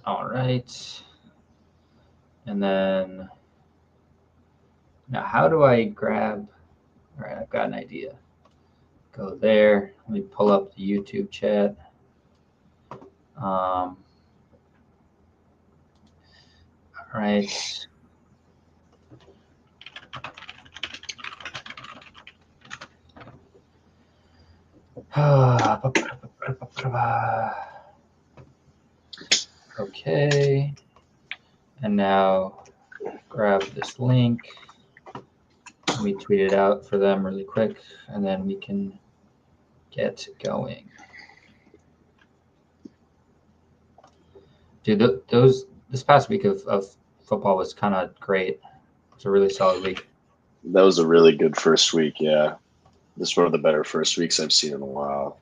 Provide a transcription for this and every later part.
All right. And then now how do I grab? All right, I've got an idea. Go there. Let me pull up the YouTube chat. All right. Okay. And now grab this link. Let me tweet it out for them really quick, and then we can get going. Dude, this past week of football was kind of great. It's a really solid week. That was a really good first week, yeah. This is one of the better first weeks I've seen in a while.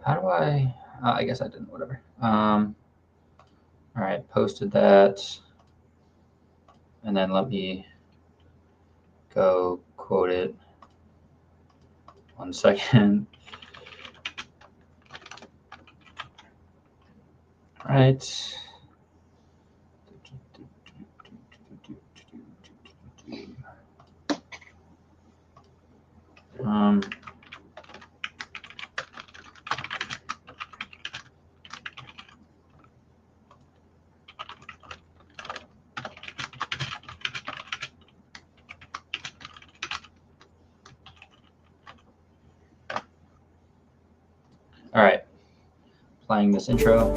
How do I guess I didn't, whatever. All right, posted that. And then let me go quote it. 1 second. All right. All right, playing this intro.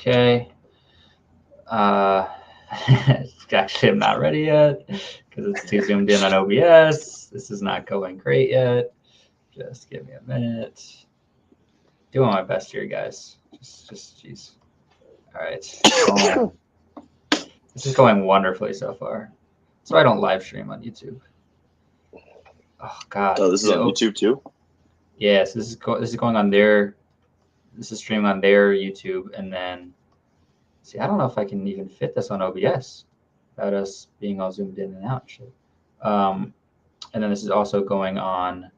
Okay. Actually, I'm not ready yet because it's too zoomed in on OBS. This is not going great yet. Just give me a minute. Doing my best here, guys. Just geez. All right. This is going wonderfully so far. So I don't live stream on YouTube. Oh God. Oh, this is on YouTube too? Yes, this is going on their. This is streaming on their YouTube, and then see. I don't know if I can even fit this on OBS without us being all zoomed in and out. And then this is also going on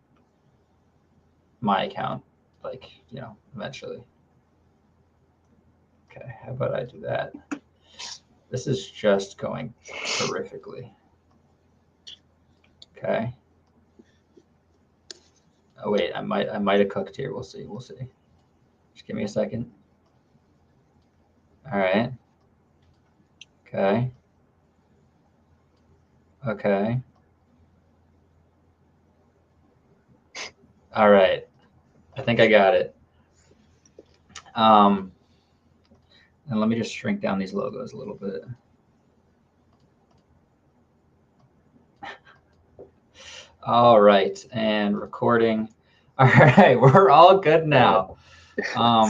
my account, like eventually. Okay, how about I do that? This is just going terrifically. Okay. Oh wait, I might have cooked here. We'll see. Just give me a second. All right. Okay. Okay. All right. I think I got it. And let me just shrink down these logos a little bit. All right, and recording. All right, we're all good now. All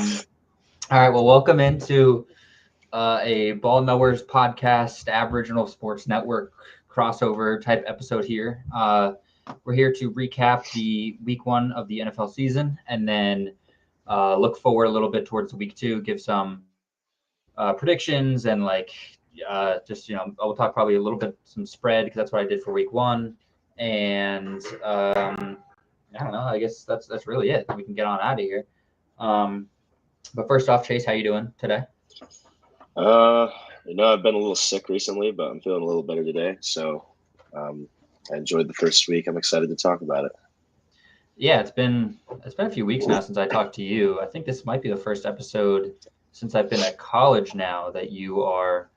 right, well, welcome into a Ball Knowers podcast, Aboriginal Sports Network crossover type episode here. We're here to recap the week 1 of the NFL season and then look forward a little bit towards week 2, give some predictions and we'll talk probably a little bit some spread because that's what I did for week 1. And I don't know, I guess that's really it. We can get on out of here. But first off, Chase, how you doing today? I've been a little sick recently, but I'm feeling a little better today. So I enjoyed the first week. I'm excited to talk about it. Yeah, it's been a few weeks now since I talked to you. I think this might be the first episode since I've been at college now that you are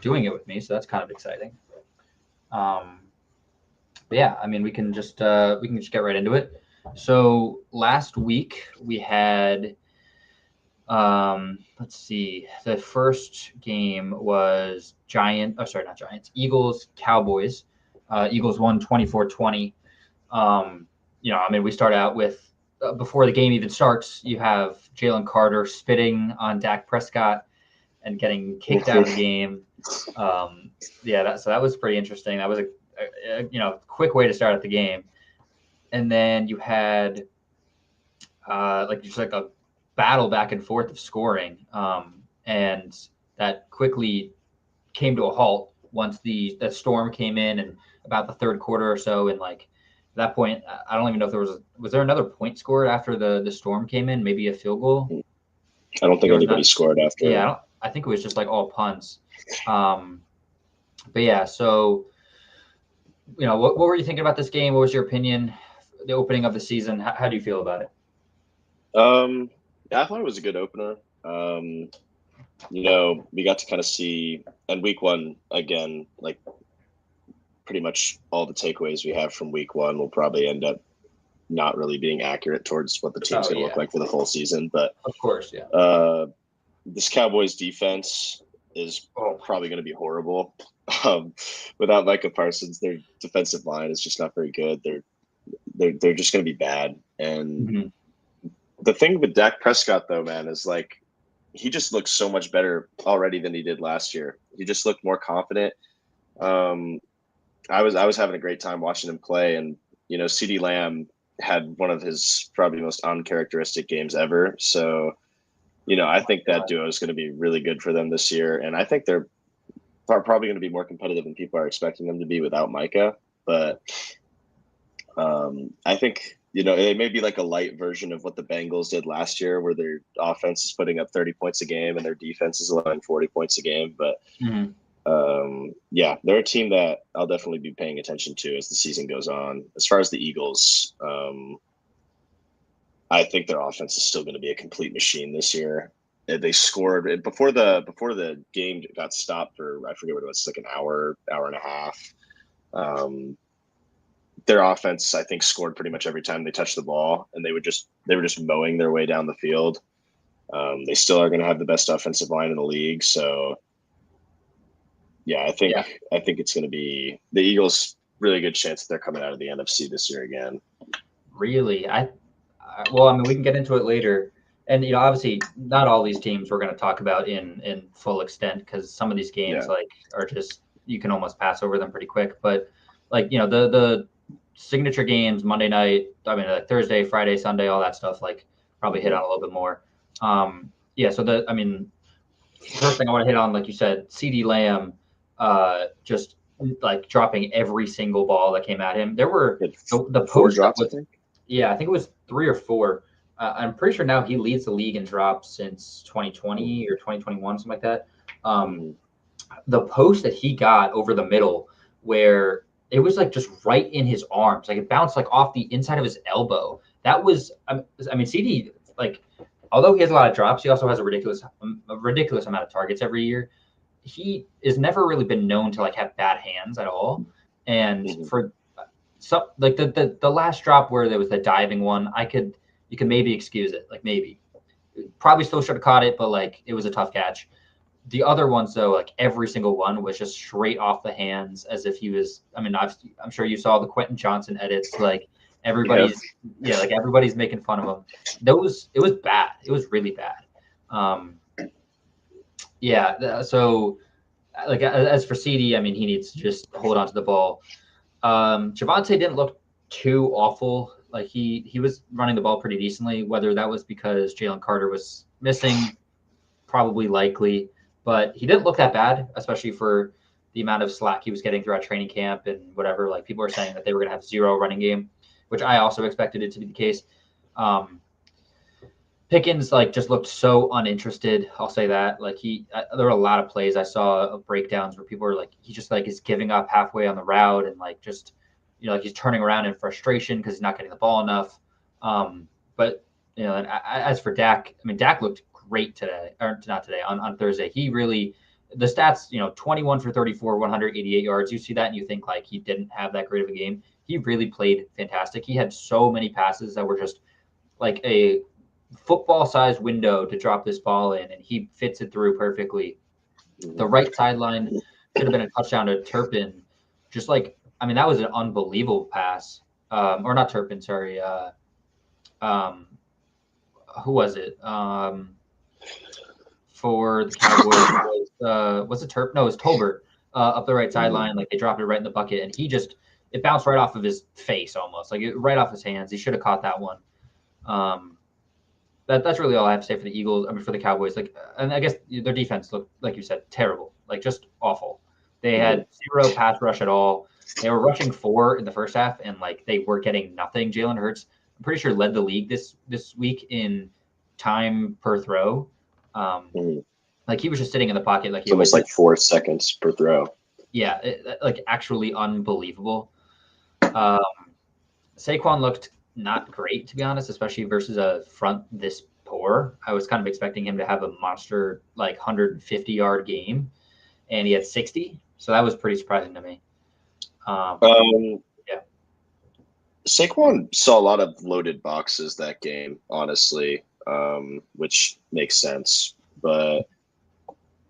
doing it with me. So that's kind of exciting. But yeah, I mean, we can just get right into it. So last week we had, let's see, the first game was not Giants, Eagles, Cowboys. Eagles won 24-20. I mean, we start out with, before the game even starts, you have Jalen Carter spitting on Dak Prescott and getting kicked out of the game. So that was pretty interesting. That was a quick way to start at the game. And then you had just like a battle back and forth of scoring, and that quickly came to a halt once that storm came in, and about the third quarter or so. And like at that point, I don't even know if was there another point scored after the storm came in, maybe a field goal. I don't think anybody scored after. Yeah, I think it was just like all punts. But yeah, so what were you thinking about this game? What was your opinion? The opening of the season. How do you feel about it? I thought it was a good opener. We got to kind of see, and week one again, like pretty much all the takeaways we have from week one will probably end up not really being accurate towards what the team's going to look like for the full season. But of course, yeah. This Cowboys defense is probably going to be horrible. Without Micah Parsons, their defensive line is just not very good. They're just going to be bad. And the thing with Dak Prescott, though, man, is like he just looks so much better already than he did last year. He just looked more confident. I was having a great time watching him play, and CeeDee Lamb had one of his probably most uncharacteristic games ever. So, I think that duo is going to be really good for them this year, and I think they're probably going to be more competitive than people are expecting them to be without Micah. But I think it may be like a light version of what the Bengals did last year, where their offense is putting up 30 points a game and their defense is allowing 40 points a game. But they're a team that I'll definitely be paying attention to as the season goes on. As far as the Eagles, I think their offense is still going to be a complete machine this year. They scored before the game got stopped for, I forget what it was, like an hour and a half. Their offense, I think, scored pretty much every time they touched the ball, and they were just mowing their way down the field. They still are going to have the best offensive line in the league. So, yeah, I think it's going to be the Eagles. Really good chance that they're coming out of the NFC this year again. Really, well, I mean, we can get into it later, and obviously, not all these teams we're going to talk about in full extent, because some of these games are just, you can almost pass over them pretty quick. But like the signature games, Monday night, I mean, like Thursday, Friday, Sunday, all that stuff, like probably hit on a little bit more. So first thing I want to hit on, like you said, CeeDee Lamb, just like dropping every single ball that came at him. There were the post drops, I think. Yeah, I think it was 3 or 4. I'm pretty sure now he leads the league in drops since 2020 or 2021, something like that. The post that he got over the middle, where it was like just right in his arms, like it bounced like off the inside of his elbow. That was, I mean, CD, like, although he has a lot of drops, he also has a ridiculous amount of targets every year. He has never really been known to like have bad hands at all. And for some, like the last drop where there was the diving one, you can maybe excuse it, like maybe, probably still should have caught it, but like it was a tough catch. The other ones, though, like every single one was just straight off the hands, as if he was. I mean, I'm sure you saw the Quentin Johnson edits. Like everybody's making fun of him. It was bad. It was really bad. So, like as for CD, I mean, he needs to just hold on to the ball. Javonte didn't look too awful. Like he was running the ball pretty decently. Whether that was because Jalen Carter was missing, probably likely. But he didn't look that bad, especially for the amount of slack he was getting throughout training camp and whatever. Like people were saying that they were going to have 0 running game, which I also expected it to be the case. Pickens like just looked so uninterested. I'll say that. Like there were a lot of plays I saw of breakdowns where people were like, he just like is giving up halfway on the route and like just like he's turning around in frustration because he's not getting the ball enough. But and as for Dak, I mean, Dak looked great today, or not today, on Thursday. He really, the stats, 21 for 34, 188 yards. You see that and you think like he didn't have that great of a game. He really played fantastic. He had so many passes that were just like a football-sized window to drop this ball in, and he fits it through perfectly. The right sideline should have been a touchdown to Turpin. Just like, I mean, that was an unbelievable pass. Or not Turpin, sorry. Who was it? For the Cowboys, was it Turpin? No, it was Tolbert up the right sideline. Like they dropped it right in the bucket, and it bounced right off of his face almost, like right off his hands. He should have caught that one. That's really all I have to say for the Eagles. I mean, for the Cowboys, like, and I guess their defense looked, like you said, terrible, like just awful. They had 0 pass rush at all. They were rushing 4 in the first half, and like they were getting nothing. Jalen Hurts, I'm pretty sure, led the league this week in time per throw. Like he was just sitting in the pocket, like he almost like 4 seconds per throw. Yeah, like actually unbelievable. Saquon looked not great, to be honest, especially versus a front this poor. I was kind of expecting him to have a monster, like 150-yard game, and he had 60. So that was pretty surprising to me. Yeah. Saquon saw a lot of loaded boxes that game, honestly, which makes sense. But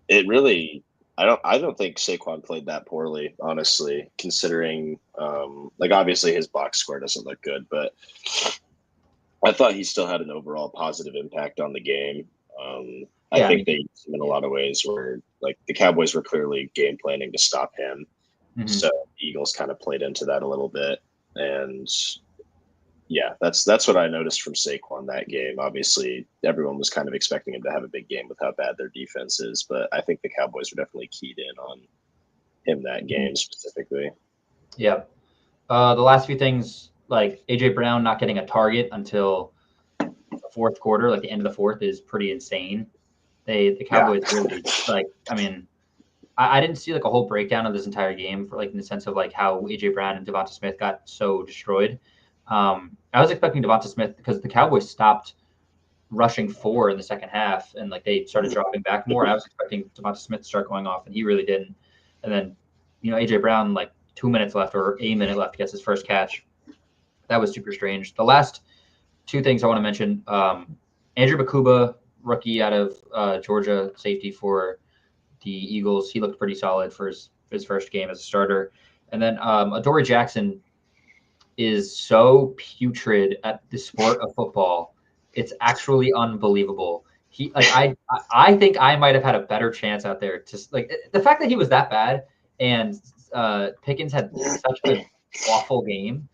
it really, I don't think Saquon played that poorly, honestly, considering like obviously his box score doesn't look good, but I thought he still had an overall positive impact on the game. I think they used him in a lot of ways where like the Cowboys were clearly game planning to stop him. So the Eagles kind of played into that a little bit. And yeah, that's what I noticed from Saquon that game. Obviously, everyone was kind of expecting him to have a big game with how bad their defense is, but I think the Cowboys were definitely keyed in on him that game specifically. Yeah. The last few things, like AJ Brown not getting a target until the fourth quarter, like the end of the fourth, is pretty insane. The Cowboys really, like, I mean, I didn't see like a whole breakdown of this entire game for like in the sense of like how AJ Brown and Devonta Smith got so destroyed. I was expecting Devonta Smith because the Cowboys stopped rushing 4 in the second half and like they started dropping back more. I was expecting Devonta Smith to start going off, and he really didn't. And then, AJ Brown, like 2 minutes left or a minute left, gets his first catch. That was super strange. The last 2 things I want to mention: Andrew Bakuba, rookie out of Georgia, safety for the Eagles. He looked pretty solid for his first game as a starter. And then Adoree Jackson is so putrid at the sport of football. It's actually unbelievable. He like I think I might have had a better chance out there. Just like the fact that he was that bad and Pickens had such an awful game,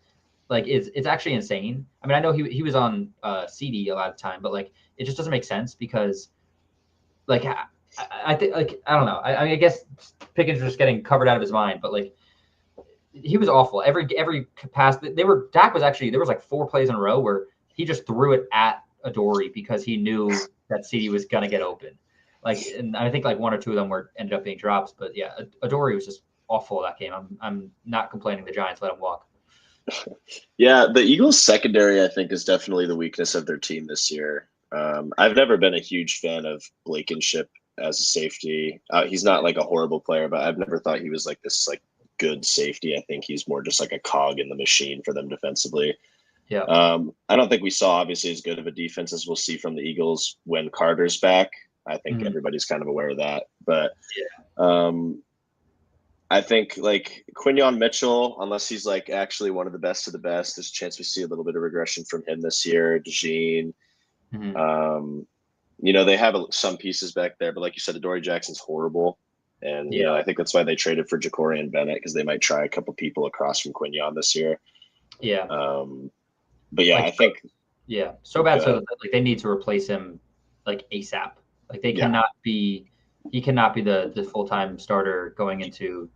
like it's actually insane. I mean, I know he was on CD a lot of the time, but like it just doesn't make sense because like I think like I don't know. I guess Pickens was just getting covered out of his mind, but like he was awful. Every pass Dak was actually, there was like 4 plays in a row where he just threw it at Adoree because he knew that CD was gonna get open. Like, and I think like 1 or 2 of them ended up being drops, but yeah, Adoree was just awful that game. I'm not complaining. The Giants let him walk. Yeah, the Eagles secondary I think is definitely the weakness of their team this year. I've never been a huge fan of Blankenship as a safety. He's not like a horrible player, but I've never thought he was like this like good safety. I think he's more just like a cog in the machine for them defensively. Yeah. I don't think we saw obviously as good of a defense as we'll see from the Eagles when Carter's back. I think everybody's kind of aware of that. But I think like Quinyon Mitchell, unless he's like actually one of the best of the best, there's a chance we see a little bit of regression from him this year. DeJean. They have some pieces back there, but like you said, Adoree Jackson's horrible. And, I think that's why they traded for Jacorian Bennett, because they might try a couple people across from Quinyon this year. Yeah. But yeah, like, I think. Yeah. So bad. So like they need to replace him like ASAP. Like they cannot be, he cannot be the full-time starter going into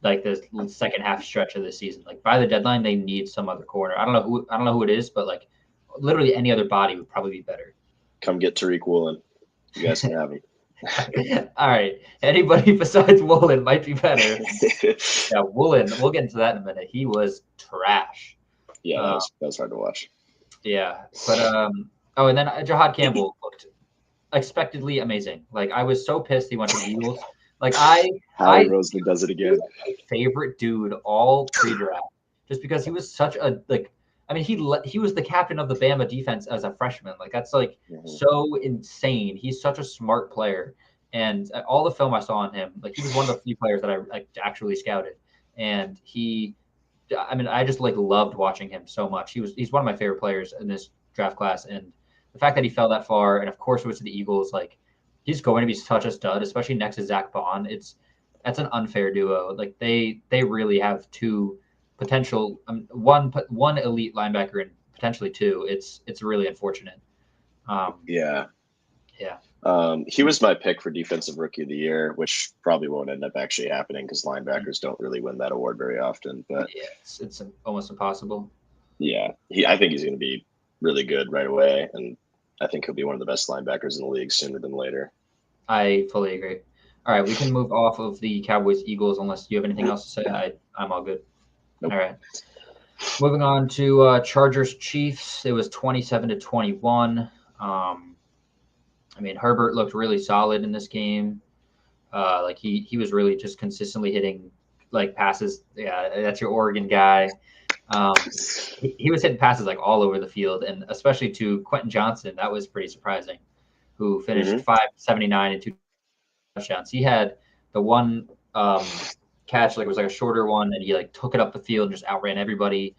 like the second half stretch of the season. Like by the deadline, they need some other corner. I don't know who it is, but like literally any other body would probably be better. Come get Tariq Woolen. You guys can have him. All right. Anybody besides Woolen might be better. Yeah, Woolen. We'll get into that in a minute. He was trash. Yeah, that was hard to watch. Yeah, but and then Jahad Campbell looked expectedly amazing. Like I was so pissed he went to the Eagles. Like I Howie Roseman does it again. My favorite dude all pre-draft, just because he was such a like. I mean, he was the captain of the Bama defense as a freshman. Like that's like so insane. He's such a smart player, and all the film I saw on him, like he was one of the few players that I actually scouted, and I mean, I just like loved watching him so much. He's one of my favorite players in this draft class, and the fact that he fell that far, and of course it was to the Eagles, like he's going to be such a stud, especially next to Zach Bond. That's an unfair duo. Like they really have two potential one elite linebacker and potentially two. It's really unfortunate. Yeah. Yeah. He was my pick for defensive rookie of the year, which probably won't end up actually happening because linebackers don't really win that award very often. But yeah, it's almost impossible. Yeah, I think he's going to be really good right away, and I think he'll be one of the best linebackers in the league sooner than later. I fully agree. All right, we can move off of the Cowboys Eagles unless you have anything else to say. I'm all good. Nope. All right. Moving on to Chargers Chiefs. It was 27-21. I mean, Herbert looked really solid in this game. Like he was really just consistently hitting like passes. Yeah, that's your Oregon guy. He was hitting passes like all over the field, and especially to Quentin Johnson. That was pretty surprising. Who finished 579 and 2 touchdowns. He had the one catch, like it was like a shorter one, and he like took it up the field and just outran everybody.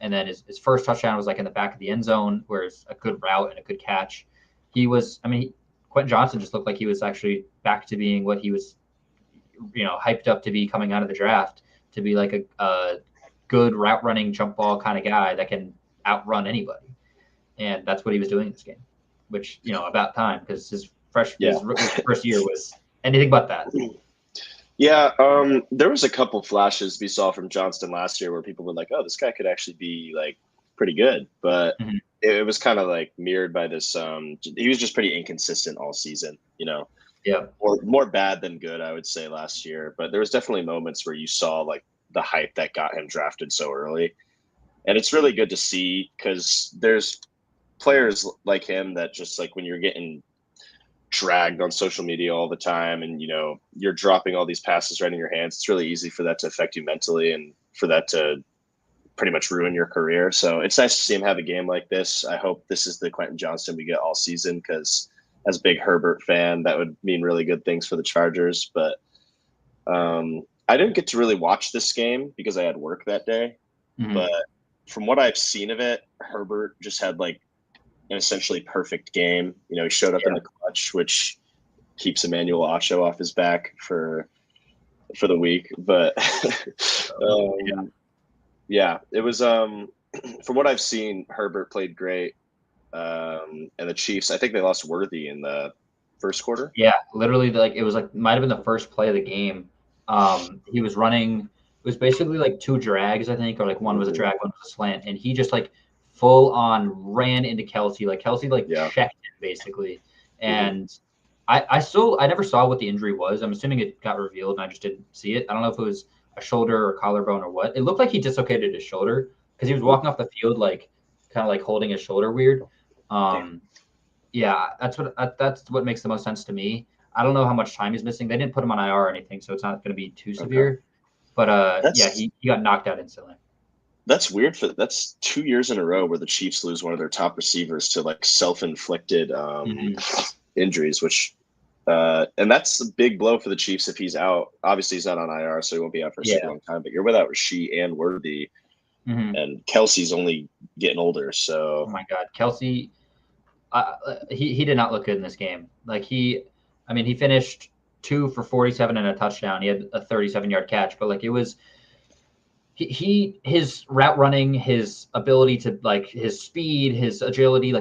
And then his first touchdown was like in the back of the end zone, where it's a good route and a good catch. Quentin Johnson just looked like he was actually back to being what he was, hyped up to be coming out of the draft, to be like a good route running jump ball kind of guy that can outrun anybody. And that's what he was doing in this game, which, about time, because his first year was anything but that. Yeah, there was a couple flashes we saw from Johnston last year where people were like, "Oh, this guy could actually be like pretty good," but it was kind of like mirrored by this. He was just pretty inconsistent all season, Yeah, or more bad than good, I would say, last year. But there was definitely moments where you saw like the hype that got him drafted so early, and it's really good to see because there's players like him that just like when you're getting dragged on social media all the time and you're dropping all these passes right in your hands, it's really easy for that to affect you mentally and for that to pretty much ruin your career. So it's nice to see him have a game like this. I hope this is the Quentin Johnston we get all season, because as a big Herbert fan, that would mean really good things for the Chargers. But I didn't get to really watch this game because I had work that day. But from what I've seen of it, Herbert just had like an essentially perfect game. He showed up in the clutch, which keeps Emmanuel Acho off his back for the week. But it was from what I've seen, Herbert played great. And the Chiefs, I think they lost Worthy in the first quarter. Yeah, literally, like it was like might have been the first play of the game. He was running. It was basically like two drags, I think, or like one was a drag, one was a slant, and he just like full on ran into Kelsey. Like Kelsey checked him basically. And I never saw what the injury was. I'm assuming it got revealed and I just didn't see it. I don't know if it was a shoulder or collarbone or what. It looked like he dislocated his shoulder because he was walking off the field like kind of like holding his shoulder weird. Yeah, that's what makes the most sense to me. I don't know how much time he's missing. They didn't put him on IR or anything, so it's not going to be too severe. But he got knocked out instantly. That's weird. That's 2 years in a row where the Chiefs lose one of their top receivers to like self-inflicted injuries, which and that's a big blow for the Chiefs if he's out. Obviously, he's not on IR, so he won't be out for a super long time. But you're without Rasheed and Worthy, and Kelsey's only getting older. So, oh my God, Kelsey, he did not look good in this game. Like he finished 2 for 47 and a touchdown. He had a 37-yard catch, but like it was. His route running, his ability to like his speed, his agility,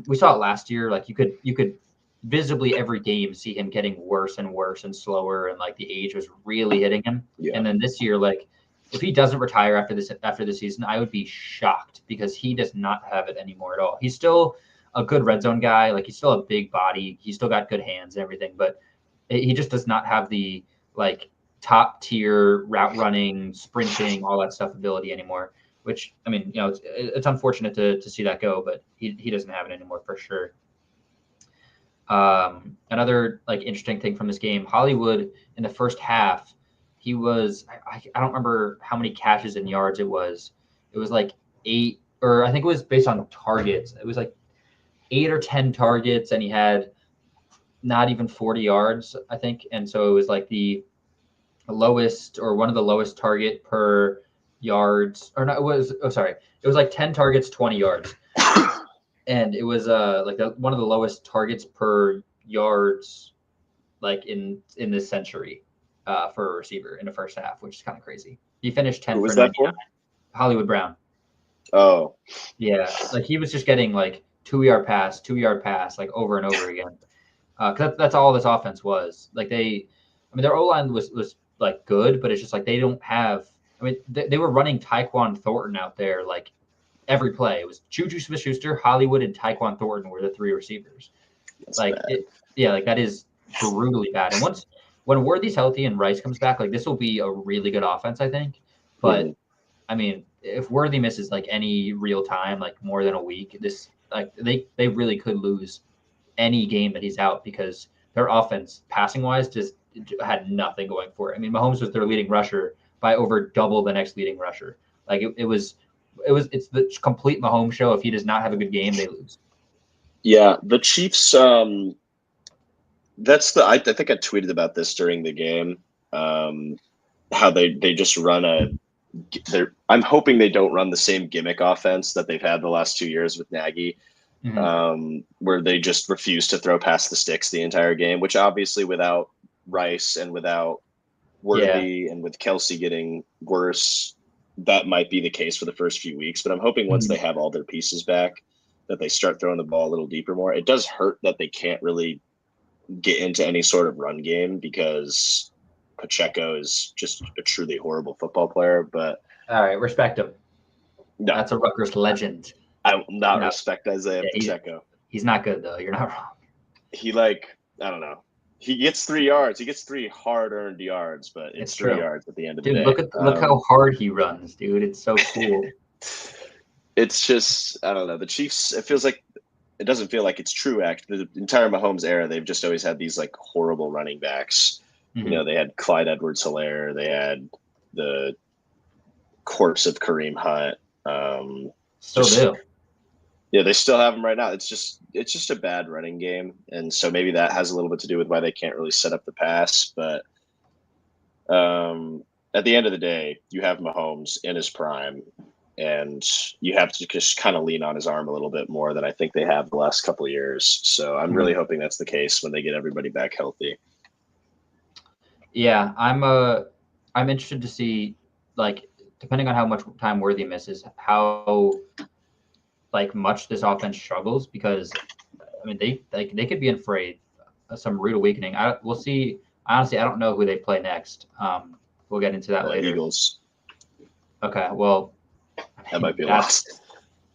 we saw it last year. Like you could visibly every game see him getting worse and worse and slower, and like the age was really hitting him. Yeah. And then this year, like if he doesn't retire after this season, I would be shocked because he does not have it anymore at all. He's still a good red zone guy. Like he's still a big body. He's still got good hands and everything, but he just does not have the like top tier route running, sprinting, all that stuff ability anymore, which, it's unfortunate to see that go, but he doesn't have it anymore for sure. Another like interesting thing from this game, Hollywood in the first half, he was I don't remember how many catches and yards it was. It was like 8, or I think it was based on targets. It was like 8 or 10 targets, and he had not even 40 yards, I think. And so it was like the lowest, or one of the lowest target per yards, or no, it was like 10 targets, 20 yards. And it was like one of the lowest targets per yards like in this century for a receiver in the first half, which is kind of crazy. He finished 10 Who for was that 99. for? Hollywood Brown. Oh, Yeah, like he was just getting like 2 yard pass, 2 yard pass, like over and over again. Cause that's all this offense was. Like their O line was like good, but it's just like they don't have. I mean, they were running Tyquan Thornton out there like every play. It was Juju Smith-Schuster, Hollywood, and Tyquan Thornton were the 3 receivers. that's Like bad. like that is brutally bad. And when Worthy's healthy and Rice comes back, like this will be a really good offense, I think. But I mean, if Worthy misses like any real time, like more than a week, this like they really could lose any game that he's out, because their offense, passing wise, just had nothing going for it. I mean, Mahomes was their leading rusher by over double the next leading rusher. Like it's the complete Mahomes show. If he does not have a good game, they lose. Yeah, the Chiefs. That's I think I tweeted about this during the game. How they just run I'm hoping they don't run the same gimmick offense that they've had the last 2 years with Nagy, where they just refuse to throw past the sticks the entire game. Which obviously, without Rice and without Worthy and with Kelsey getting worse, that might be the case for the first few weeks. But I'm hoping once they have all their pieces back, that they start throwing the ball a little deeper more. It does hurt that they can't really get into any sort of run game because Pacheco is just a truly horrible football player. But all right, respect him. no, That's a Rutgers legend. I will not respect Isaiah Pacheco. He's not good though. You're not wrong. He I don't know. He gets 3 yards. He gets 3 hard-earned yards, but it's 3 yards at the end of the day. Look how hard he runs, dude. It's so cool. It's just, I don't know. The Chiefs, it doesn't feel like it's true act. The entire Mahomes era, they've just always had these like horrible running backs. You know, they had Clyde Edwards-Helaire. They had the corpse of Kareem Hunt. Still do. Yeah, they still have him right now. It's just a bad running game, and so maybe that has a little bit to do with why they can't really set up the pass. But at the end of the day, you have Mahomes in his prime, and you have to just kind of lean on his arm a little bit more than I think they have the last couple of years. So I'm really hoping that's the case when they get everybody back healthy. Yeah, I'm interested to see, like, depending on how much time Worthy misses, how like much this offense struggles, because I mean they could be in for some rude awakening. We'll see. Honestly, I don't know who they play next. We'll get into that later. Eagles. Okay, well, that might be a loss.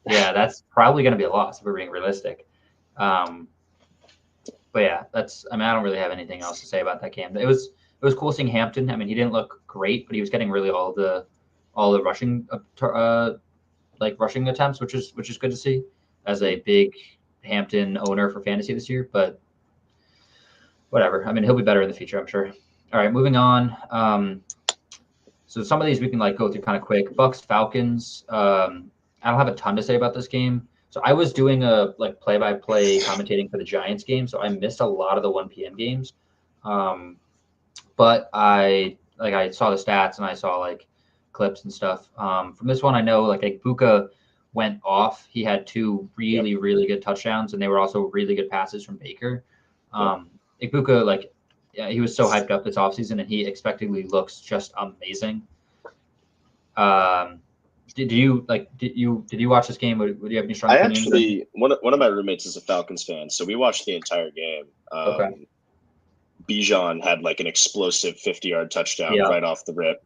Yeah, that's probably going to be a loss if we're being realistic. But yeah, I don't really have anything else to say about that game. It was cool seeing Hampton. I mean, he didn't look great, but he was getting really all the rushing rushing attempts, which is good to see as a big Hampton owner for fantasy this year. But whatever. I mean, he'll be better in the future, I'm sure. All right, moving on. So some of these we can go through kind of quick. Bucks Falcons. I don't have a ton to say about this game. So I was doing a play-by-play commentating for the Giants game, so I missed a lot of the 1 p.m. games. But I saw the stats and I saw clips and stuff. From this one, I know Buka went off. He had 2 really, really good touchdowns, and they were also really good passes from Baker. Buka, he was so hyped up this offseason, and he expectedly looks just amazing. Did you watch this game? Would you have any strong opinions? Actually, one of my roommates is a Falcons fan, so we watched the entire game. Okay. Bijan had an explosive 50-yard touchdown right off the rip.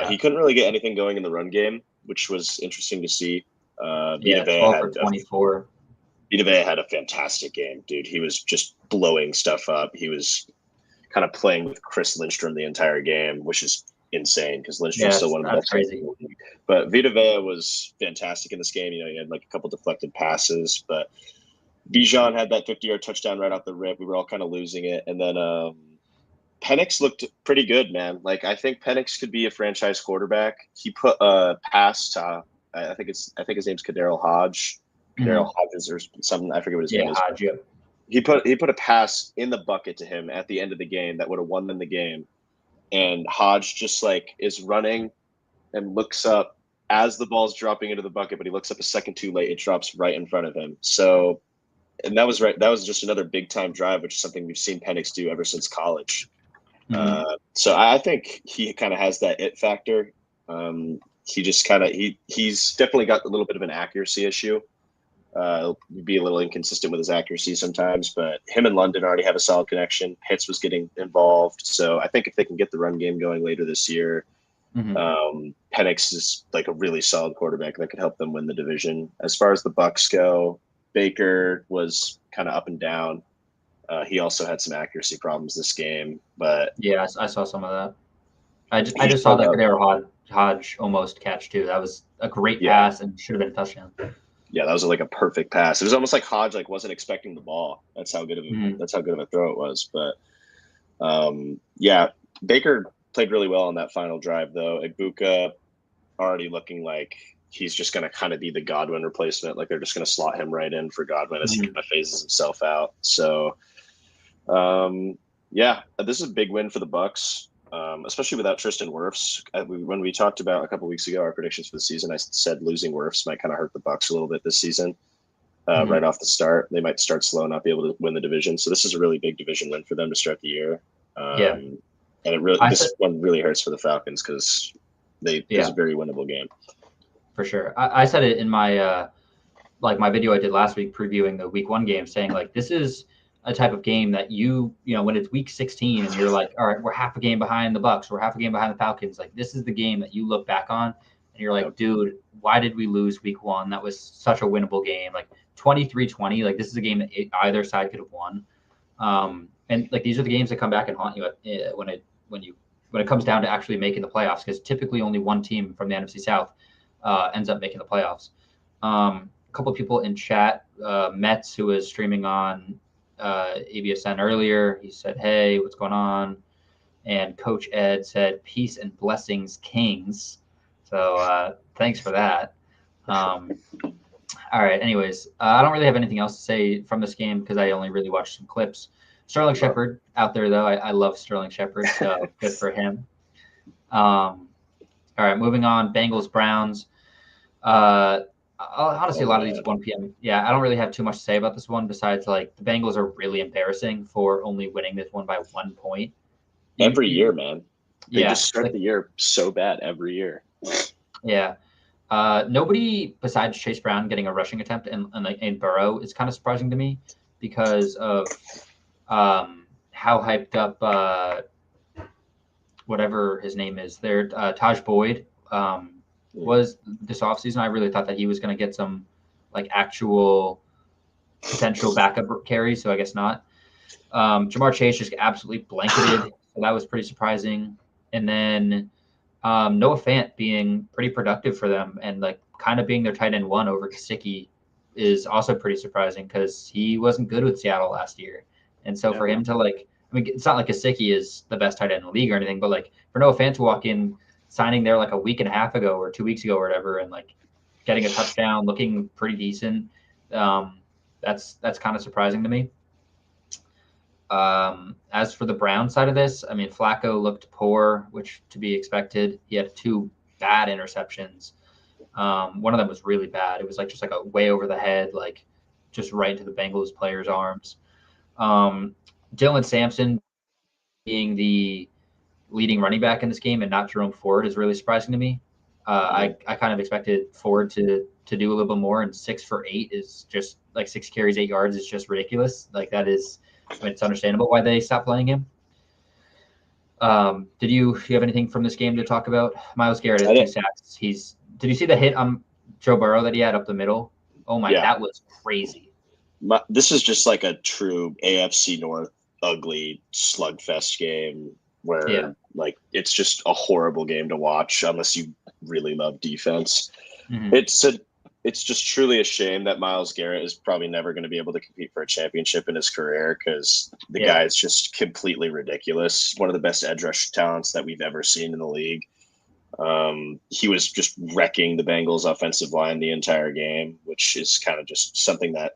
He couldn't really get anything going in the run game, which was interesting to see. Vita Vea had a fantastic game, dude. He was just blowing stuff up. He was kind of playing with Chris Lindstrom the entire game, which is insane because Lindstrom's still one of the best. Crazy. But Vita Vea was fantastic in this game. He had a couple deflected passes, but Bijan had that 50-yard touchdown right off the rip. We were all kind of losing it. And then Penix looked pretty good, man. Like, I think Penix could be a franchise quarterback. He put a pass to, I think his name's Kadarius Hodge. Kadarius Hodges or something. I forget what his name is. Hodge, yeah. He put a pass in the bucket to him at the end of the game that would have won them the game. And Hodge just like is running and looks up as the ball's dropping into the bucket, but he looks up a second too late. It drops right in front of him. So, and that was right. That was just another big time drive, which is something we've seen Penix do ever since college. So I think he kind of has that it factor. He just kind of he's definitely got a little bit of an accuracy issue. He'll be a little inconsistent with his accuracy sometimes, but him and London already have a solid connection. Pitts was getting involved, so I think if they can get the run game going later this year, Penix is like a really solid quarterback that could help them win the division. As far as the Bucs go, Baker was kind of up and down. He also had some accuracy problems this game, but yeah, I saw some of that. I just saw that Kadarius Hodge almost catch too. That was a great pass and should have been a touchdown. Yeah, that was like a perfect pass. It was almost like Hodge like wasn't expecting the ball. That's how good of a throw it was. But yeah, Baker played really well on that final drive though. Ibuka already looking like he's just going to kind of be the Godwin replacement. Like they're just going to slot him right in for Godwin as he kind of phases himself out. So yeah, this is a big win for the Bucs. Especially without Tristan Wirfs. When we talked about a couple weeks ago our predictions for the season, I said losing Wirfs might kind of hurt the Bucs a little bit this season. Right off the start, they might start slow, not be able to win the division. So this is a really big division win for them to start the year. And this one really hurts for the Falcons because it's a very winnable game. For sure, I said it in my my video I did last week previewing the Week 1 game, saying like this is a type of game that you know when it's week 16 and you're like, all right, we're half a game behind the Bucs, we're half a game behind the Falcons. Like this is the game that you look back on and you're like, dude, why did we lose week 1? That was such a winnable game. Like 23-20. Like this is a game that either side could have won. And like these are the games that come back and haunt you when it comes down to actually making the playoffs, because typically only one team from the NFC South ends up making the playoffs. A couple of people in chat, Metz, who was streaming on ABSN earlier, he said, hey, what's going on? And Coach Ed said, peace and blessings, Kings. So thanks for that. All right, anyways, I don't really have anything else to say from this game because I only really watched some clips. Sterling Shepard out there, though. I love Sterling Shepard, so good for him. All right, moving on. Bengals, Browns. Honestly, a lot of these 1 p.m. Yeah, I don't really have too much to say about this one besides like the Bengals are really embarrassing for only winning this one by 1 point. Every year, man. They just start the year so bad every year. Yeah. Nobody besides Chase Brown getting a rushing attempt and Burrow is kind of surprising to me because of how hyped up whatever his name is there, Taj Boyd was this offseason. I really thought that he was going to get some like actual potential backup carries, so I guess not. Jamar Chase just absolutely blanketed, so that was pretty surprising. And then Noah Fant being pretty productive for them and like kind of being their tight end 1 over Gesicki is also pretty surprising because he wasn't good with Seattle last year. And so for him to like, I mean, it's not like Gesicki is the best tight end in the league or anything, but like for Noah Fant to walk in signing there like a week and a half ago or 2 weeks ago or whatever, and like getting a touchdown, looking pretty decent. That's kind of surprising to me. As for the Brown side of this, I mean, Flacco looked poor, which to be expected. He had 2 bad interceptions. One of them was really bad. It was like just like a way over the head, like just right into the Bengals player's arms. Dylan Sampson being the leading running back in this game and not Jerome Ford is really surprising to me. I kind of expected Ford to do a little bit more, and 6 for 8 is just like 6 carries, 8 yards is just ridiculous. Like that is, I mean, it's understandable why they stopped playing him. Did you have anything from this game to talk about? Myles Garrett has 2 sacks. Did you see the hit on Joe Burrow that he had up the middle? Oh my, that was crazy. This is just like a true AFC North ugly slugfest game where like it's just a horrible game to watch unless you really love defense. It's it's just truly a shame that Myles Garrett is probably never going to be able to compete for a championship in his career because the guy is just completely ridiculous. One of the best edge rush talents that we've ever seen in the league. He was just wrecking the Bengals offensive line the entire game, which is kind of just something that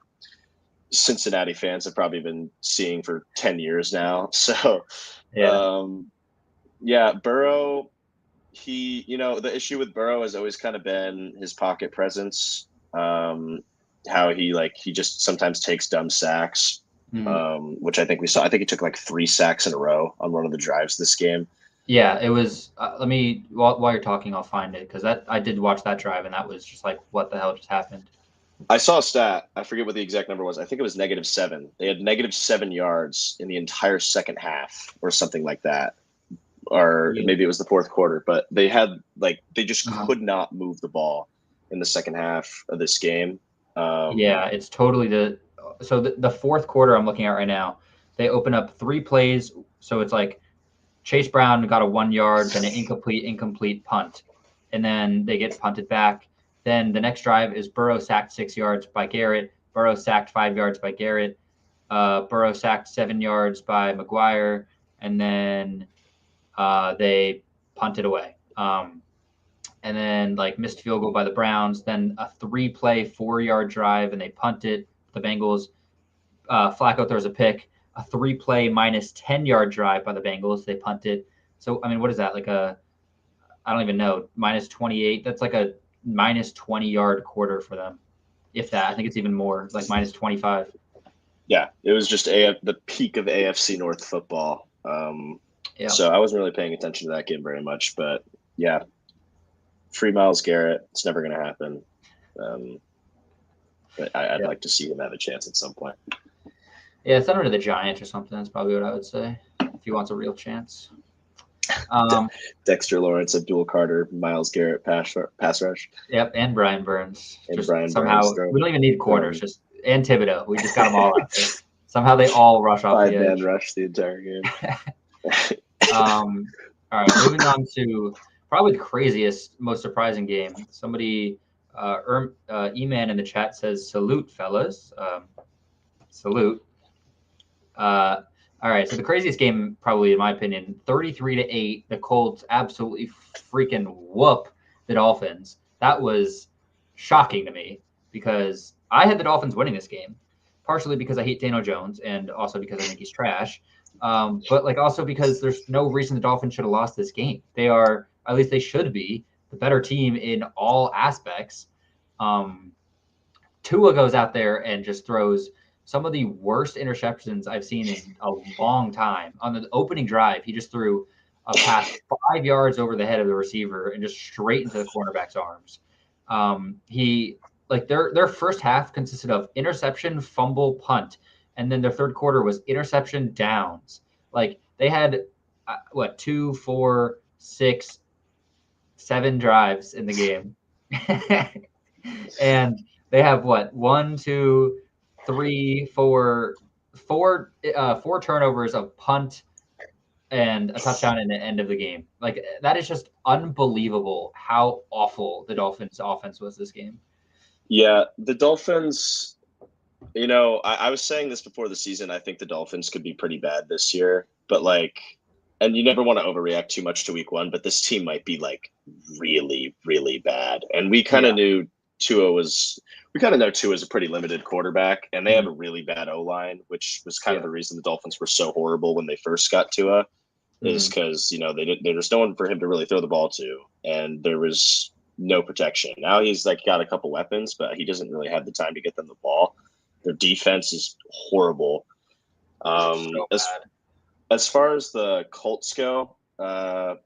Cincinnati fans have probably been seeing for 10 years now. So, Burrow, the issue with Burrow has always kind of been his pocket presence. How he just sometimes takes dumb sacks, which I think we saw. I think he took like 3 sacks in a row on one of the drives this game. Yeah, it was. Let me while you're talking, I'll find it because I did watch that drive and that was just like, what the hell just happened? I saw a stat. I forget what the exact number was. I think it was -7. They had -7 yards in the entire second half, or something like that. Or maybe it was the fourth quarter, but they just could not move the ball in the second half of this game. It's totally the fourth quarter I'm looking at right now. They open up 3 plays, so it's like Chase Brown got a 1 yard, then an incomplete punt, and then they get punted back. Then the next drive is Burrow sacked 6 yards by Garrett. Burrow sacked 5 yards by Garrett. Burrow sacked 7 yards by McGuire, and then they punted away. And then missed field goal by the Browns. Then a 3-play 4-yard drive, and they punt it. The Bengals. Flacco throws a pick. A 3-play -10-yard drive by the Bengals. They punt it. So I mean, what is that? I don't even know. -28. That's like a -20-yard quarter for them, if that. I think it's even more, like -25. Yeah, it was just the peak of AFC North football. So I wasn't really paying attention to that game very much, but yeah, free Myles Garrett. It's never going to happen. But I'd like to see him have a chance at some point. Yeah, send him to the Giants or something. That's probably what I would say if he wants a real chance. Dexter Lawrence, Abdul Carter, Myles Garrett, pass rush. Yep, and Brian Burns. Burns. We don't even need corners, and Thibodeau. We just got them all out there. Somehow they all rush off the edge. 5-man rush the entire game. All right, moving on to probably the craziest, most surprising game. Somebody, E-Man in the chat says, "Salute, fellas." Salute. All right, so the craziest game, probably in my opinion, 33-8. The Colts absolutely freaking whoop the Dolphins. That was shocking to me because I had the Dolphins winning this game, partially because I hate Daniel Jones and also because I think he's trash. But also because there's no reason the Dolphins should have lost this game. They are, at least they should be, the better team in all aspects. Tua goes out there and just throws some of the worst interceptions I've seen in a long time. On the opening drive, he just threw a pass 5 yards over the head of the receiver and just straight into the cornerback's arms. Their first half consisted of interception, fumble, punt, and then their third quarter was interception, downs. They had 2, 4, 6, 7 drives in the game, and they have 1, 2, 3, 4 turnovers of punt and a touchdown in the end of the game. That is just unbelievable how awful the Dolphins offense was this game. Yeah, the Dolphins, I was saying this before the season. I think the Dolphins could be pretty bad this year, but and you never want to overreact too much to week 1, but this team might be really, really bad. And we kind of knew Tua is a pretty limited quarterback, and they have a really bad O-line, which was kind of the reason the Dolphins were so horrible when they first got Tua, is because, there's no one for him to really throw the ball to, and there was no protection. Now he's got a couple weapons, but he doesn't really have the time to get them the ball. Their defense is horrible. As far as the Colts go, I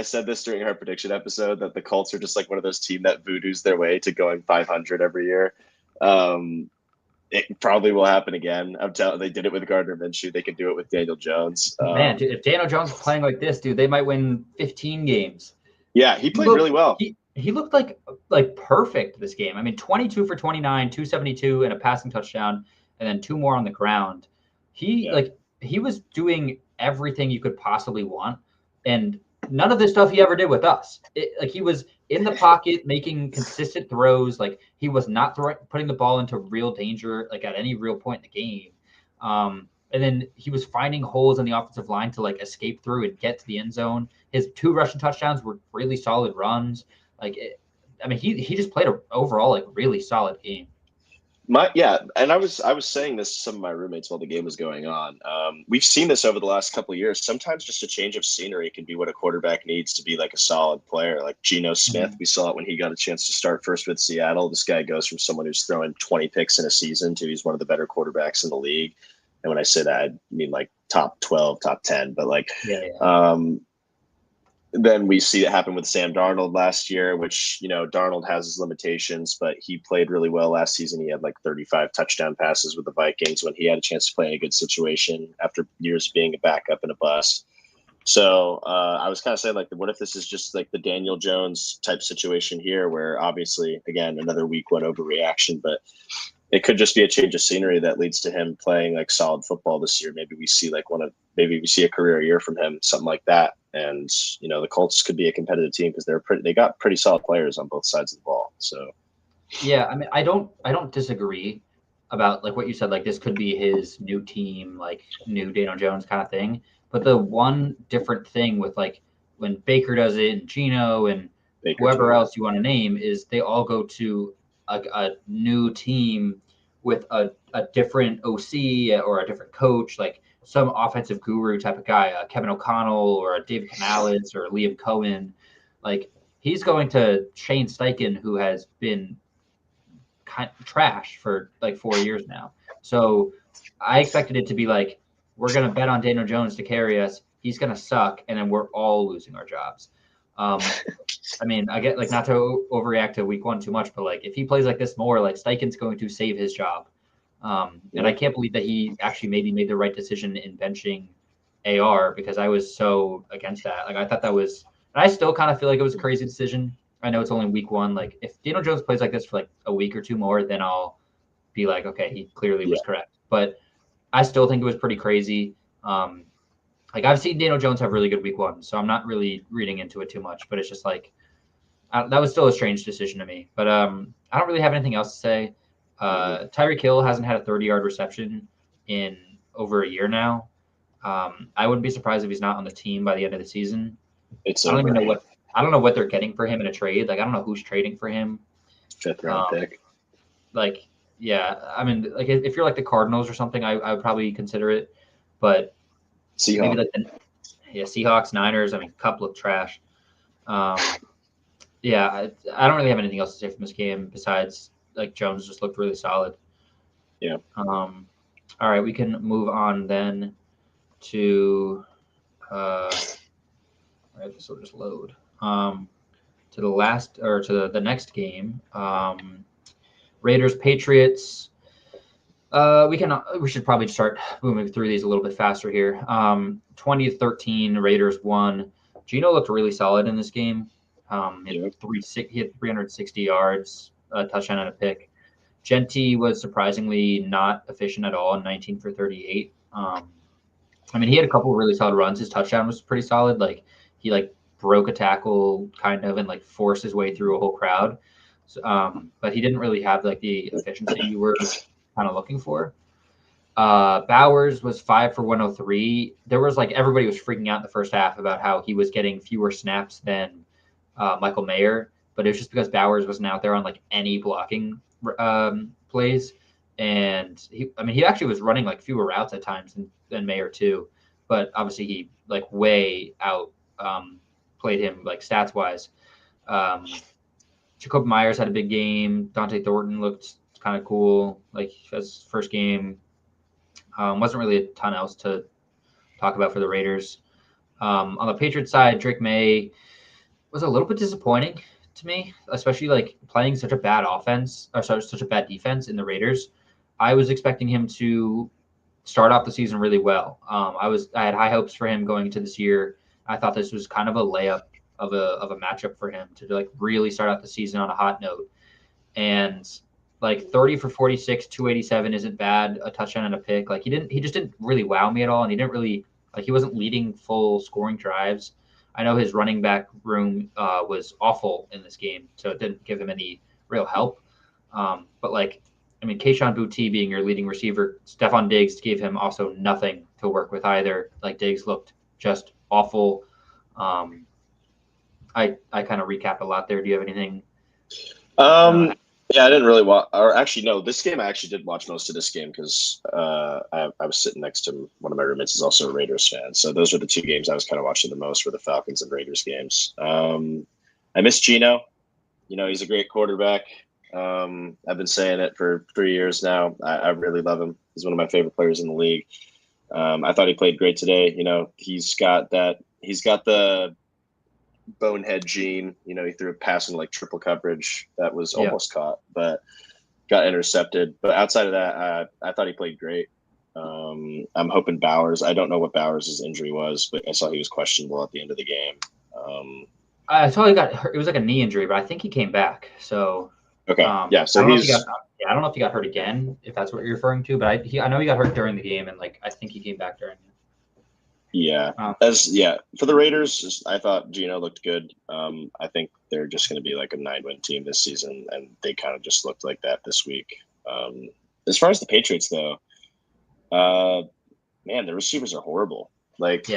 said this during our prediction episode that the Colts are just one of those teams that voodoos their way to going 500 every year. It probably will happen again. I'm telling. They did it with Gardner Minshew. They can do it with Daniel Jones. Man, dude, if Daniel Jones is playing like this, dude, they might win 15 games. Yeah, he played really well. He looked like perfect this game. I mean, 22 for 29, 272, and a passing touchdown, and then 2 more on the ground. He was doing everything you could possibly want. And none of this stuff he ever did with us. Like he was in the pocket making consistent throws. Like he was not putting the ball into real danger, like at any real point in the game. And then he was finding holes in the offensive line to like escape through and get to the end zone. His 2 rushing touchdowns were really solid runs. He just played a overall like really solid game. And I was saying this to some of my roommates while the game was going on. We've seen this over the last couple of years. Sometimes just a change of scenery can be what a quarterback needs to be like a solid player. Like Geno Smith, we saw it when he got a chance to start first with Seattle. This guy goes from someone who's throwing 20 picks in a season to he's one of the better quarterbacks in the league. And when I say that, I mean like top 12, top 10. But like, then we see it happen with Sam Darnold last year, which, Darnold has his limitations, but he played really well last season. He had like 35 touchdown passes with the Vikings when he had a chance to play in a good situation after years of being a backup and a bust. So I was kind of saying, like, what if this is just like the Daniel Jones type situation here, where obviously, again, another week 1 overreaction, but it could just be a change of scenery that leads to him playing like solid football this year. Maybe we see a career year from him, something like that. And, the Colts could be a competitive team because they got pretty solid players on both sides of the ball. So, yeah, I mean, I don't disagree about like what you said, like this could be his new team, like new Daniel Jones kind of thing. But the one different thing with like when Baker does it and Geno and whoever else you want to name is they all go to a new team with a different OC or a different coach, like some offensive guru type of guy, Kevin O'Connell or David Canales or Liam Cohen. Like he's going to Shane Steichen, who has been kind of trash for like 4 years now. So I expected it to be like, we're going to bet on Daniel Jones to carry us. He's going to suck. And then we're all losing our jobs. I mean, I get like not to overreact to week 1 too much, but like if he plays like this more, like Steichen's going to save his job. And I can't believe that he actually maybe made the right decision in benching AR because I was so against that. Like I thought that was, and I still kind of feel like it was a crazy decision. I know it's only week 1. Like if Daniel Jones plays like this for like a week or 2 more, then I'll be like, okay, he clearly was correct. But I still think it was pretty crazy. Like I've seen Daniel Jones have really good week 1, so I'm not really reading into it too much. But it's just like that was still a strange decision to me. But I don't really have anything else to say. Tyreek Hill hasn't had a 30-yard reception in over a year now. I wouldn't be surprised if he's not on the team by the end of the season. I don't know what they're getting for him in a trade. Like I don't know who's trading for him. 5th round pick. Like I mean, like if you're like the Cardinals or something, I would probably consider it. But Seahawks. Maybe like Seahawks, Niners. I mean, a couple of trash. I don't really have anything else to say from this game besides like Jones just looked really solid. Yeah. All right, we can move on then to all right, this will just load. To the next game. Raiders Patriots. We should probably start moving through these a little bit faster here. 20-13, Raiders won. Geno looked really solid in this game. He had 360 yards, a touchdown and a pick. Genty was surprisingly not efficient at all, 19 for 38. I mean, he had a couple of really solid runs. His touchdown was pretty solid. Like he like broke a tackle kind of and like forced his way through a whole crowd. So, but he didn't really have like the efficiency you were kind of looking for. Bowers was 5 for 103. There was like everybody was freaking out in the first half about how he was getting fewer snaps than Michael Mayer, but it was just because Bowers wasn't out there on like any blocking plays. And he actually was running like fewer routes at times than Mayer too, but obviously he like way out played him like stats wise. Jacob Myers had a big game. Dante Thornton looked kind of cool, like his first game. Wasn't really a ton else to talk about for the Raiders. On the Patriots side, Drake May was a little bit disappointing to me, especially like playing such a bad such a bad defense in the Raiders. I was expecting him to start off the season really well. I had high hopes for him going into this year. I thought this was kind of a layup of a matchup for him to like really start out the season on a hot note. And like 30 for 46, 287 isn't bad. A touchdown and a pick. Like he just didn't really wow me at all. And he wasn't leading full scoring drives. I know his running back room was awful in this game, so it didn't give him any real help. But like, I mean, Kayshon Boutte being your leading receiver, Stephon Diggs gave him also nothing to work with either. Like Diggs looked just awful. I kind of recap a lot there. Do you have anything? Yeah, I didn't really watch. Or actually, no, this game I actually did watch most of this game because I was sitting next to one of my roommates is also a Raiders fan. So those were the two games I was kind of watching the most were the Falcons and Raiders games. I miss Geno. He's a great quarterback. I've been saying it for 3 years now. I really love him. He's one of my favorite players in the league. I thought he played great today. He's got the bonehead gene. He threw a pass into like triple coverage that was almost caught, but got intercepted. But outside of that, I thought he played great. I'm hoping Bowers. I don't know what Bowers' injury was, but I saw he was questionable at the end of the game. I saw he got hurt. It was like a knee injury, but I think he came back. So okay, yeah. So I don't know if he got hurt again, if that's what you're referring to. But I know he got hurt during the game, and like I think he came back during. Yeah. For the Raiders, I thought Geno looked good. I think they're just going to be like a 9-win team this season, and they kind of just looked like that this week. As far as the Patriots, though, man, the receivers are horrible. Like,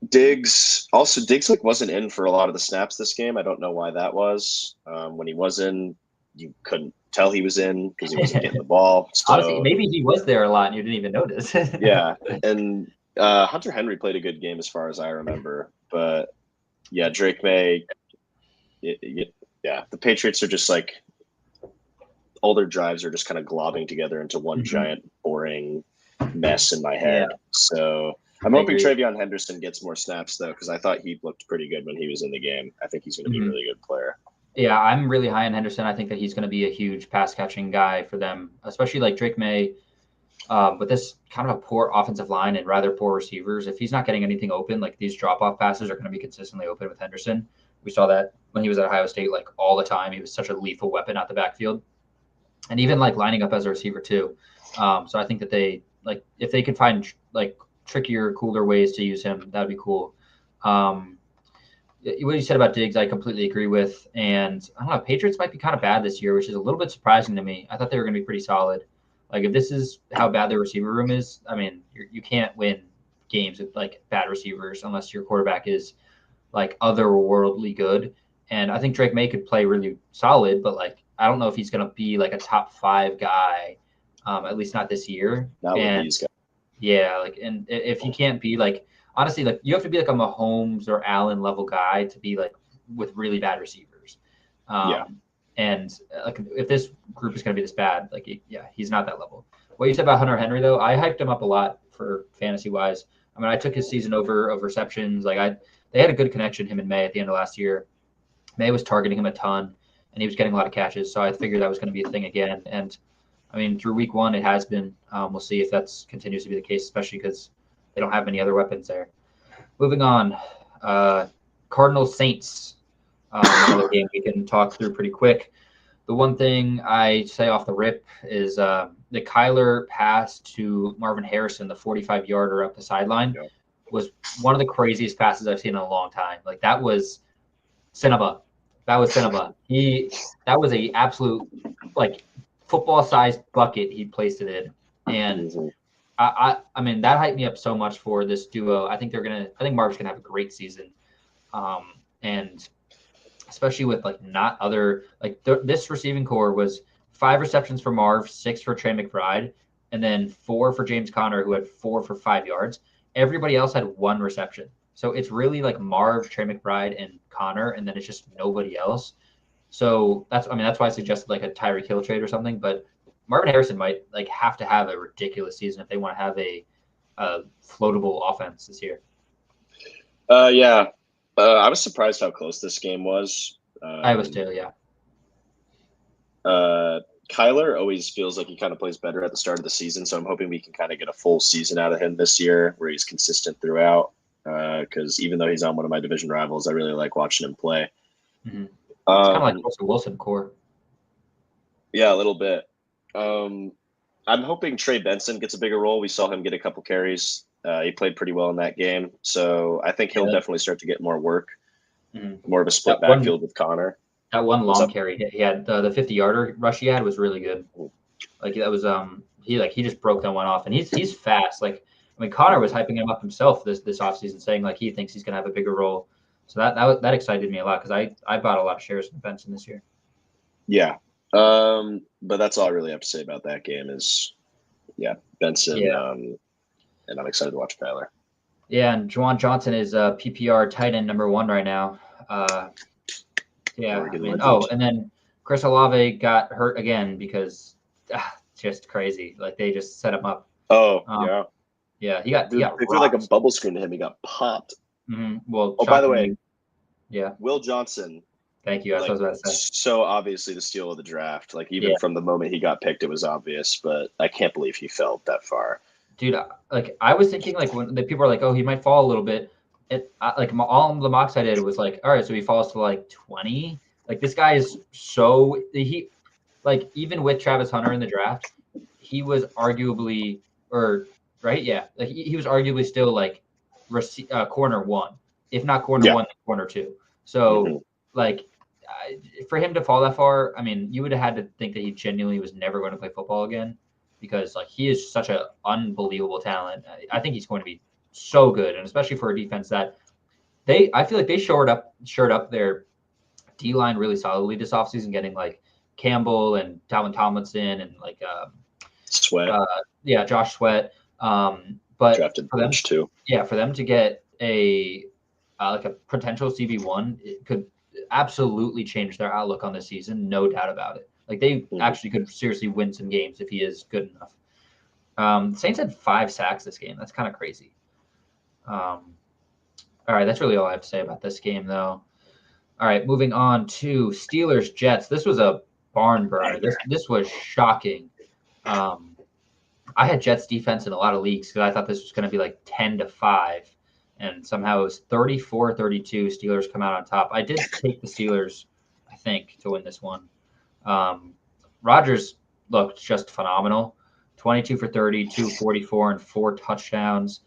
Diggs like wasn't in for a lot of the snaps this game. I don't know why that was. When he was in, you couldn't tell he was in because he wasn't getting the ball. So, honestly, maybe he was there a lot and you didn't even notice. Yeah, and Hunter Henry played a good game as far as I remember, but yeah, Drake May. The Patriots are just like all their drives are just kind of globbing together into one giant boring mess in my head. Yeah. So I'm hoping Travion Henderson gets more snaps though, because I thought he looked pretty good when he was in the game. I think he's going to be a really good player. Yeah, I'm really high on Henderson. I think that he's going to be a huge pass catching guy for them, especially like Drake May. With this kind of a poor offensive line and rather poor receivers, if he's not getting anything open, like these drop-off passes are going to be consistently open with Henderson. We saw that when he was at Ohio State, like all the time. He was such a lethal weapon out the backfield, and even like lining up as a receiver too. So I think that they like if they could find like trickier, cooler ways to use him, that'd be cool. What you said about Diggs, I completely agree with. And I don't know, Patriots might be kind of bad this year, which is a little bit surprising to me. I thought they were going to be pretty solid. Like if this is how bad their receiver room is, I mean, you can't win games with like bad receivers unless your quarterback is like otherworldly good. And I think Drake May could play really solid, but like I don't know if he's going to be like a top 5 guy, at least not this year. Not with these guys. Yeah, like and if you can't be like honestly, like you have to be like a Mahomes or Allen level guy to be like with really bad receivers. And like if this group is going to be this bad, like he's not that level. What you said about Hunter Henry though, I hyped him up a lot for fantasy wise. I mean, I took his season over of receptions. Like they had a good connection him and May at the end of last year. May was targeting him a ton, and he was getting a lot of catches. So I figured that was going to be a thing again. And I mean, through week 1, it has been. We'll see if that continues to be the case, especially because they don't have many other weapons there. Moving on, Cardinals Saints. Another game we can talk through pretty quick. The one thing I say off the rip is the Kyler pass to Marvin Harrison, the 45-yarder up the sideline, was one of the craziest passes I've seen in a long time. Like that was Cinnaba. That was Cinnaba. That was a absolute like football-sized bucket he placed it in, and I mean that hyped me up so much for this duo. I think Marv's gonna have a great season, and especially with like not other like this receiving core was 5 receptions for Marv, 6 for Trey McBride, and then 4 for James Conner, who had 4 for 5 yards. Everybody else had 1 reception. So it's really like Marv, Trey McBride, and Connor, and then it's just nobody else. So that's why I suggested like a Tyreek Hill trade or something. But Marvin Harrison might like have to have a ridiculous season if they want to have a floatable offense this year. I was surprised how close this game was. I was too, yeah. Kyler always feels like he kind of plays better at the start of the season, so I'm hoping we can kind of get a full season out of him this year where he's consistent throughout. Because even though he's on one of my division rivals, I really like watching him play. Mm-hmm. It's kind of like Russell Wilson core. Yeah, a little bit. I'm hoping Trey Benson gets a bigger role. We saw him get a couple carries He played pretty well in that game. So I think he'll definitely start to get more work, more of a split backfield with Connor. That one long carry he had, the 50-yarder rush he had was really good. Like that was he just broke that one off, and he's fast. Like I mean, Connor was hyping him up himself this offseason, saying like he thinks he's gonna have a bigger role. So that excited me a lot because I bought a lot of shares in Benson this year. Yeah, but that's all I really have to say about that game is, Benson. And I'm excited to watch Kyler. Yeah, and Juwan Johnson is PPR tight end number 1 right now. And then Chris Olave got hurt again because just crazy. Like they just set him up. Yeah, he got they threw like a bubble screen to him. He got popped. Mm-hmm. Well, by the way, Will Johnson. Thank you. That's what I was about to say. So obviously the steal of the draft. Like even from the moment he got picked, it was obvious. But I can't believe he fell that far. Dude, like I was thinking, like when the people are like, "Oh, he might fall a little bit." All the mocks I did was like, "All right, so he falls to like 20." Like this guy is even with Travis Hunter in the draft, he was arguably he was arguably still like corner 1, if not corner 1, corner 2. So for him to fall that far, I mean, you would have had to think that he genuinely was never going to play football again. Because like he is such an unbelievable talent. I think he's going to be so good, and especially for a defense that I feel like they shored up their D line really solidly this offseason, getting like Campbell and Dalvin Tomlinson and like Sweat. Josh Sweat. But drafted for them too. Yeah, for them to get a potential CB1, it could absolutely change their outlook on the season, no doubt about it. Like they actually could seriously win some games if he is good enough. Saints had 5 sacks this game. That's kind of crazy. All right, that's really all I have to say about this game, though. All right, moving on to Steelers Jets. This was a barn burner. This was shocking. I had Jets defense in a lot of leagues because I thought this was going to be like 10-5, and somehow it was 34-32. Steelers come out on top. I did take the Steelers, I think, to win this one. Rodgers looked just phenomenal. 22 for 30, 244, and 4 touchdowns.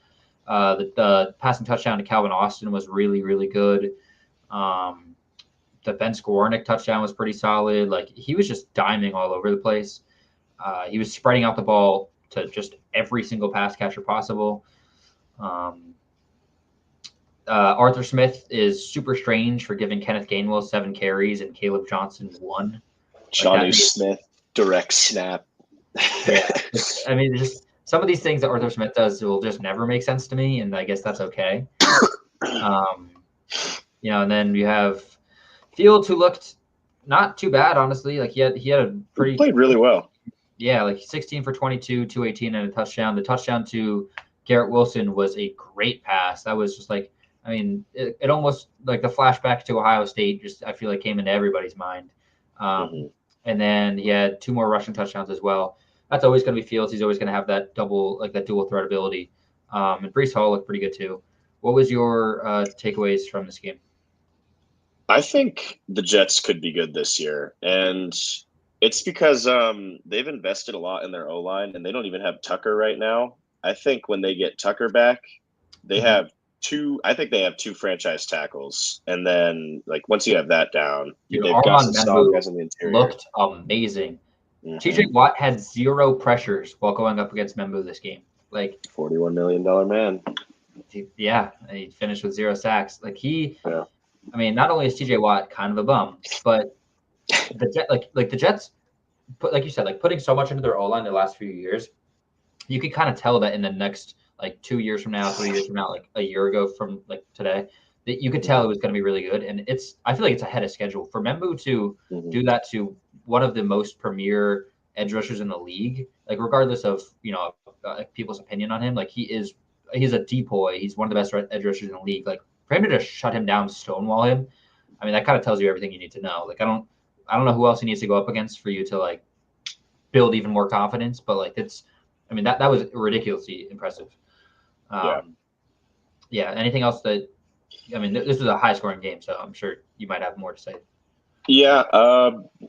The passing touchdown to Calvin Austin was really, really good. The Ben Skowronek touchdown was pretty solid. Like he was just diming all over the place. He was spreading out the ball to just every single pass catcher possible. Arthur Smith is super strange for giving Kenneth Gainwell 7 carries and Caleb Johnson 1. Jonnu Smith, direct snap. Yeah, I mean, just some of these things that Arthur Smith does will just never make sense to me, and I guess that's okay. And then you have Fields, who looked not too bad, honestly. Like he had a pretty played really well. Yeah, like 16 for 22, 218, and a touchdown. The touchdown to Garrett Wilson was a great pass. That was just like, I mean, it almost like the flashback to Ohio State. Just I feel like came into everybody's mind. And then he had 2 more rushing touchdowns as well. That's always going to be Fields. He's always going to have that dual threat ability. And Breece Hall looked pretty good too. What was your takeaways from this game? I think the Jets could be good this year, and it's because they've invested a lot in their O-line, and they don't even have Tucker right now. I think when they get Tucker back, they have 2. I think they have 2 franchise tackles, and then like once you have that down, they've got some solid guys in the interior. Looked amazing. TJ Watt had 0 pressures while going up against Membu this game. Like $41 million man. Yeah, and he finished with 0 sacks. Like I mean, not only is TJ Watt kind of a bum, but the Jets, like you said, like putting so much into their O-line the last few years, you could kind of tell that in the next like 2 years from now, 3 years from now, like a year ago from like today, that you could tell it was going to be really good. And I feel like it's ahead of schedule for Membu to do that to one of the most premier edge rushers in the league. Like regardless of people's opinion on him, like he's a depoy. He's one of the best edge rushers in the league. Like for him to just shut him down, stonewall him, I mean that kind of tells you everything you need to know. Like I don't know who else he needs to go up against for you to like build even more confidence. But like that was ridiculously impressive. Anything else that? I mean, this was a high-scoring game, so I'm sure you might have more to say. Yeah,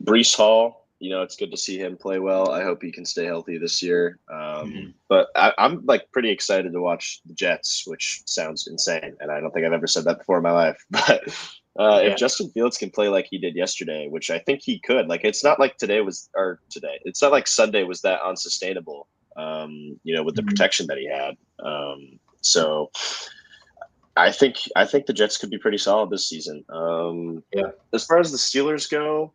Breece Hall it's good to see him play well. I hope he can stay healthy this year. Mhm. But I'm like pretty excited to watch the Jets, which sounds insane, and I don't think I've ever said that before in my life. But if Justin Fields can play like he did yesterday, which I think he could, like it's not like it's not like Sunday was that unsustainable. With the protection that he had. So I think the Jets could be pretty solid this season. As far as the Steelers go,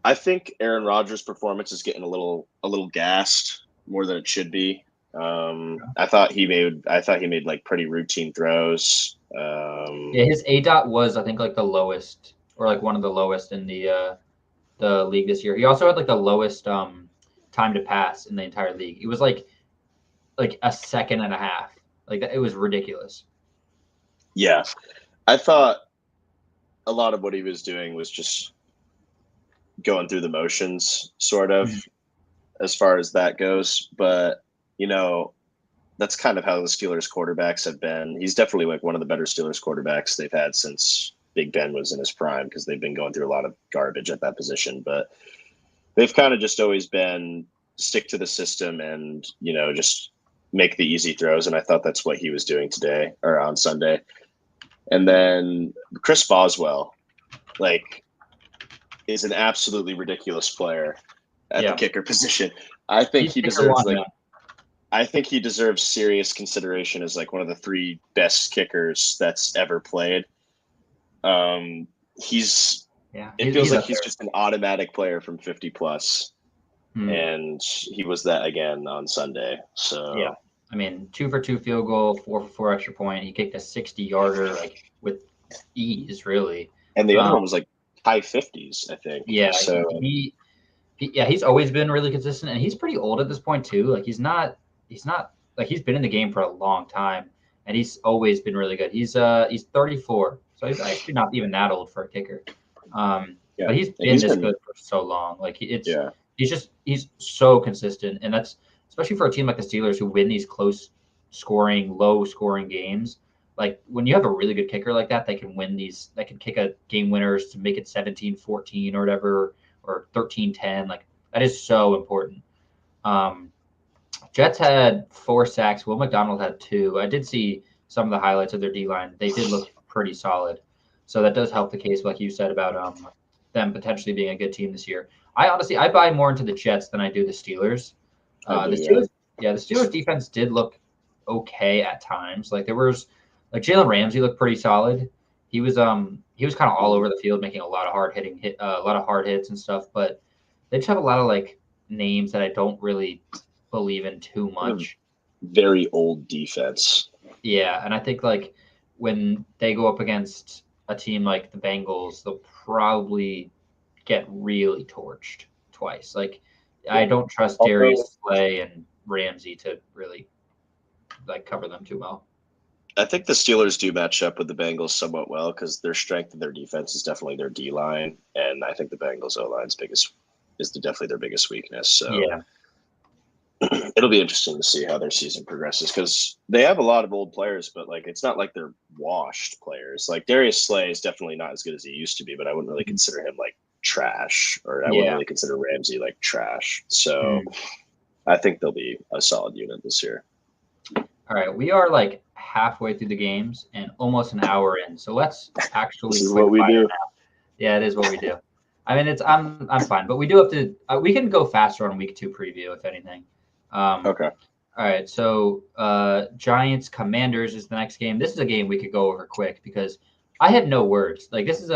I think Aaron Rodgers' performance is getting a little gassed more than it should be. I thought he made like pretty routine throws. His ADOT was, I think, like the lowest, or like one of the lowest in the league this year. He also had like the lowest time to pass in the entire league. It was like a second and a half. Like it was ridiculous. Yeah, I thought a lot of what he was doing was just going through the motions, sort of, as far as that goes. But that's kind of how the Steelers quarterbacks have been. He's definitely like one of the better Steelers quarterbacks they've had since Big Ben was in his prime, because they've been going through a lot of garbage at that position. But they've kind of just always been stick to the system and, just make the easy throws. And I thought that's what he was doing today or on Sunday. And then Chris Boswell, like, is an absolutely ridiculous player at the kicker position. I think he deserves I think he deserves serious consideration as like one of the 3 best kickers that's ever played. It feels like he's just an automatic player from 50 plus. And he was that again on Sunday. So I mean, 2 for 2 field goal, 4 for 4 extra point. He kicked a 60-yarder like with ease, really. And the other one was like high 50s, I think. Yeah. So he's always been really consistent, and he's pretty old at this point too. Like he's not like, he's been in the game for a long time, and he's always been really good. He's 34, so he's actually not even that old for a kicker. But he's been good for so long. Like he's so consistent, and that's especially for a team like the Steelers who win these close scoring, low scoring games. Like when you have a really good kicker like that, they can win these. They can kick a game winners to make it 17-14 or whatever, or 13-10. Like that is so important. Jets had 4 sacks. Will McDonald had 2. I did see some of the highlights of their D-line. They did look pretty solid. So that does help the case, like you said, about them potentially being a good team this year. I buy more into the Jets than I do the Steelers. The Steelers defense did look okay at times. Like there was like Jalen Ramsey looked pretty solid. He was kind of all over the field, making a lot of hard hits and stuff. But they just have a lot of like names that I don't really believe in too much. Very old defense. Yeah, and I think like when they go up against a team like the Bengals, they'll probably get really torched twice. Like I don't trust Darius Slay and Ramsey to really like cover them too well. I think the Steelers do match up with the Bengals somewhat well, because their strength in their defense is definitely their D line, and I think the Bengals O line's definitely their biggest weakness. So it'll be interesting to see how their season progresses, because they have a lot of old players, but like it's not like they're washed players. Like Darius Slay is definitely not as good as he used to be, but I wouldn't really consider him like trash, or I wouldn't really consider Ramsey like trash. So I think they'll be a solid unit this year. All right, we are like halfway through the games and almost an hour in, so let's actually. This is what we do. Yeah, it is what we do. I mean, I'm fine, but we do have to. We can go faster on week 2 preview if anything. Okay. All right, so Giants Commanders is the next game. This is a game we could go over quick because I have no words. Like this is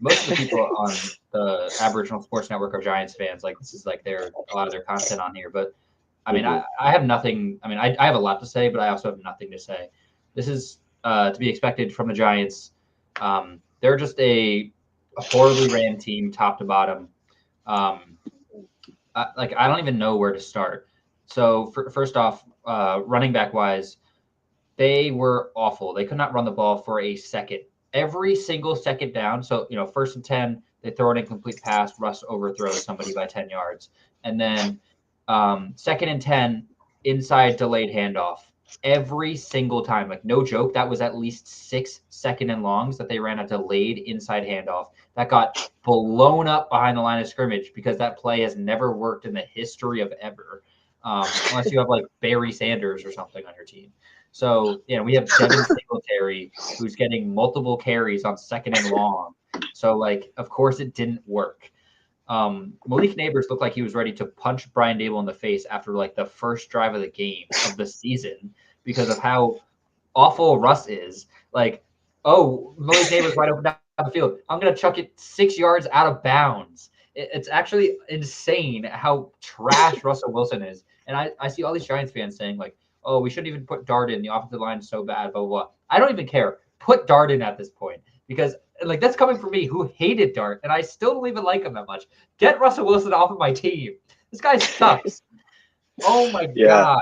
most of the people on the Aboriginal Sports Network are Giants fans. Like this is like a lot of their content on here, but. I mean, I have nothing. I mean, I have a lot to say, but I also have nothing to say. This is to be expected from the Giants. They're just a horribly ran team, top to bottom. I don't even know where to start. So first off, running back wise, they were awful. They could not run the ball for a second. Every single second down. So 1st and 10, they throw an incomplete pass. Russ overthrows somebody by 10 yards, and then. 2nd and 10, inside delayed handoff every single time. Like, no joke, that was at least 6 second and longs that they ran a delayed inside handoff that got blown up behind the line of scrimmage because that play has never worked in the history of ever, unless you have like Barry Sanders or something on your team. So, we have Devin Singletary who's getting multiple carries on second and long. So, like, of course it didn't work. Malik Neighbors looked like he was ready to punch Brian Dable in the face after like the first drive of the game of the season because of how awful Russ is. Like, oh, Malik Neighbors right open down the field. I'm going to chuck it 6 yards out of bounds. It's actually insane how trash Russell Wilson is. And I see all these Giants fans saying like, oh, we shouldn't even put Dart in. The offensive line is so bad, blah, blah, blah. I don't even care. Put Dart in at this point because like that's coming from me who hated Dart, and I still don't even like him that much. Get Russell Wilson off of my team. This guy sucks. Oh my god.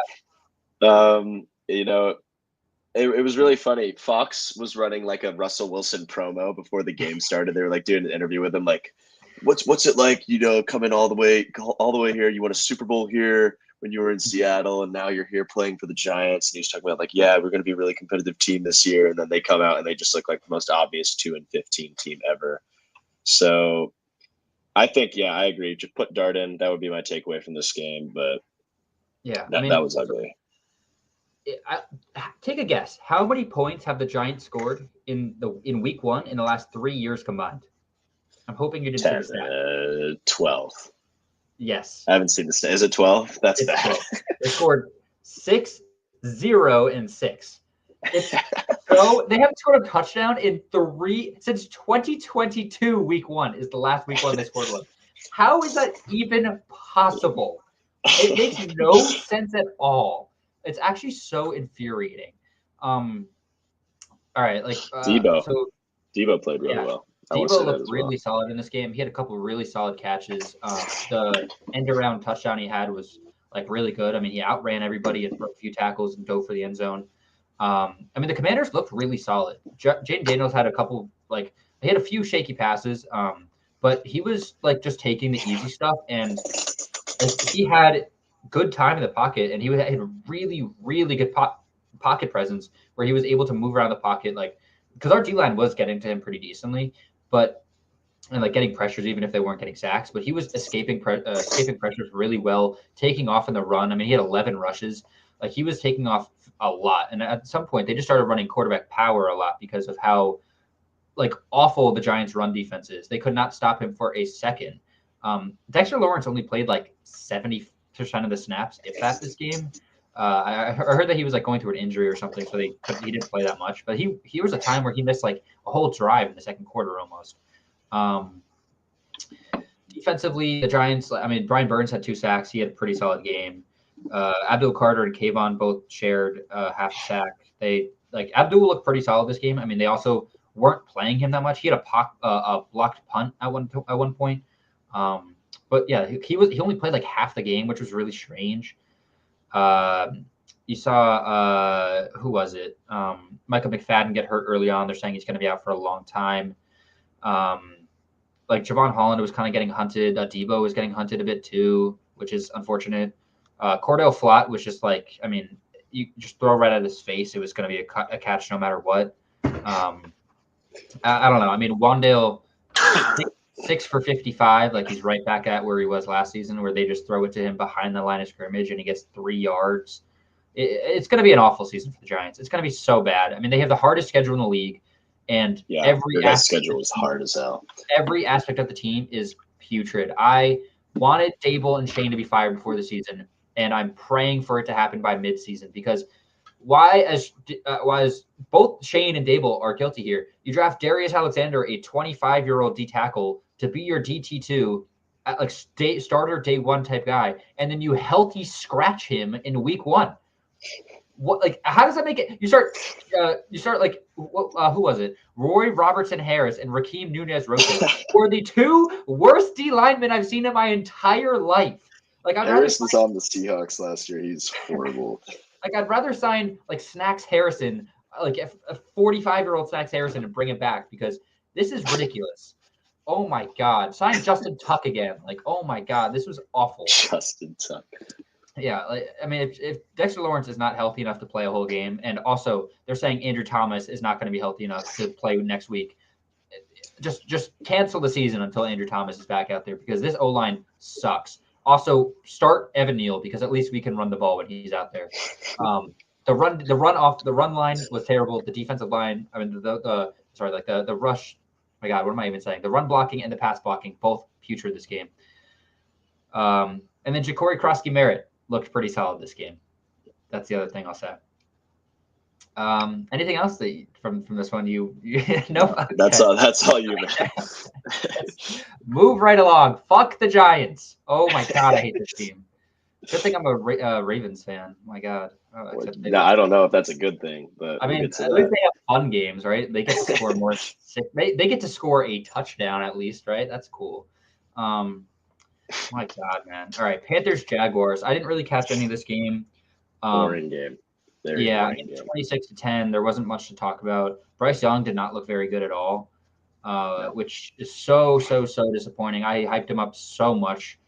It was really funny. Fox was running like a Russell Wilson promo before the game started. They were like doing an interview with him, like, what's it like, coming all the way here? You won a Super Bowl here when you were in Seattle, and now you're here playing for the Giants. And he was talking about like, yeah, we're going to be a really competitive team this year. And then they come out and they just look like the most obvious 2-15 team ever. So I think, I agree. Just put Dart in. That would be my takeaway from this game. But that was ugly. Take a guess. How many points have the Giants scored in week 1 in the last 3 years combined? I'm hoping you didn't see the stat. 12. Yes. I haven't seen the stat. Is it 12? That's bad. 12. They scored 6, 0, and 6. So they haven't scored a touchdown in 3 since 2022. Week 1 is the last week 1 they scored one. How is that even possible? It makes no sense at all. It's actually so infuriating. All right, like Debo played really well. Debo looked really solid in this game. He had a couple of really solid catches. The end-around touchdown he had was like really good. I mean, he outran everybody and broke a few tackles and dove for the end zone. The Commanders looked really solid. Jaden Daniels had a couple, he had a few shaky passes, but he was like just taking the easy stuff, and he had good time in the pocket, and he had a really, really good pocket presence where he was able to move around the pocket, because our D-line was getting to him pretty decently, and getting pressures even if they weren't getting sacks, but he was escaping pressures really well, taking off in the run. I mean, he had 11 rushes. Like, he was taking off a lot, and at some point they just started running quarterback power a lot because of how awful the Giants' run defense is. They could not stop him for a second. Dexter Lawrence only played 70% of the snaps, if that, this game. I heard that he was going through an injury or something, so he didn't play that much. But he was a time where he missed a whole drive in the second quarter almost. Defensively, the Giants, Brian Burns had 2 sacks. He had a pretty solid game. Abdul Carter and Kayvon both shared half a sack. Abdul looked pretty solid this game. I mean, they also weren't playing him that much. He had a blocked punt at one point. But yeah, he only played half the game, which was really strange. You saw who was it? Michael McFadden get hurt early on. They're saying he's going to be out for a long time. Javon Holland was kind of getting hunted. Debo was getting hunted a bit too, which is unfortunate. Cordell Flott was just you just throw right at his face. It was going to be a catch no matter what. I don't know. I mean, Wandale, 6 for 55. He's right back at where he was last season, where they just throw it to him behind the line of scrimmage and he gets 3 yards. It's going to be an awful season for the Giants. It's going to be so bad. I mean, they have the hardest schedule in the league, and every schedule is hard as hell. Every aspect of the team is putrid. I wanted Dable and Shane to be fired before the season, and I'm praying for it to happen by midseason, because why, as both Shane and Dable are guilty here, you draft Darius Alexander, a 25-year-old D tackle, to be your DT2, starter day 1 type guy, and then you healthy scratch him in week 1. What, how does that make it? You start who was it? Roy Robertson Harris and Raheem Nunez Rosen were the 2 worst D linemen I've seen in my entire life. Harris was on the Seahawks last year. He's horrible. I'd rather sign Snacks Harrison, a 45-year-old Snacks Harrison, and bring him back, because this is ridiculous. Oh my God. Sign Justin Tuck again. Oh my God, this was awful. Justin Tuck. Yeah, like, I mean, if Dexter Lawrence is not healthy enough to play a whole game, and also they're saying Andrew Thomas is not going to be healthy enough to play next week, just cancel the season until Andrew Thomas is back out there because this O line sucks. Also, start Evan Neal because at least we can run the ball when he's out there. The run line was terrible. The defensive line, I mean, the rush. My God, what am I even saying? The run blocking and the pass blocking both putrid this game. And then Ja'Cory Krosky-Merritt looked pretty solid this game. That's the other thing I'll say. Anything else from this one? You no. Okay. That's all you, man. Move right along. Fuck the Giants. Oh my God, I hate this team. Good thing I'm a Ravens fan. My God. I don't know if that's a good thing, but I mean, at least they have fun games, right? They get to score more. They get to score a touchdown at least, right? That's cool. My God, man. All right, Panthers Jaguars. I didn't really catch any of this game. Boring game. Very boring game. 26-10. There wasn't much to talk about. Bryce Young did not look very good at all, which is so disappointing. I hyped him up so much,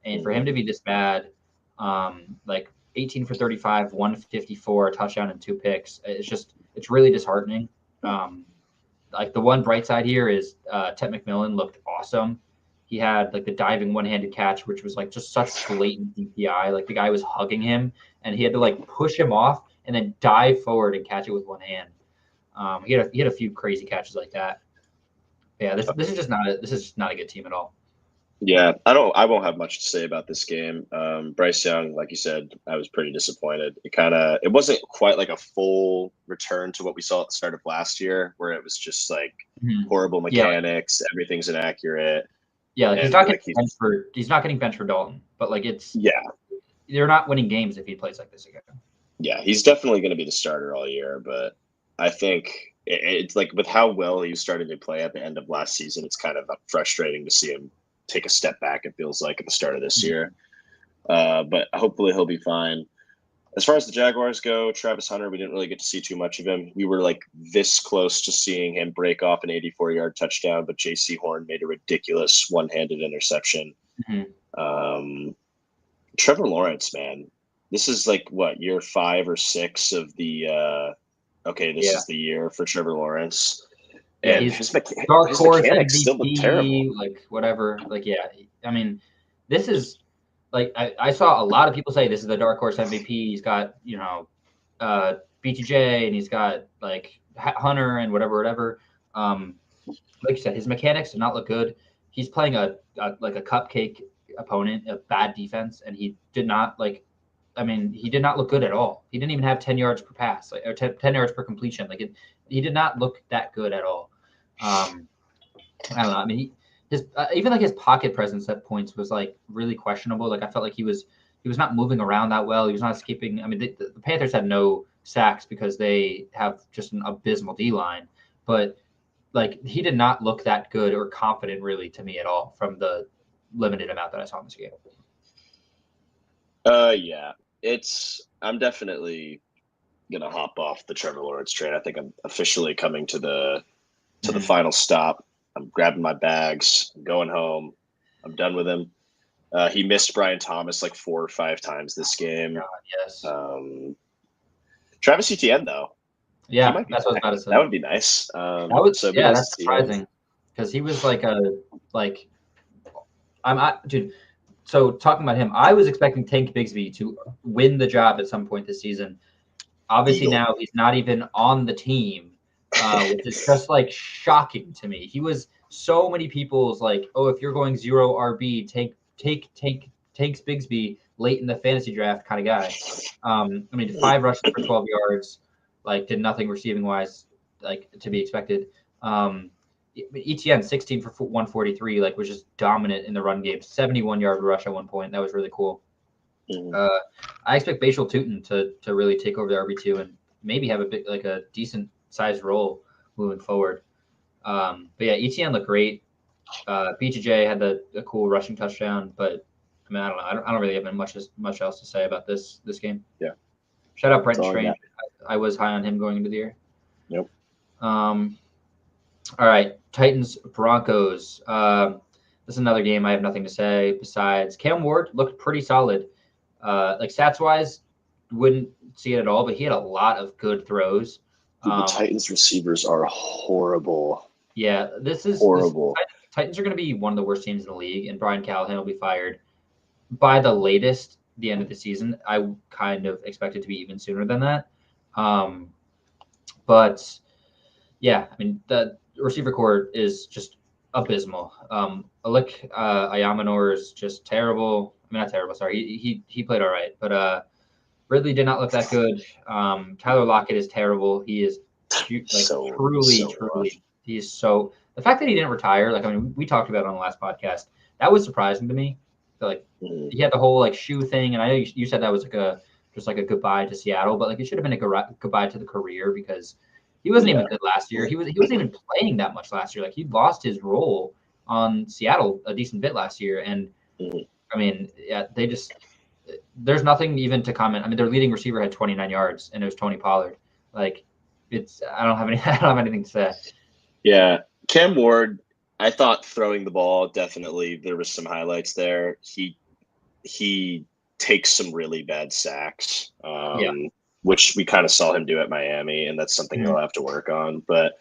and for him to be this bad, like 18 for 35, 154, a touchdown and 2 picks. It's really disheartening. Like the one bright side here is Ted McMillan looked awesome. He had like the diving one-handed catch, which was like just such blatant DPI. Like the guy was hugging him, and he had to like push him off and then dive forward and catch it with one hand. He had a few crazy catches like that. Yeah, this is just not a good team at all. Yeah, I won't have much to say about this game. Bryce Young, like you said, I was pretty disappointed. It wasn't quite like a full return to what we saw at the start of last year, where it was just like horrible mechanics, everything's inaccurate. Yeah, he's not getting benched for Dalton, but like they're not winning games if he plays like this again. Yeah, he's definitely going to be the starter all year, but I think it's like with how well he started to play at the end of last season, it's kind of frustrating to see him take a step back, it feels like, at the start of this year. But hopefully he'll be fine. As far as the Jaguars go, Travis Hunter, we didn't really get to see too much of him. We were like this close to seeing him break off an 84-yard touchdown, but J.C. Horn made a ridiculous one-handed interception. Trevor Lawrence, man, this is like what, year 5 or 6 of the this is the year for Trevor Lawrence. Yeah, and he's dark horse MVP, like whatever. Like, yeah, I mean, this is like I saw a lot of people say this is the dark horse MVP. He's got BTJ and he's got like Hunter and whatever. Like you said, his mechanics did not look good. He's playing a cupcake opponent, a bad defense, and he did not he did not look good at all. He didn't even have 10 yards per pass, or 10 yards per completion. He did not look that good at all. I don't know. I mean, even like his pocket presence at points was like really questionable. Like I felt like he was not moving around that well. He was not escaping. I mean, the Panthers had no sacks because they have just an abysmal D line, but like he did not look that good or confident really to me at all from the limited amount that I saw in this game. Yeah, I'm definitely gonna hop off the Trevor Lawrence train. I think I'm officially coming to the final stop. I'm grabbing my bags, I'm going home. I'm done with him. He missed Brian Thomas like 4 or 5 times this game. God, yes. Travis Etienne though. Yeah, that's what I was about to say. That would be nice. That's surprising because he was dude. So talking about him, I was expecting Tank Bigsby to win the job at some point this season. Obviously now he's not even on the team, which is just like shocking to me. He was so many people's like, oh, if you're going 0 RB, take Tanks Bigsby late in the fantasy draft kind of guy. I mean, 5 rushes for 12 yards, like did nothing receiving wise, like to be expected. ETN 16 for 143, like was just dominant in the run game. 71-yard rush at one point. That was really cool. I expect Bashal Tutin to really take over the RB2 and maybe have a decent sized role moving forward. But yeah, ETN looked great. BJJ had a cool rushing touchdown, but I mean, I don't know. I don't really have much else to say about this game. Yeah. Shout out Brenton Strange. I was high on him going into the year. Yep. All right, Titans Broncos. This is another game I have nothing to say besides Cam Ward looked pretty solid. Like stats wise, wouldn't see it at all, but he had a lot of good throws. Dude, the Titans receivers are horrible. Yeah, this horrible. Titans are going to be one of the worst teams in the league, and Brian Callahan will be fired by the latest the end of the season. I kind of expect it to be even sooner than that. But yeah, I mean the receiver core is just abysmal. Alik Ayamanor is just terrible. I mean, not terrible. Sorry, he played all right, but Ridley did not look that good. Tyler Lockett is terrible. He is truly. He is so. The fact that he didn't retire, like I mean, we talked about it on the last podcast. That was surprising to me. Like he had the whole like shoe thing, and I know you said that was like a goodbye to Seattle, but like it should have been a goodbye to the career because he wasn't even good last year. He wasn't even playing that much last year. Like he lost his role on Seattle a decent bit last year, and I mean, yeah, they just. There's nothing even to comment. I mean, their leading receiver had 29 yards, and it was Tony Pollard. Like, I don't have anything to say. Yeah, Cam Ward. I thought throwing the ball definitely there was some highlights there. He takes some really bad sacks, which we kind of saw him do at Miami, and that's something he'll have to work on. But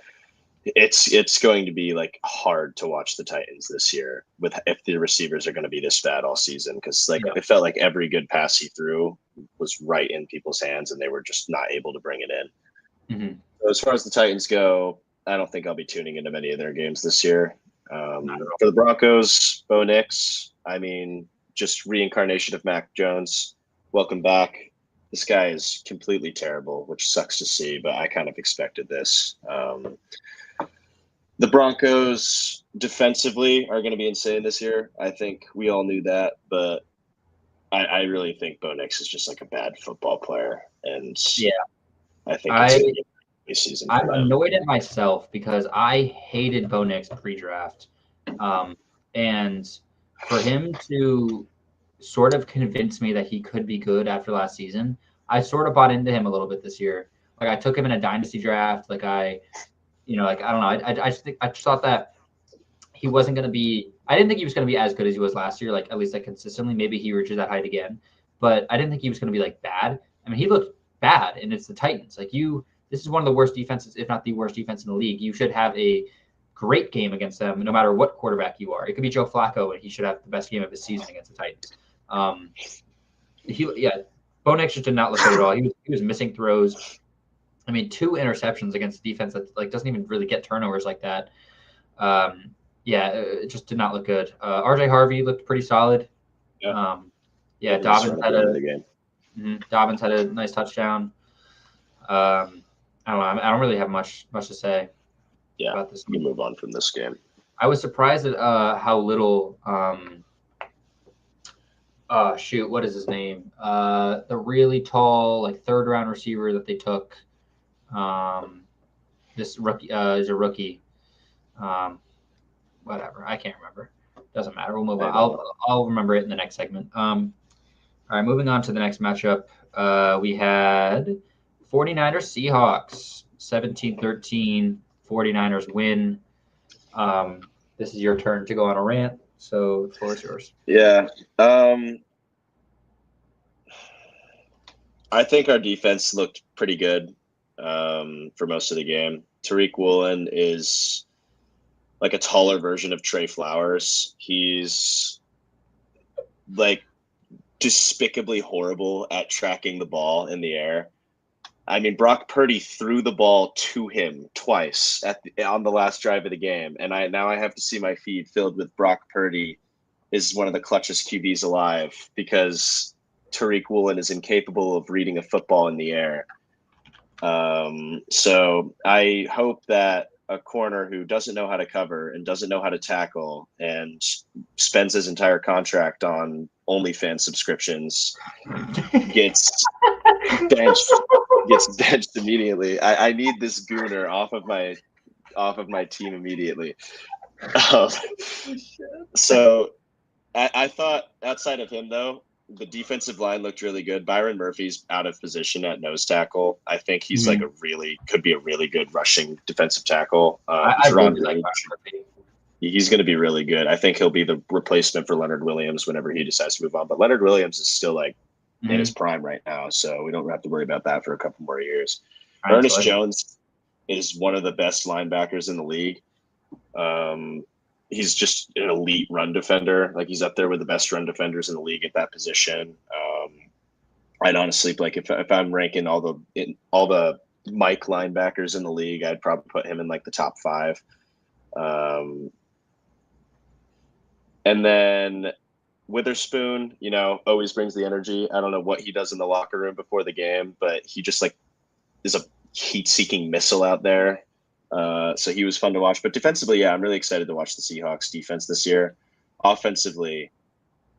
it's going to be like hard to watch the Titans this year if the receivers are going to be this bad all season, because it felt like every good pass he threw was right in people's hands and they were just not able to bring it in. So as far as the Titans go, I don't think I'll be tuning into many of their games this year. For the Broncos, Bo Nix, I mean, just reincarnation of Mac Jones. Welcome back. This guy is completely terrible, which sucks to see, but I kind of expected this. The Broncos defensively are going to be insane this year. I think we all knew that, but I really think Bo Nix is just like a bad football player, and I think it's going to be a season. I'm annoyed at myself because I hated Bo Nix pre-draft, and for him to sort of convince me that he could be good after last season, I sort of bought into him a little bit this year. Like I took him in a dynasty draft. Like I don't know. I just thought that he wasn't going to be. I didn't think he was going to be as good as he was last year. Like at least like consistently. Maybe he reaches that height again, but I didn't think he was going to be like bad. I mean, he looked bad, and it's the Titans. Like this is one of the worst defenses, if not the worst defense in the league. You should have a great game against them, no matter what quarterback you are. It could be Joe Flacco, and he should have the best game of his season against the Titans. Bo Nix just did not look good at all. He was missing throws. I mean, 2 interceptions against a defense that like doesn't even really get turnovers like that. It just did not look good. RJ Harvey looked pretty solid. Dobbins had a nice touchdown. I don't know. I don't really have much to say about this. You move on from this game. I was surprised at how little. What is his name? The really tall, like 3rd round receiver that they took. This rookie is a rookie. Whatever, I can't remember. Doesn't matter. We'll move on. I'll remember it in the next segment. All right, moving on to the next matchup. We had 49ers Seahawks 17-13. 49ers win. This is your turn to go on a rant, so the floor is yours. Yeah. I think our defense looked pretty good for most of the game. Tariq Woolen is like a taller version of Trey Flowers. He's like despicably horrible at tracking the ball in the air. I mean, Brock Purdy threw the ball to him twice on the last drive of the game, and now I have to see my feed filled with Brock Purdy is one of the clutchest QBs alive because Tariq Woolen is incapable of reading a football in the air. So I hope that a corner who doesn't know how to cover and doesn't know how to tackle and spends his entire contract on OnlyFans subscriptions gets benched immediately. I need this gooner off of my team immediately. So I thought outside of him though, the defensive line looked really good. Byron Murphy's out of position at nose tackle. I think he's could be a really good rushing defensive tackle. I really like Byron Murphy. He's going to be really good. I think he'll be the replacement for Leonard Williams whenever he decides to move on. But Leonard Williams is still like in his prime right now, so we don't have to worry about that for a couple more years. All right, Ernest so Jones is one of the best linebackers in the league. He's just an elite run defender. Like, he's up there with the best run defenders in the league at that position. I'd honestly, like, if I'm ranking all the Mike linebackers in the league, I'd probably put him in like the top 5. And then Witherspoon, always brings the energy. I don't know what he does in the locker room before the game, but he just like is a heat-seeking missile out there. So he was fun to watch. But defensively, yeah, I'm really excited to watch the Seahawks defense this year. Offensively,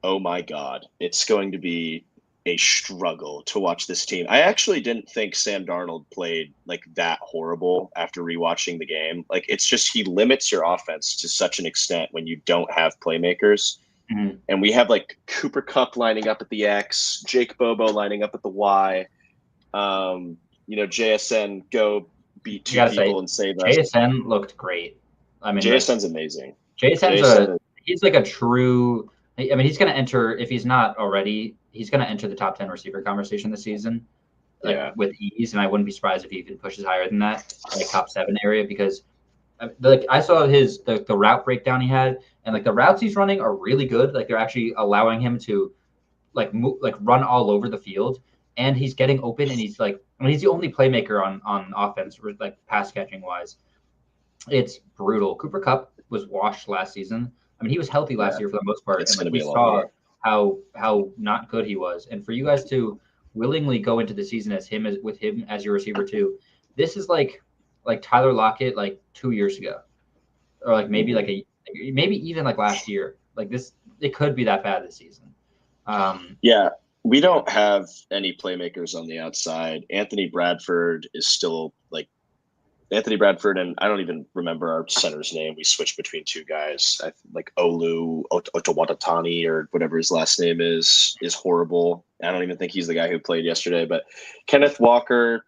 oh my God, it's going to be a struggle to watch this team. I actually didn't think Sam Darnold played like that horrible after rewatching the game. Like, it's just he limits your offense to such an extent when you don't have playmakers. Mm-hmm. And we have like Cooper Kupp lining up at the X, Jake Bobo lining up at the Y. JSN go beat 2 people and save us. JSN looked great. I mean, JSN's amazing. JSN's he's like a true. I mean, he's going to enter, if he's not already, he's going to enter the top 10 receiver conversation this season, with ease. And I wouldn't be surprised if he even pushes higher than that, like top 7 area, because like I saw the route breakdown he had, and like the routes he's running are really good. Like, they're actually allowing him to like move, like run all over the field, and he's getting open, and he's like, I mean, he's the only playmaker on offense, like pass catching wise. It's brutal. Cooper Kupp was washed last season. I mean, he was healthy last year for the most part, and like we saw how not good he was. And for you guys to willingly go into the season with him as your receiver too, this is like Tyler Lockett like 2 years ago, or like maybe maybe even like last year. Like this, it could be that bad this season. We don't have any playmakers on the outside. Anthony Bradford is still like Anthony Bradford, and I don't even remember our center's name. We switched between 2 guys. Like Olu Otawatatani or whatever his last name is horrible. I don't even think he's the guy who played yesterday. But Kenneth Walker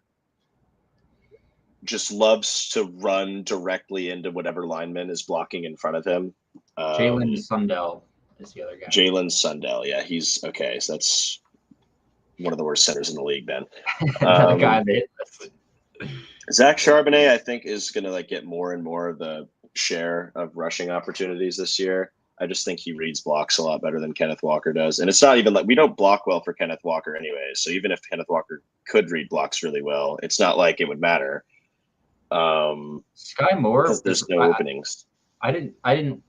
just loves to run directly into whatever lineman is blocking in front of him. Jalen Sundell is the other guy. Jalen Sundell, yeah, he's okay. So that's one of the worst centers in the league. Then another guy Zach Charbonnet, I think, is going to like get more and more of the share of rushing opportunities this year. I just think he reads blocks a lot better than Kenneth Walker does. And it's not even like we don't block well for Kenneth Walker anyway. So even if Kenneth Walker could read blocks really well, it's not like it would matter. Sky Moore, because there's no openings. I didn't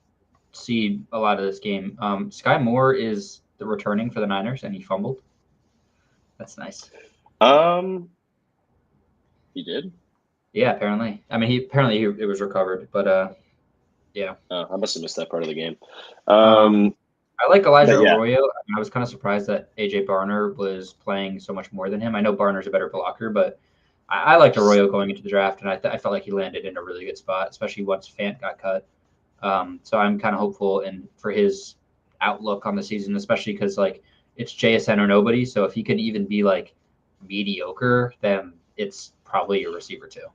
see a lot of this game. Sky Moore is the returning for the Niners, and he fumbled. That's nice. He did? Yeah, apparently. I mean, it was recovered, but yeah. I must have missed that part of the game. I like Elijah Arroyo. I was kind of surprised that AJ Barner was playing so much more than him. I know Barner's a better blocker, but I liked Arroyo going into the draft, and I felt like he landed in a really good spot, especially once Fant got cut. So I'm kind of hopeful for his outlook on the season, especially because like it's JSN or nobody. So if he can even be like mediocre, then it's probably your receiver too.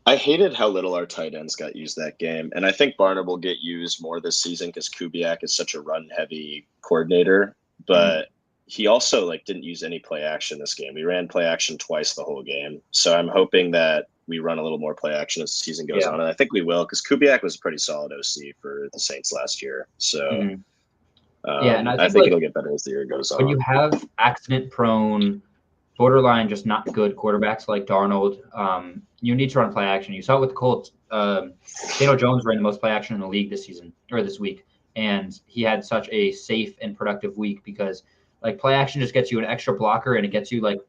I hated how little our tight ends got used that game, and I think Barner will get used more this season because Kubiak is such a run-heavy coordinator. But he also like didn't use any play action this game. We ran play action twice the whole game, so I'm hoping that we run a little more play action as the season goes on, and I think we will because Kubiak was a pretty solid OC for the Saints last year. So and I think it'll get better as the year goes on. When you have accident-prone, borderline just not good quarterbacks like Darnold, you need to run play action. You saw it with the Colts. Daniel Jones ran the most play action in the league this week, and he had such a safe and productive week because like play action just gets you an extra blocker and it gets you like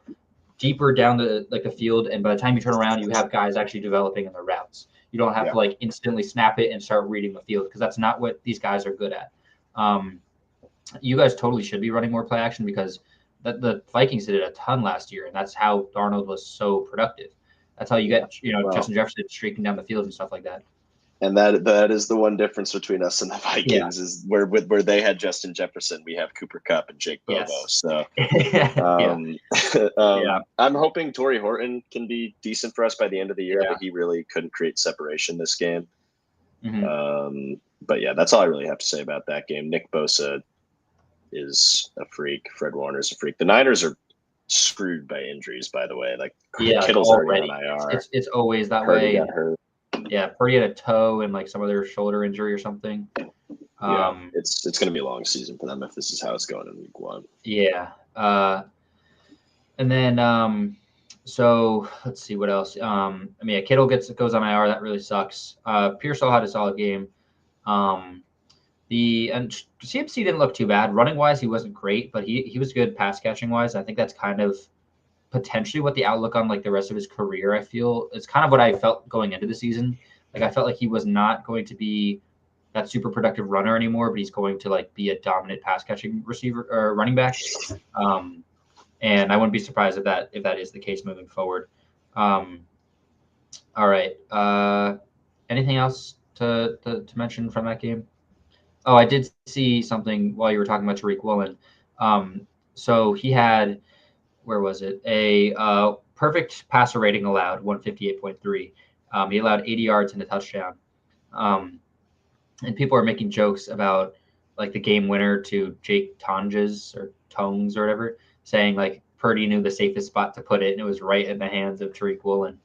deeper down the field, and by the time you turn around, you have guys actually developing in their routes. You don't have to like instantly snap it and start reading the field because that's not what these guys are good at. You guys totally should be running more play action because the Vikings did it a ton last year, and that's how Darnold was so productive. That's how you get Justin Jefferson streaking down the field and stuff like that. And that is the one difference between us and the Vikings is where they had Justin Jefferson, we have Cooper Kupp and Jake Bobo. So I'm hoping Torrey Horton can be decent for us by the end of the year, but he really couldn't create separation this game. But yeah, that's all I really have to say about that game. Nick Bosa is a freak. Fred Warner's a freak. The Niners are screwed by injuries, by the way. Like Yeah, Kittle's like already on IR. It's always that Purdy way. got hurt. Yeah, Purdy had a toe and like some other shoulder injury or something. Yeah, it's going to be a long season for them if this is how it's going in week 1. Yeah. And then so let's see what else. Yeah, Kittle goes on IR. That really sucks. Pearsall had a solid game. And CMC didn't look too bad. Running wise, he wasn't great, but he was good pass catching wise. I think that's kind of potentially what the outlook on like the rest of his career, I feel, it's kind of what I felt going into the season. Like I felt like he was not going to be that super productive runner anymore, but he's going to like be a dominant pass catching receiver or running back. And I wouldn't be surprised if that is the case moving forward. All right. Anything else to mention from that game? Oh, I did see something while you were talking about Tariq Woolen. So he had, where was it? A perfect passer rating allowed, 158.3. He allowed 80 yards and a touchdown. And people are making jokes about like the game winner to Jake Tonges or Tongs or whatever, saying like Purdy knew the safest spot to put it, and it was right in the hands of Tariq Woolen.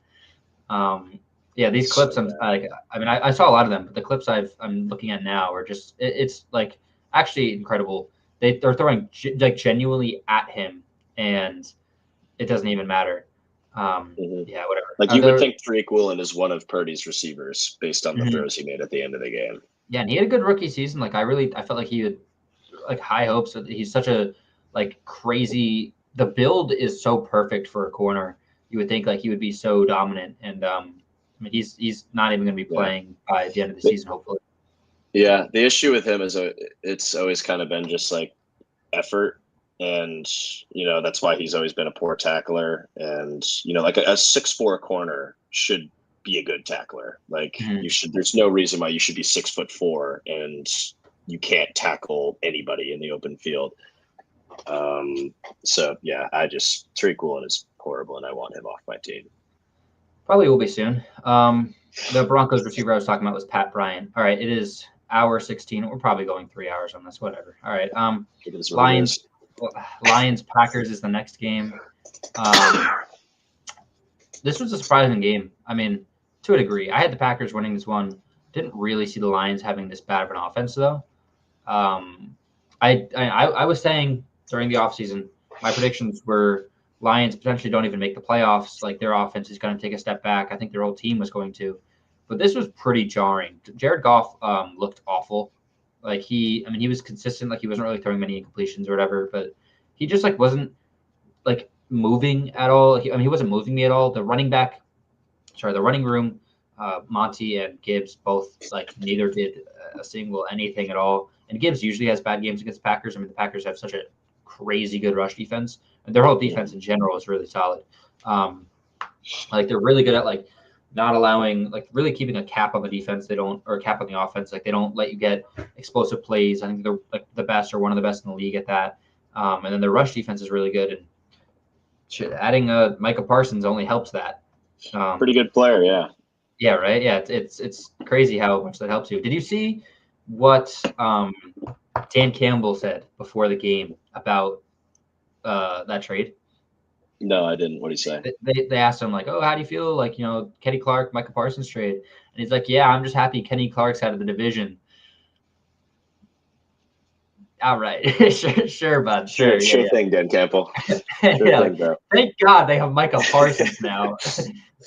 Yeah, these clips, I saw a lot of them, but the clips I'm looking at now are just, it's like actually incredible. They're throwing like genuinely at him, and it doesn't even matter. Yeah, whatever. Like you would think Tariq Woolen is one of Purdy's receivers based on the throws he made at the end of the game. Yeah, and he had a good rookie season. Like I felt like he had like high hopes. He's such a like crazy. The build is so perfect for a corner. You would think like he would be so dominant, and I mean he's not even going to be playing by the end of the season, hopefully. Yeah, the issue with him is it's always kind of been just like effort, and that's why he's always been a poor tackler. And like a 6'4" corner should be a good tackler. Like you should. There's no reason why you should be 6'4" and you can't tackle anybody in the open field. So yeah, Tariq Woolen is horrible, and I want him off my team. Probably will be soon. The Broncos receiver I was talking about was Pat Bryant. All right, it is hour 16. We're probably going 3 hours on this. Whatever. All right. Lions Packers is the next game. This was a surprising game. I mean, to a degree, I had the Packers winning this one. Didn't really see the Lions having this bad of an offense though. I was saying during the offseason, my predictions were Lions potentially don't even make the playoffs. Like their offense is going to take a step back. I think their whole team was going to, but this was pretty jarring. Jared Goff looked awful. Like he was consistent. Like he wasn't really throwing many incompletions or whatever, but he just like wasn't like moving at all. He wasn't moving me at all. The running room, Monty and Gibbs both like neither did a single anything at all. And Gibbs usually has bad games against the Packers. I mean, the Packers have such a crazy good rush defense, and their whole defense in general is really solid. Like they're really good at like not allowing, like really keeping a cap on the defense. Or a cap on the offense. Like they don't let you get explosive plays. I think they're like the best or one of the best in the league at that. And then their rush defense is really good. And adding Micah Parsons only helps that. Pretty good player, yeah. Yeah, right. Yeah, it's crazy how much that helps you. Did you see what Dan Campbell said before the game about that trade? No, I didn't. What did he say? They asked him like, "Oh, how do you feel like Kenny Clark, Micah Parsons trade?" And he's like, "Yeah, I'm just happy Kenny Clark's out of the division." All right, sure, bud. Sure thing, Dan Campbell. Thank God they have Micah Parsons now.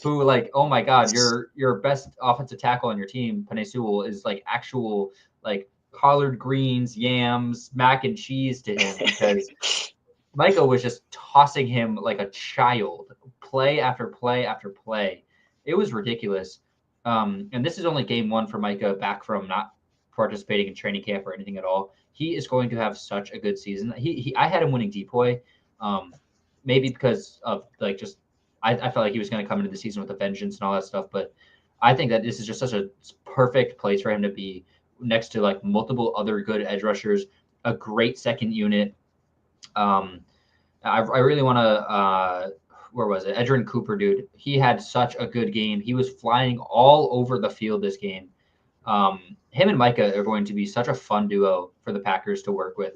Who like, oh my God, your best offensive tackle on your team, Penei Sewell, is like actual like collard greens, yams, mac and cheese to him because Micah was just tossing him like a child, play after play after play. It was ridiculous. And this is only game one for Micah back from not participating in training camp or anything at all. He is going to have such a good season. I had him winning DPOY, maybe because of like just I felt like he was going to come into the season with a vengeance and all that stuff. But I think that this is just such a perfect place for him to be next to like multiple other good edge rushers, a great second unit. I really want to. Where was it? Edgerrin Cooper, dude. He had such a good game. He was flying all over the field this game. Him and Micah are going to be such a fun duo for the Packers to work with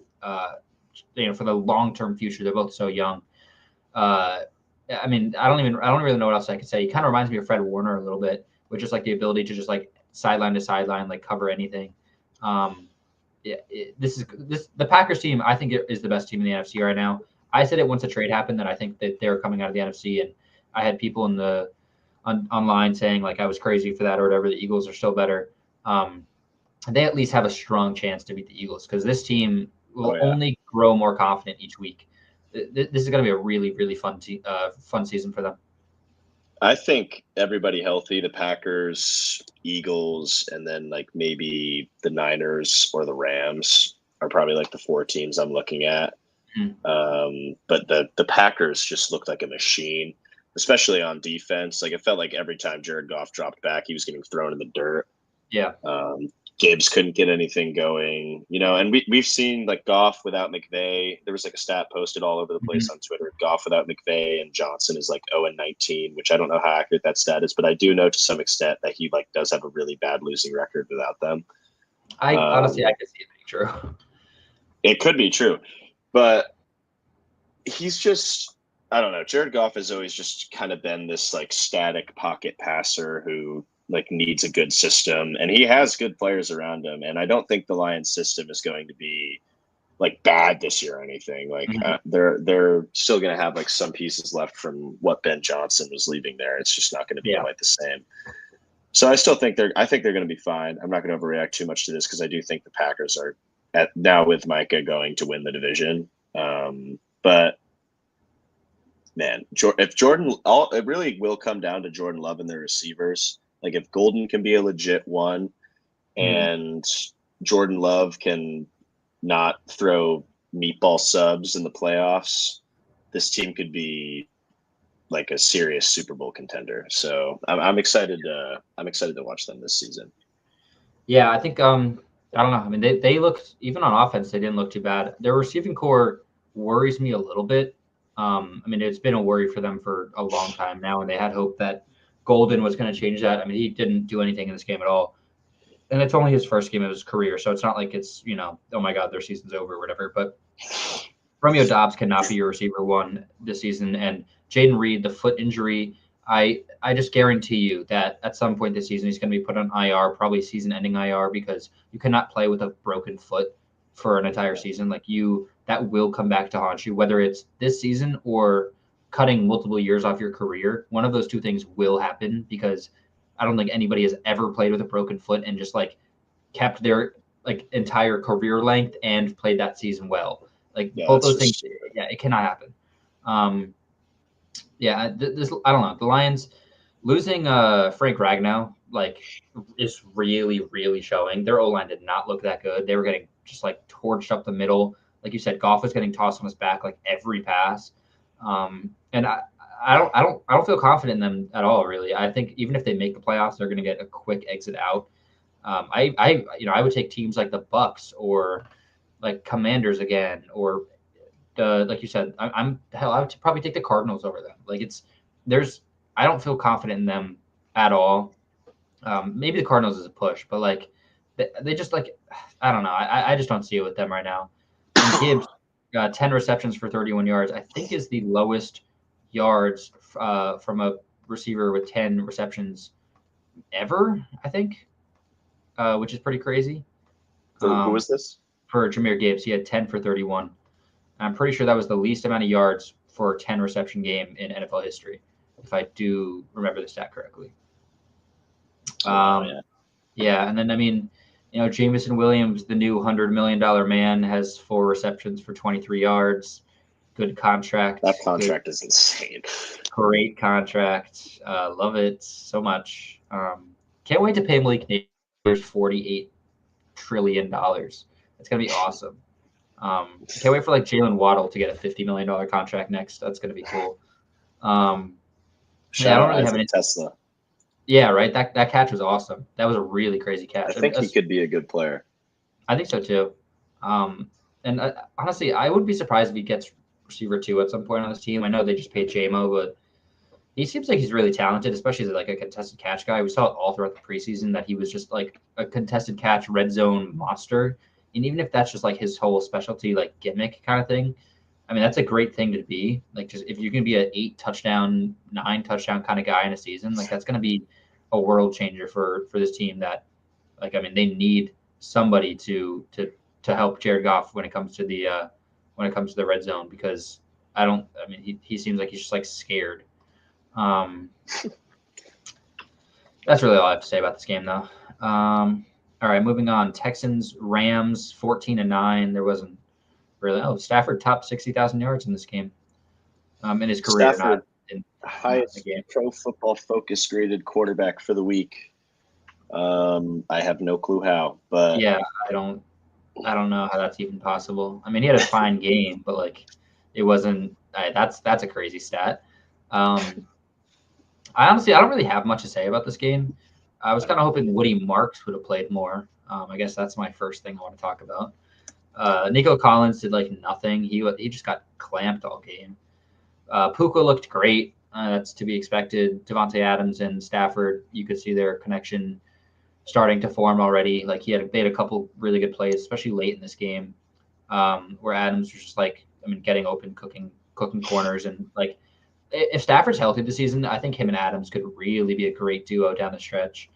for the long-term future. They're both so young. I mean, I don't really know what else I could say. He kind of reminds me of Fred Warner a little bit, with just like the ability to just like sideline to sideline, like cover anything. The Packers team, I think it is the best team in the NFC right now. I said it once a trade happened that I think that they're coming out of the NFC, and I had people in the online saying like I was crazy for that or whatever. The Eagles are still better. They at least have a strong chance to beat the Eagles because this team will only grow more confident each week. This is going to be a really, really fun season for them. I think everybody healthy, the Packers, Eagles, and then like maybe the Niners or the Rams are probably like the 4 teams I'm looking at. But the Packers just looked like a machine, especially on defense. Like it felt like every time Jared Goff dropped back, he was getting thrown in the dirt. Yeah. Gibbs couldn't get anything going, and we've seen like Goff without McVay. There was like a stat posted all over the place on Twitter. Goff without McVay and Johnson is like 0-19, which I don't know how accurate that stat is, but I do know to some extent that he like does have a really bad losing record without them. Honestly, I could see it being true. It could be true, but he's just, I don't know. Jared Goff has always just kind of been this like static pocket passer who like needs a good system, and he has good players around him. And I don't think the Lions system is going to be like bad this year or anything. Like they're still going to have like some pieces left from what Ben Johnson was leaving there. It's just not going to be quite the same. So I still think I think they're going to be fine. I'm not going to overreact too much to this because I do think the Packers are now with Micah going to win the division. But man, if Jordan, it really will come down to Jordan Love and their receivers. Like if Golden can be a legit one and Jordan Love can not throw meatball subs in the playoffs, this team could be like a serious Super Bowl contender. So I'm excited to watch them this season. Yeah, I think I don't know. I mean, they looked, even on offense, they didn't look too bad. Their receiving core worries me a little bit. I mean, it's been a worry for them for a long time now, and they had hope that Golden was going to change that. I mean, he didn't do anything in this game at all. And it's only his first game of his career, so it's not like it's, oh my God, their season's over or whatever. But Romeo Doubs cannot be your receiver one this season. And Jaden Reed, the foot injury, I just guarantee you that at some point this season he's going to be put on IR, probably season-ending IR, because you cannot play with a broken foot for an entire season. Like that will come back to haunt you, whether it's this season or cutting multiple years off your career. One of those two things will happen, because I don't think anybody has ever played with a broken foot and just like kept their like entire career length and played that season well. Like both those things, it cannot happen. This I don't know. The Lions losing Frank Ragnow like is really, really showing. Their O-line did not look that good. They were getting just like torched up the middle. Like you said, Goff was getting tossed on his back like every pass. And I don't feel confident in them at all, really. I think even if they make the playoffs, they're going to get a quick exit out. I would take teams like the Bucks or like Commanders again, or like you said, I would probably take the Cardinals over them. Like I don't feel confident in them at all. Maybe the Cardinals is a push, but like they just like, I don't know. I just don't see it with them right now. And Gibbs got 10 receptions for 31 yards. I think is the lowest yards from a receiver with 10 receptions ever, I think, which is pretty crazy. Who was this? For Jahmyr Gibbs, he had 10 for 31. I'm pretty sure that was the least amount of yards for a 10 reception game in NFL history, if I do remember the stat correctly. Yeah, and then I mean, Jameson Williams, the new $100 million man, has 4 receptions for 23 yards. Good contract. That contract is insane. Great contract. Love it so much. Can't wait to pay Malik Neighbors $48 trillion. It's gonna be awesome. Can't wait for like Jalen Waddle to get a $50 million contract next. That's gonna be cool. I don't really have any Tesla. Yeah, right. That catch was awesome. That was a really crazy catch. I think he could be a good player. I think so too. And honestly, I wouldn't be surprised if he gets receiver 2 at some point on this team. I know they just paid JMO, but he seems like he's really talented, especially as like a contested catch guy. We saw it all throughout the preseason that he was just like a contested catch red zone monster. and even if that's just like his whole specialty, like gimmick kind of thing, I mean, that's a great thing to be. Like, just if you're going to be an 8 touchdown, 9 touchdown kind of guy in a season, like that's going to be a world changer for this team. That, like, I mean, they need somebody to help Jared Goff when it comes to the red zone, because I mean, he seems like he's just like scared. That's really all I have to say about this game, though. All right, moving on. Texans, Rams, 14-9. There wasn't really. Oh, Stafford topped 60,000 yards in this game, in his career, Stafford, not in the highest game. Pro Football Focus graded quarterback for the week. I have no clue how, but Yeah, I don't know how that's even possible. I mean, he had a fine game, but like, it wasn't. That's a crazy stat. I don't really have much to say about this game. I was kind of hoping Woody Marks would have played more. I guess that's my first thing I want to talk about. Nico Collins did like nothing. He just got clamped all game. Puka looked great. That's to be expected. Devontae Adams and Stafford, you could see their connection starting to form already. Like they had a couple really good plays, especially late in this game, where Adams was just like, I mean, getting open, cooking corners, and like, if Stafford's healthy this season, I think him and Adams could really be a great duo down the stretch.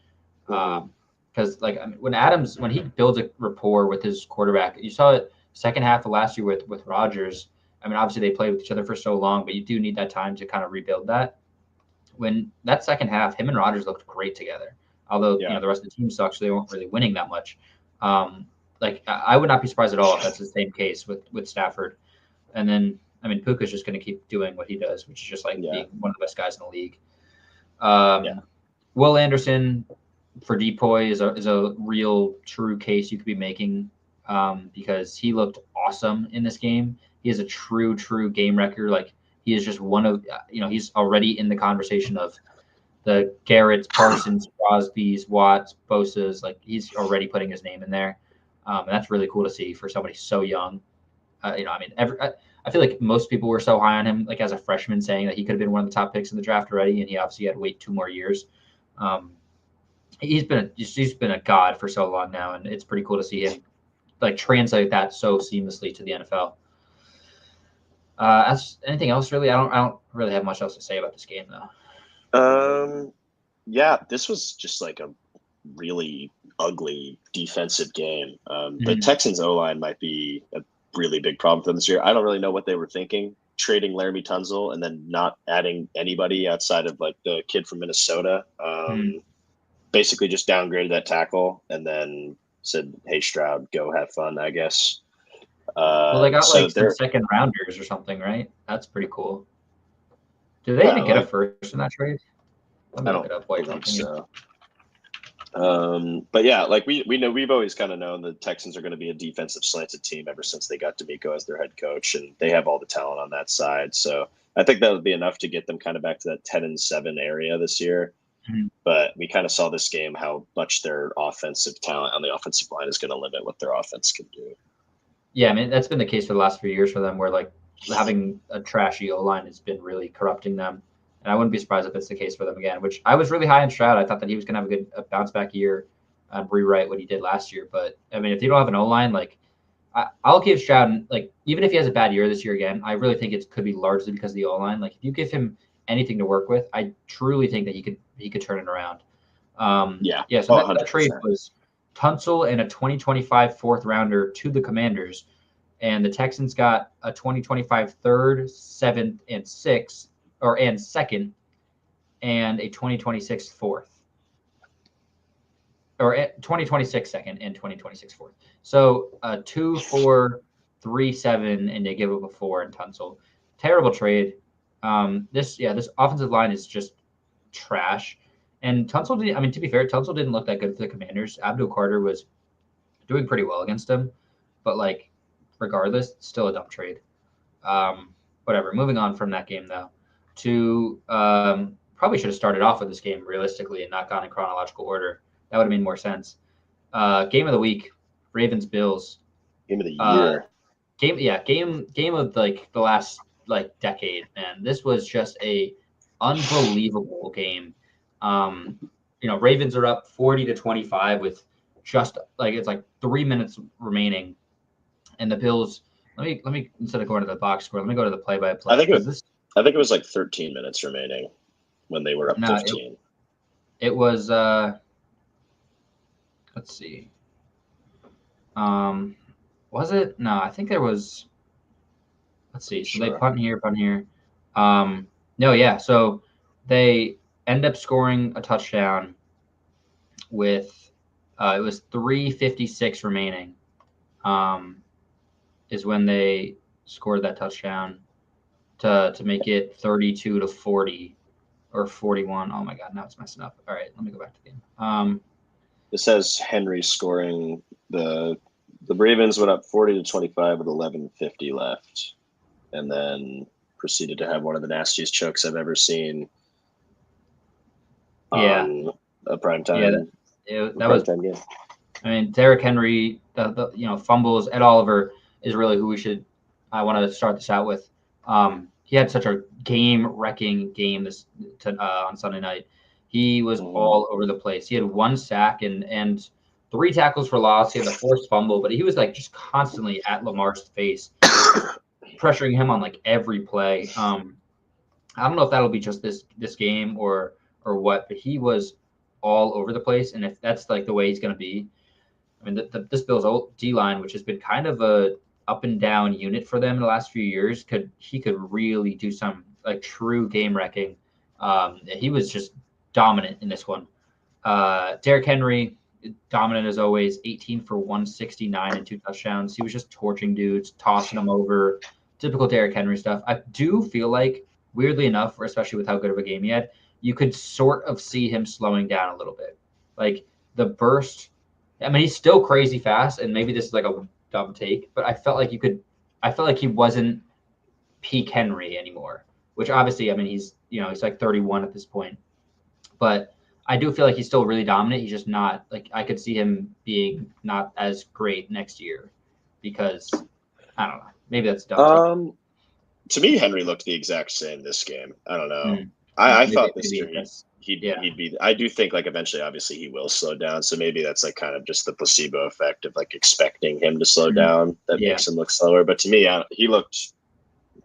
Because like, I mean, when he builds a rapport with his quarterback, you saw it second half of last year with Rodgers. I mean, obviously they played with each other for so long, but you do need that time to kind of rebuild that. When that second half, him and Rodgers looked great together. Although the rest of the team sucks, so they weren't really winning that much. Like, I would not be surprised at all if that's the same case with Stafford. And then, I mean, Puka's just going to keep doing what he does, which is just like being one of the best guys in the league. Will Anderson for Depoy is a real true case you could be making, because he looked awesome in this game. He is a true game wrecker. Like, he is just one of, he's already in the conversation of the Garrett's, Parsons, Crosby's, Watts, Bosa's. Like, he's already putting his name in there. And that's really cool to see for somebody so young. I mean, I feel like most people were so high on him, like as a freshman, saying that he could have been one of the top picks in the draft already, and he obviously had to wait 2 more years. He's been a god for so long now, and it's pretty cool to see him like translate that so seamlessly to the NFL. As anything else, really, I don't really have much else to say about this game, though. Yeah, this was just like a really ugly defensive game. The Texans O-line might be a really big problem for them this year. I don't really know what they were thinking, trading Laramie Tunsil and then not adding anybody outside of like the kid from Minnesota. Basically just downgraded that tackle and then said, "Hey Stroud, go have fun," I guess. Well, they got like some second rounders or something, right? That's pretty cool. Did they even get a first in that trade? Let me look it up while you're talking. So. But yeah, like we know, we've always kind of known the Texans are going to be a defensive slanted team ever since they got D'Amico as their head coach, and they have all the talent on that side. So I think that would be enough to get them kind of back to that 10-7 area this year. But we kind of saw this game how much their offensive talent on the offensive line is going to limit what their offense can do. Yeah, I mean, that's been the case for the last few years for them, where like having a trashy O-line has been really corrupting them. And I wouldn't be surprised if it's the case for them again, which I was really high on Stroud. I thought that he was going to have a bounce back year and rewrite what he did last year. But I mean, if you don't have an O-line, like I'll give Stroud, like, even if he has a bad year this year again, I really think it could be largely because of the O-line. Like, if you give him anything to work with, I truly think that he could turn it around. So that trade was Tunsil and a 2025 fourth rounder to the Commanders, and the Texans got a 2025 third, seventh, and sixth, and second, and a 2026 fourth, or 2026 second and 2026 fourth. So 2, 4, 3, 7, and they give up a 4 in Tunsil. Terrible trade. This offensive line is just trash. And Tunsil didn't. I mean, to be fair, Tunsil didn't look that good for the Commanders. Abdul Carter was doing pretty well against him, but like, regardless, still a dumb trade. Whatever. Moving on from that game though, to probably should have started off with this game realistically and not gone in chronological order. That would have made more sense. Game of the week, Ravens Bills. Game of the year. Game of like the last like decade, man. This was just a unbelievable game. Ravens are up 40-25 with just like it's like 3 minutes remaining, and the Bills. Let me instead of going to the box score, let me go to the play-by-play. I think it was like 13 minutes remaining when they were up 15. It was let's see. Was it? No, I think there was. Let's see. So they punt here. No, yeah. So they end up scoring a touchdown with it was 3:56 remaining. Is when they scored that touchdown to make it 32-40 or 41. Oh my God, now it's messing up. All right, let me go back to the game. It says Henry scoring the Ravens went up 40-25 with 11:50 left, and then proceeded to have one of the nastiest chokes I've ever seen on a primetime. Yeah, that was game. I mean, Derrick Henry, the fumbles. Ed Oliver is really who I want to start this out with. He had such a game-wrecking game on Sunday night. He was all over the place. He had 1 sack and 3 tackles for loss. He had the forced fumble, but he was like just constantly at Lamar's face, pressuring him on like every play. I don't know if that'll be just this game or what, but he was all over the place. And if that's like the way he's going to be, I mean, this Bills D-line, which has been kind of a up and down unit for them in the last few years, could really do some like true game wrecking. He was just dominant in this one. Derrick Henry, dominant as always, 18 for 169 and 2 touchdowns. He was just torching dudes, tossing them over. Typical Derrick Henry stuff. I do feel like, weirdly enough, or especially with how good of a game he had, you could sort of see him slowing down a little bit. Like the burst. I mean, he's still crazy fast, and maybe this is like a dumb take, but I felt like he wasn't peak Henry anymore, which obviously, I mean, he's like 31 at this point, but I do feel like he's still really dominant. He's just not like, I could see him being not as great next year because I don't know. Maybe that's dumb. To me, Henry looked the exact same this game. I don't know. I thought this year he'd be. I do think like eventually, obviously, he will slow down. So maybe that's like kind of just the placebo effect of like expecting him to slow down that makes him look slower. But to me, he looked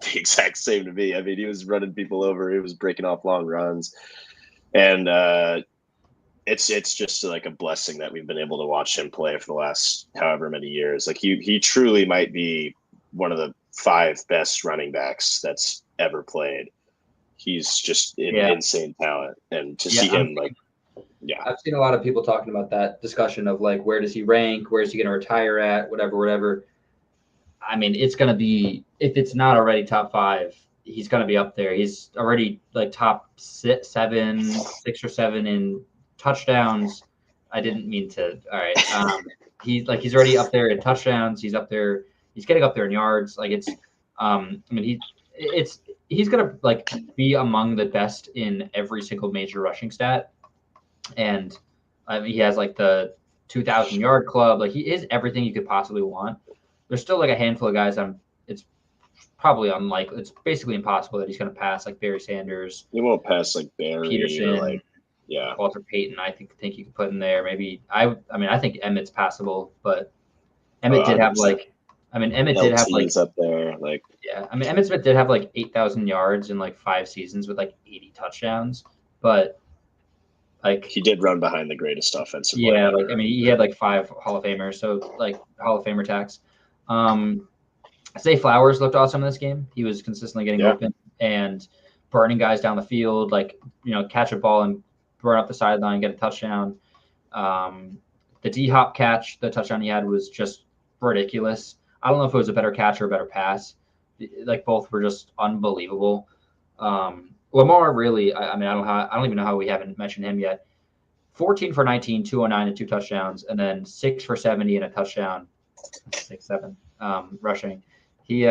the exact same to me. I mean, he was running people over. He was breaking off long runs, and it's just like a blessing that we've been able to watch him play for the last however many years. Like he truly might be one of the 5 best running backs that's ever played. He's just an insane talent, and to see him I've seen a lot of people talking about that discussion of like, where does he rank? Where is he going to retire at? Whatever. I mean, it's going to be, if it's not already top 5, he's going to be up there. He's already like top 6 or 7 in touchdowns. I didn't mean to. All right. He's already up there in touchdowns. He's up there. He's getting up there in yards. Like it's, I mean, he's gonna like be among the best in every single major rushing stat, and I mean, he has like the 2,000 yard club. Like he is everything you could possibly want. There's still like a handful of guys. It's probably unlikely. It's basically impossible that he's gonna pass like Barry Sanders. He won't pass like Barry Peterson, or like Walter Payton. I think you could put in there. Maybe I mean I think Emmett's passable, but Emmett did have like. I mean, Emmett did have like up there, like I mean, Emmitt Smith did have like 8,000 yards in like 5 seasons with like 80 touchdowns, but like he did run behind the greatest offensive line. Yeah, like I mean, he had like 5 Hall of Famers, so like Hall of Famer tax. Zay Flowers looked awesome in this game. He was consistently getting open and burning guys down the field, like catch a ball and run up the sideline, get a touchdown. The D-Hop catch, the touchdown he had was just ridiculous. I don't know if it was a better catch or a better pass. Like both were just unbelievable. Lamar really, I mean, I don't even know how we haven't mentioned him yet. 14 for 19, 209 and 2 touchdowns, and then 6 for 70 and a touchdown. 6-7 rushing. He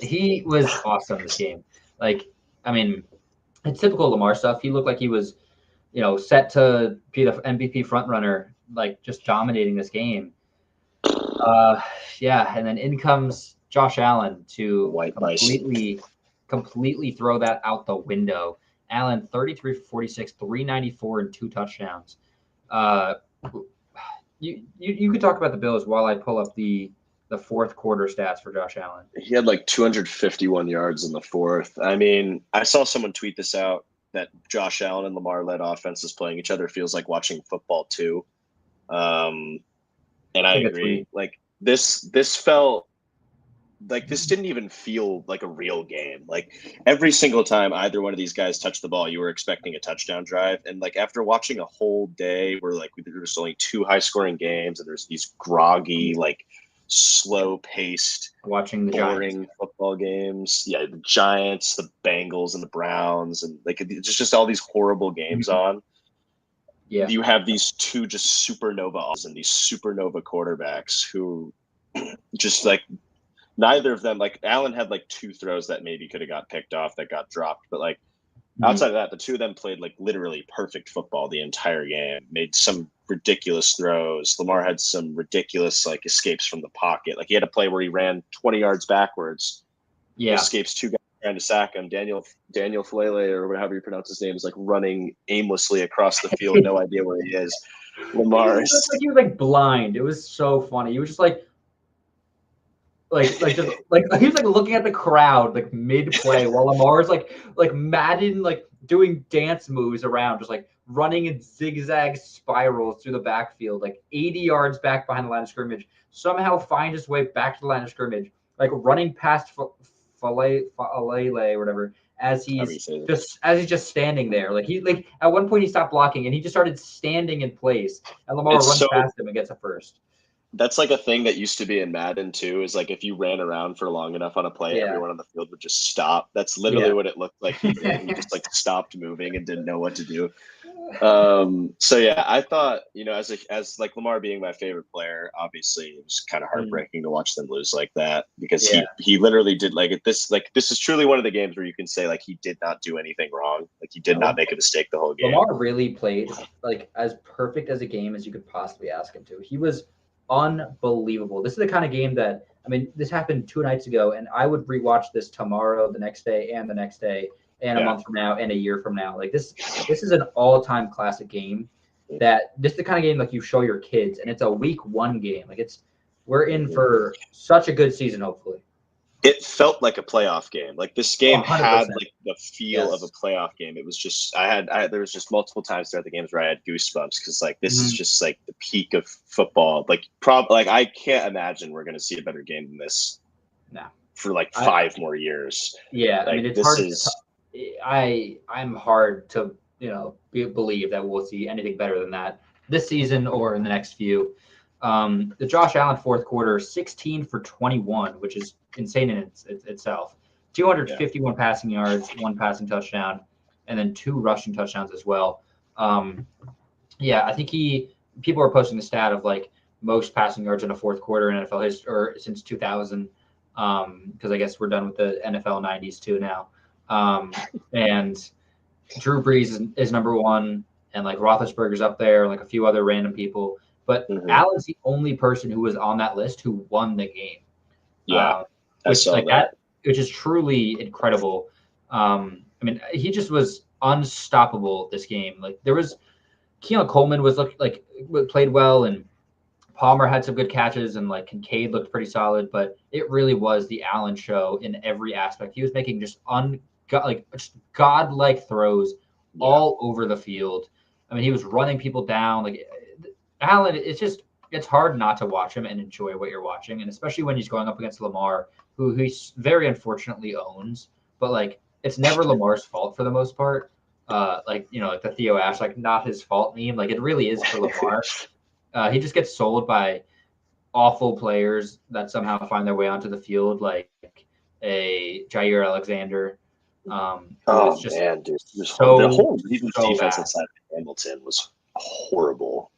he was awesome this game. Like, I mean, it's typical Lamar stuff. He looked like he was, set to be the MVP frontrunner, like just dominating this game. And then in comes Josh Allen to completely throw that out the window. Allen, 33 for 46, 394 and 2 touchdowns. You could talk about the Bills while I pull up the fourth quarter stats for Josh Allen. He had like 251 yards in the fourth. I mean, I saw someone tweet this out that Josh Allen and Lamar led offenses playing each other feels like watching football too. And I agree. Like this felt like this didn't even feel like a real game. Like every single time either one of these guys touched the ball, you were expecting a touchdown drive. And like after watching a whole day where like there's only 2 high scoring games and there's these groggy, like slow paced, watching the boring Giants. football games. Yeah, the Giants, the Bengals, and the Browns, and like it's just all these horrible games on. Yeah, you have these 2 just supernova and these supernova quarterbacks who just like neither of them, like Allen had like 2 throws that maybe could have got picked off that got dropped, but like outside of that, the 2 of them played like literally perfect football the entire game, made some ridiculous throws. Lamar had some ridiculous like escapes from the pocket. Like he had a play where he ran 20 yards backwards, escapes 2 guys trying to sack him. Daniel Falele, or however you pronounce his name, is like running aimlessly across the field, no idea where he is. Lamar he was like blind. It was so funny. He was just like just like he was like looking at the crowd like mid play while Lamar's like Madden like doing dance moves around, just like running in zigzag spirals through the backfield, like 80 yards back behind the line of scrimmage, somehow find his way back to the line of scrimmage, like running past Falele or whatever as he's just standing there. Like at one point he stopped blocking and he just started standing in place, and Lamar runs past him and gets a first. That's like a thing that used to be in Madden too, is like if you ran around for long enough on a play, everyone on the field would just stop. That's literally what it looked like he did. He just like stopped moving and didn't know what to do. So yeah, I thought, as like Lamar being my favorite player, obviously it was kind of heartbreaking to watch them lose like that, because he literally did this is truly one of the games where you can say like he did not do anything wrong. Like he did not make a mistake the whole game. Lamar really played like as perfect as a game as you could possibly ask him to. He was unbelievable. This is the kind of game that, I mean, this happened 2 nights ago, and I would rewatch this tomorrow, the next day, and the next day, and a month from now, and a year from now. Like this is an all-time classic game. That this is the kind of game like you show your kids, and it's a week 1 game. Like we're in for such a good season, hopefully. It felt like a playoff game. Like this game 100%. Had like the feel of a playoff game. It was just there was just multiple times throughout the games where I had goosebumps, because like this is just like the peak of football. Like I can't imagine we're gonna see a better game than this. No. For like 5 more years. Yeah, like, I mean it's hard. I'm hard to believe that we'll see anything better than that this season or in the next few. The Josh Allen fourth quarter, 16 for 21, which is insane in itself. 251 passing yards, 1 passing touchdown, and then 2 rushing touchdowns as well. I think people are posting the stat of like most passing yards in a fourth quarter in NFL history, or since 2000, because I guess we're done with the NFL 90s too now. And Drew Brees is number 1, and like Roethlisberger's up there, and like a few other random people. But Allen's the only person who was on that list who won the game. Yeah, I saw that. Which is truly incredible. I mean, he just was unstoppable this game. Like Keon Coleman played well, and Palmer had some good catches, and like Kincaid looked pretty solid. But it really was the Allen show in every aspect. He was making just godlike throws all over the field. I mean, he was running people down. Like Allen, it's hard not to watch him and enjoy what you're watching, and especially when he's going up against Lamar, who he very unfortunately owns. But like, it's never Lamar's fault for the most part. Like the Theo Ash, like not his fault meme. Like it really is for Lamar. He just gets sold by awful players that somehow find their way onto the field, like a Jair Alexander. Man, dude! The whole defensive side of Hamilton was horrible.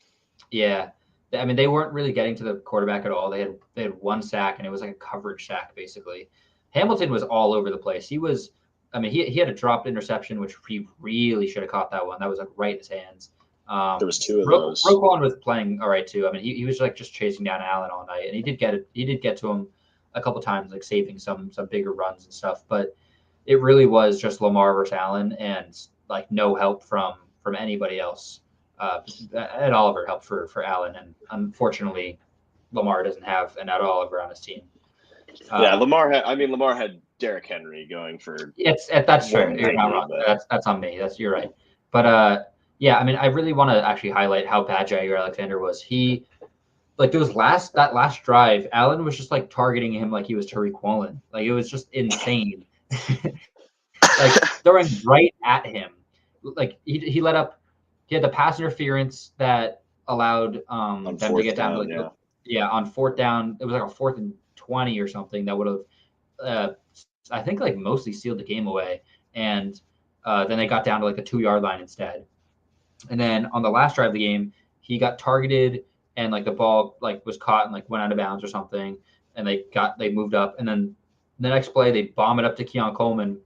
Yeah, I mean, they weren't really getting to the quarterback at all. They had 1 sack, and it was like a coverage sack basically. Hamilton was all over the place. He had a dropped interception, which he really should have caught that one. That was like right in his hands. There was 2 of those. Roquan was playing all right too. I mean, he was like just chasing down Allen all night, and he did get to him a couple times, like saving some bigger runs and stuff. But it really was just Lamar versus Allen, and like no help from anybody else. Ed Oliver helped for Allen, and unfortunately, Lamar doesn't have an Ed Oliver on his team. Yeah, Lamar had Derrick Henry going for. That's fair. You're not wrong. That's on me. You're right. But yeah, I mean, I really want to actually highlight how bad Jair Alexander was. He like that last drive, Allen was just like targeting him like he was Tariq Woolen. Like it was just insane. Like throwing right at him. Like he let up. He had the pass interference that allowed them to get down to on fourth down. It was like a 4th and 20 or something that would have I think like mostly sealed the game away. And then they got down to like the 2-yard line instead. And then on the last drive of the game, he got targeted and like the ball like was caught and like went out of bounds or something. And they moved up. And then the next play, they bomb it up to Keon Coleman.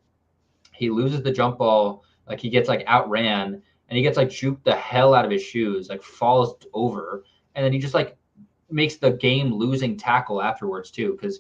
He loses the jump ball. Like he gets like outran and he gets like juked the hell out of his shoes, like falls over. And then he just like makes the game losing tackle afterwards too. Because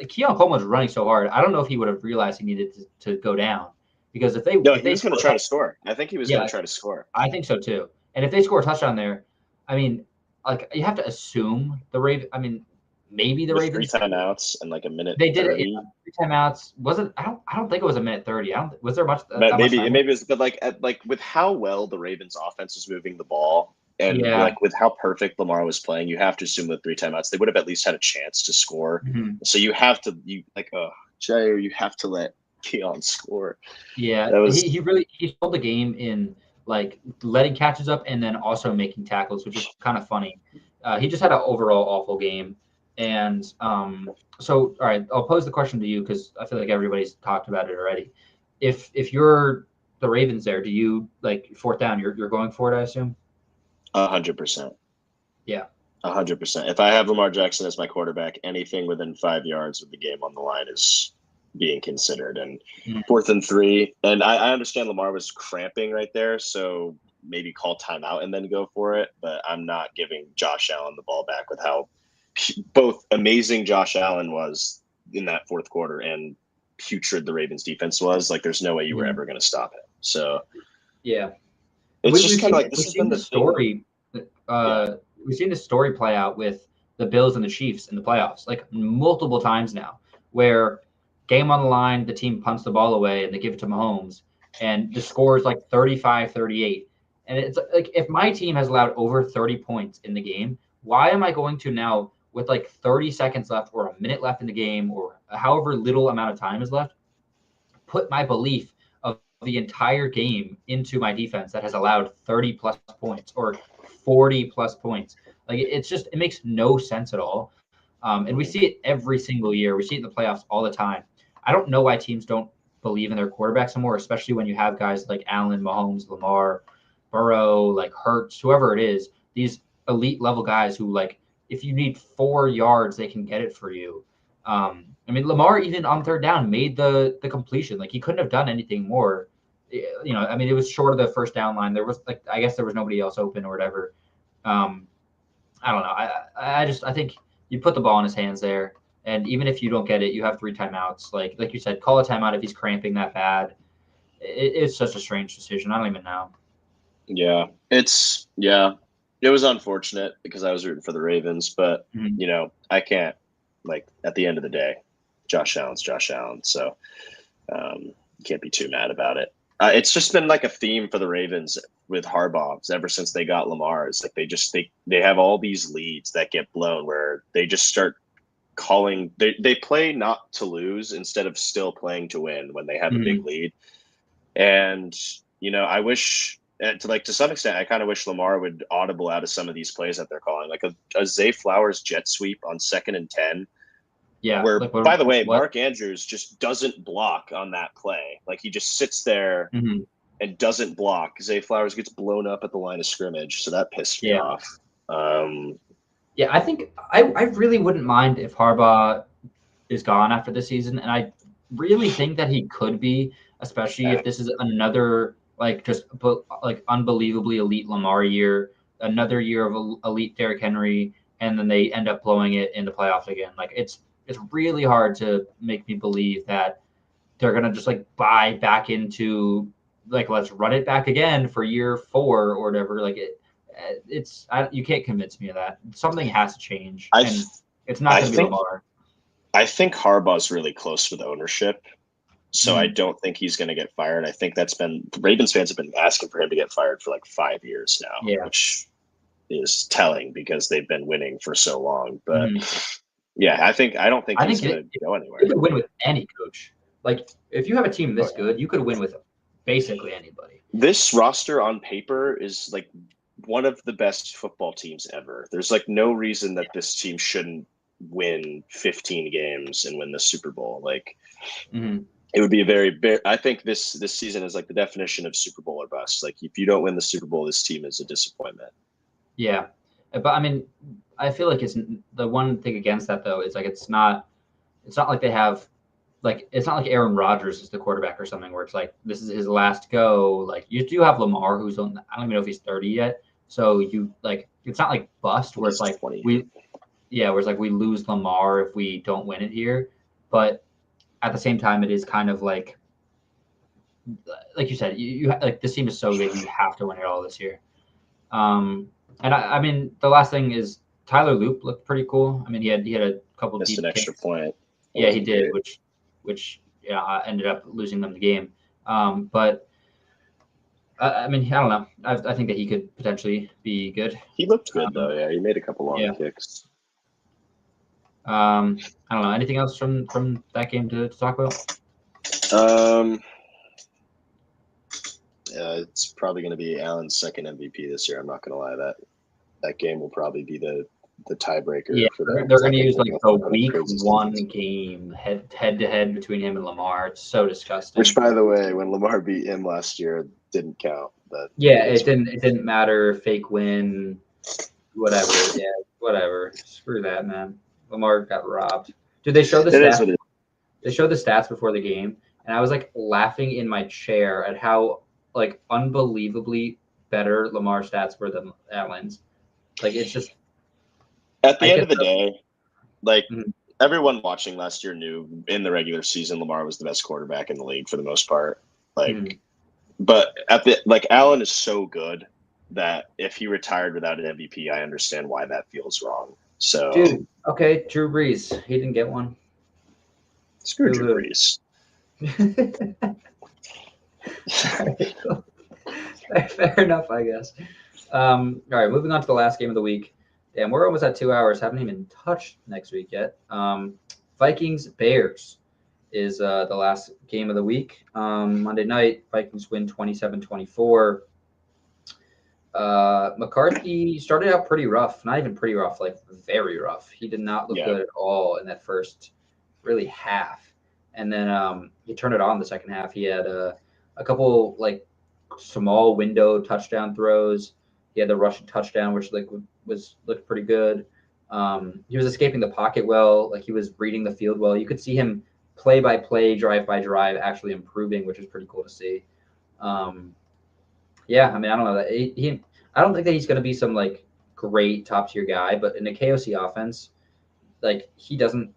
Keon Coleman was running so hard. I don't know if he would have realized he needed to go down. Because if they he was going to try to score. I think he was going to try to score. I think so too. And if they score a touchdown there, I mean, like you have to assume the Ravens. I mean, maybe the Ravens 3 timeouts and like a minute. They did 30. It. 3 timeouts. Wasn't I don't think it was a minute 30. Was there much? Maybe it was, but like with how well the Ravens offense was moving the ball. And like with how perfect Lamar was playing, you have to assume with 3 timeouts they would have at least had a chance to score. Mm-hmm. So you have to Jair, you have to let Keon score. Yeah, he stole the game in like letting catches up and then also making tackles, which is kind of funny. He just had an overall awful game. And so, all right, I'll pose the question to you because I feel like everybody's talked about it already. If you're the Ravens there, do you like 4th down? You're going for it, I assume. 100%. Yeah. 100%. If I have Lamar Jackson as my quarterback, anything within 5 yards of the game on the line is being considered. And 4th and 3, and I understand Lamar was cramping right there, so maybe call timeout and then go for it. But I'm not giving Josh Allen the ball back with how both amazing Josh Allen was in that 4th quarter and putrid the Ravens defense was. Like there's no way you were ever going to stop it. So yeah, it's just kind of like this has been the story. We've seen this story play out with the Bills and the Chiefs in the playoffs like multiple times now, where game on the line, the team punts the ball away and they give it to Mahomes, and the score is like 35-38. And it's like if my team has allowed over 30 points in the game, why am I going to now, with like 30 seconds left or a minute left in the game or however little amount of time is left, put my belief of the entire game into my defense that has allowed 30 plus points or 40 plus points? Like it makes no sense at all. And we see it every single year. We see it in the playoffs all the time. I don't know why teams don't believe in their quarterbacks anymore, especially when you have guys like Allen, Mahomes, Lamar, Burrow, like Hurts, whoever it is, these elite level guys who like, if you need 4 yards, they can get it for you. I mean, Lamar even on 3rd down made the completion. Like he couldn't have done anything more. You know, I mean, it was short of the 1st down line. There was like, I guess there was nobody else open or whatever. I don't know. I think you put the ball in his hands there. And even if you don't get it, you have 3 timeouts. Like you said, call a timeout if he's cramping that bad. It's such a strange decision. I don't even know. Yeah, it was unfortunate because I was rooting for the Ravens, but you know, I can't, like at the end of the day, Josh Allen's Josh Allen. So you can't be too mad about it. It's just been like a theme for the Ravens with Harbaugh ever since they got Lamar. It's like they have all these leads that get blown where they just start calling. They play not to lose instead of still playing to win when they have a big lead. And you know, I wish to some extent, I kind of wish Lamar would audible out of some of these plays that they're calling, like a Zay Flowers jet sweep on 2nd and 10. Yeah. Where, by the way, Mark Andrews just doesn't block on that play. Like he just sits there and doesn't block. Zay Flowers gets blown up at the line of scrimmage, so that pissed me off. Yeah, I think I really wouldn't mind if Harbaugh is gone after the season, and I really think that he could be, especially if this is another like just like unbelievably elite Lamar year, another year of elite Derrick Henry, and then they end up blowing it in the playoffs again. Like it's really hard to make me believe that they're gonna just like buy back into like let's run it back again for year 4 or whatever. Like You can't convince me of that. Something has to change, I and it's not I going to be think Lamar. I think Harbaugh's really close with ownership, so I Mhm. don't think he's going to get fired. I think Ravens fans have been asking for him to get fired for like 5 years now, Yeah. which is telling because they've been winning for so long. But Mhm. yeah, I don't think I he's think going to go you anywhere. could win with any coach. Like if you have a team Oh, this yeah. good, you could win with basically anybody. This roster on paper is like one of the best football teams ever. There's like no reason that this team shouldn't win 15 games and win the Super Bowl. Like Mhm. it would be a very big. I think this season is like the definition of Super Bowl or bust. Like if you don't win the Super Bowl, this team is a disappointment. Yeah, but I mean, I feel like it's the one thing against that though is like it's not like they have like it's not like Aaron Rodgers is the quarterback or something where it's like this is his last go. Like you do have Lamar, who's on, I don't even know if he's 30 yet. So you like it's not like bust where it's He's like 20. where it's like we lose Lamar if we don't win it here. But at the same time, it is kind of like you said, you like this team is so good, you have to win it all this year. Um, and I mean, the last thing is Tyler Loop looked pretty cool. I mean, he had a couple Missed deep an extra kicks. point. That Yeah, he wasn't did, great. which yeah ended up losing them the game. But I mean, I don't know. I think that he could potentially be good. He looked good Um, though. Yeah, he made a couple long yeah. kicks. I don't know. Anything else from that game to talk about? Um, it's probably going to be Allen's second MVP this year. I'm not going to lie. That game will probably be the Yeah, tiebreaker for the they're going to second. use They're like both the having week crazy one seasons. game head to head between him and Lamar. It's so Which, disgusting. by the way, when Lamar beat him last year, didn't count. But Yeah, it is what it didn't matter. Fake win, whatever. Yeah, whatever. Screw that, man. Lamar got robbed. Dude, they showed the it is. stats. What it is. They showed the stats before the game, and I was like laughing in my chair at how like unbelievably better Lamar stats were than Allen's. Like it's just At I the end get of the day, like Mhm. everyone watching last year knew in the regular season, Lamar was the best quarterback in the league for the most part. Mhm. Like, but Allen is so good that if he retired without an MVP, I understand why that feels wrong. So Dude. Okay, Drew Brees. He didn't get one. screw Boo Drew hoo. Brees. Fair enough, I guess. All right, moving on to the last game of the week. Damn, we're almost at 2 hours. Haven't even touched next week yet. Vikings Bears is the last game of the week. Monday night, Vikings win 27-24. McCarthy started out pretty rough, not even pretty rough, like very rough. He did not look Yeah, good at all in that first really half. And then he turned it on the second half. He had a couple like small window touchdown throws. He had the rushing touchdown, which like was looked pretty good. He was escaping the pocket well, like he was reading the field well. You could see him play by play, drive by drive, actually improving, which is pretty cool to see. Um, yeah, I mean, I don't know that I don't think that he's going to be some like great top tier guy, but in a KOC offense, like he doesn't.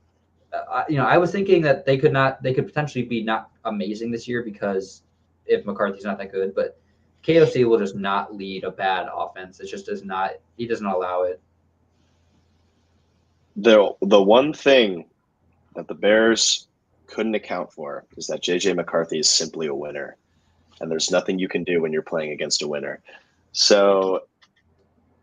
I was thinking that they could potentially be not amazing this year because if McCarthy's not that good, but KOC will just not lead a bad offense. It just does not. He doesn't allow it. the one thing that the Bears couldn't account for is that JJ McCarthy is simply a winner, and there's nothing you can do when you're playing against a winner. So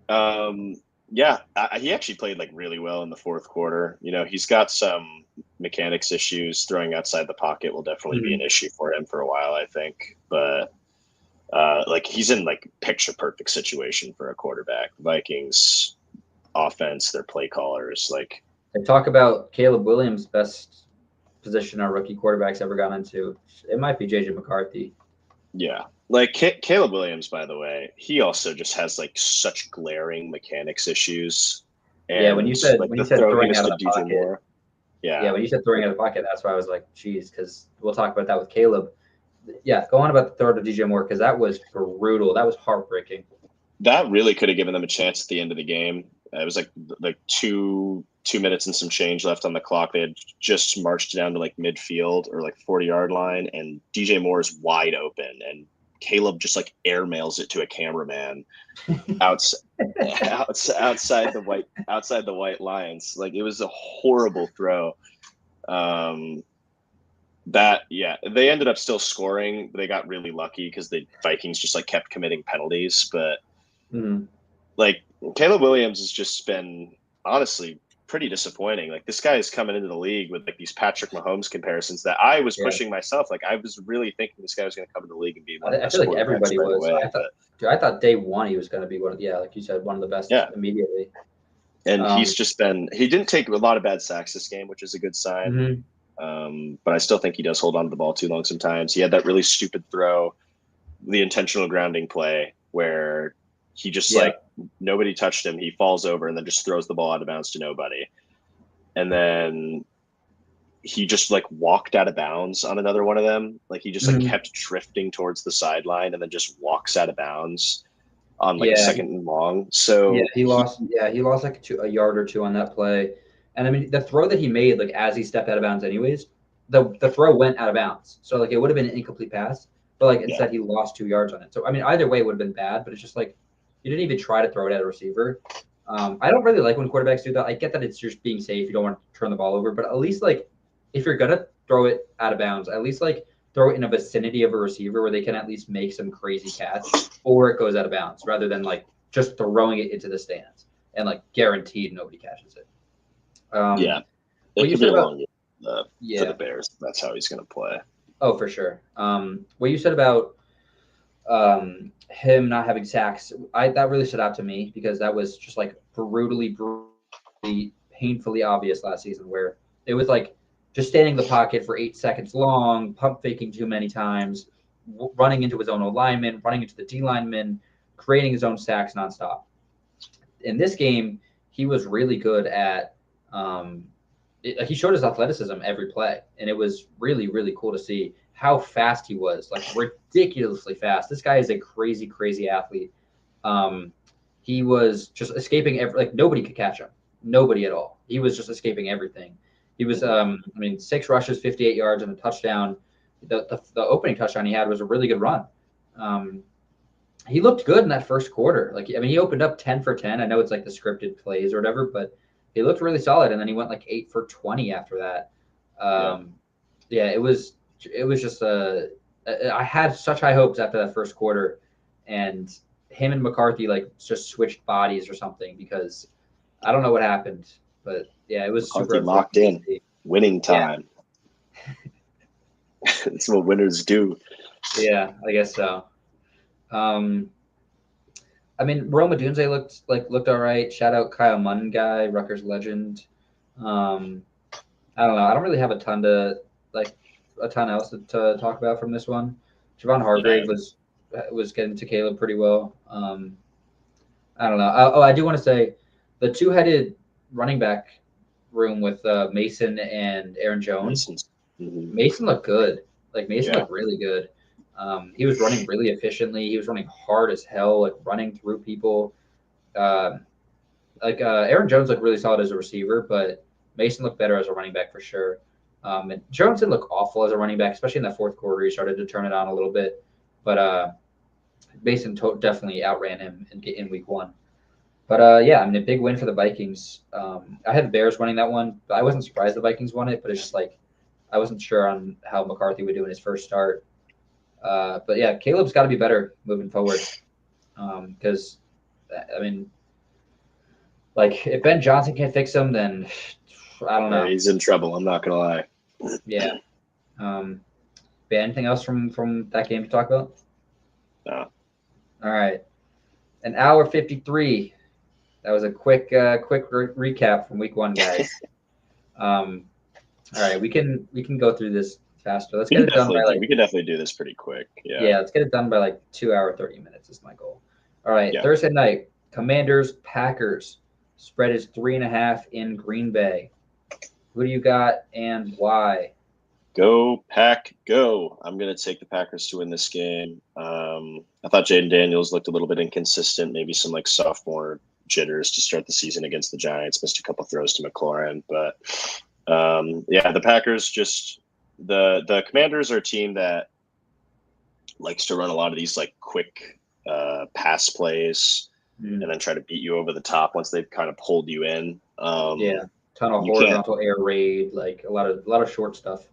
Um, yeah, he actually played like really well in the fourth quarter. You know, he's got some mechanics issues. Throwing outside the pocket will definitely be Mhm. an issue for him for a while, I think. But like he's in like picture perfect situation for a quarterback. Vikings offense, their play callers, like They talk about Caleb Williams' best position our rookie quarterbacks ever got into. It might be JJ McCarthy. yeah. Like Caleb Williams, by the way, he also just has like such glaring mechanics issues, Yeah, and like when you the said throw he throwing missed out of to the DJ pocket, Moore. yeah, Yeah, when you said throwing out of the pocket, that's why I was like, geez, because we'll talk about that with Caleb. Yeah, go on about the throw to DJ Moore because that was brutal. That was heartbreaking. that really could have given them a chance at the end of the game. It was like 2 minutes and some change left on the clock. They had just marched down to like midfield or like 40-yard line, and DJ Moore is wide open, and Caleb just like airmails it to a cameraman outside the white lines. Like, it was a horrible throw. They ended up still scoring. They got really lucky because the Vikings just like kept committing penalties. But like, Caleb Williams has just been honestly pretty disappointing. Like, this guy is coming into the league with like these Patrick Mahomes comparisons that I was pushing myself. Like, I was really thinking this guy was going to come into the league and be one of the best. I feel like everybody was. I thought day one he was going to be one of, like you said, one of the best immediately. And he's just been, he didn't take a lot of bad sacks this game, which is a good sign. But I still think he does hold on to the ball too long sometimes. He had that really stupid throw, the intentional grounding play, where he just like, nobody touched him. He falls over and then just throws the ball out of bounds to nobody. And then he just like walked out of bounds on another one of them. Like, he just like kept drifting towards the sideline and then just walks out of bounds on like a second and long. So he lost like a yard or two on that play. And I mean, the throw that he made, like, as he stepped out of bounds anyways, the throw went out of bounds. So like, it would have been an incomplete pass, but like, instead he lost 2 yards on it. So I mean, either way it would have been bad, but it's just like, you didn't even try to throw it at a receiver. I don't really like when quarterbacks do that. I get that it's just being safe. You don't want to turn the ball over, but at least, like, if you're going to throw it out of bounds, at least like throw it in a vicinity of a receiver where they can at least make some crazy catch, or it goes out of bounds, rather than like just throwing it into the stands and like guaranteed nobody catches it. It could be a long game for the Bears. That's how he's going to play. Oh, for sure. What you said about him not having sacks, that really stood out to me, because that was just like brutally painfully obvious last season, where it was like just standing in the pocket for 8 seconds long, pump faking too many times, running into his own lineman, running into the D lineman, creating his own sacks nonstop. In this game, he was really good at he showed his athleticism every play, and it was really, really cool to see how fast he was, like ridiculously fast. This guy is a crazy, crazy athlete. He was just escaping like, nobody could catch him. Nobody at all. He was just escaping everything. He was, 6 rushes, 58 yards, and a touchdown. The opening touchdown he had was a really good run. He looked good in that first quarter. Like, I mean, he opened up 10 for 10. I know it's like the scripted plays or whatever, but he looked really solid. And then he went like 8 for 20 after that. It was just I had such high hopes after that first quarter, and him and McCarthy like just switched bodies or something, because I don't know what happened, but it was McCarthy super locked in. Winning time. That's what winners do. Yeah, I guess so. I mean, Rome Odunze looked all right. Shout out Kyle Munn guy, Rutgers legend. I don't know. I don't really have a ton else to talk about from this one. Javon Hargrave was getting to Caleb pretty well. I don't know. I do want to say the two-headed running back room with Mason and Aaron Jones. Mason looked good. Like, Mason looked really good. He was running really efficiently. He was running hard as hell, like running through people. Aaron Jones looked really solid as a receiver, but Mason looked better as a running back for sure. And Jones didn't look awful as a running back, especially in the fourth quarter. He started to turn it on a little bit, but Mason definitely outran him in week 1. But I mean, a big win for the Vikings. I had the Bears winning that one, but I wasn't surprised the Vikings won it. But it's just like, I wasn't sure on how McCarthy would do in his first start. But yeah, Caleb's got to be better moving forward, because I mean, like, if Ben Johnson can't fix him, then I don't know. He's in trouble. I'm not gonna lie. Yeah. Anything else from that game to talk about? No. All right. An hour 53. That was a quick recap from week 1, guys. All right, we can go through this faster. Let's get it done by we can definitely do this pretty quick. Yeah, let's get it done by like 2 hour 30 minutes is my goal. All right, Thursday night, Commanders Packers. Spread is 3.5 in Green Bay. Who do you got and why? Go Pack, go! I'm gonna take the Packers to win this game. I thought Jaden Daniels looked a little bit inconsistent, maybe some like sophomore jitters to start the season against the Giants. Missed a couple throws to McLaurin, but the Packers just the Commanders are a team that likes to run a lot of these like quick pass plays and then try to beat you over the top once they've kind of pulled you in. Ton of horizontal air raid, like a lot of short stuff.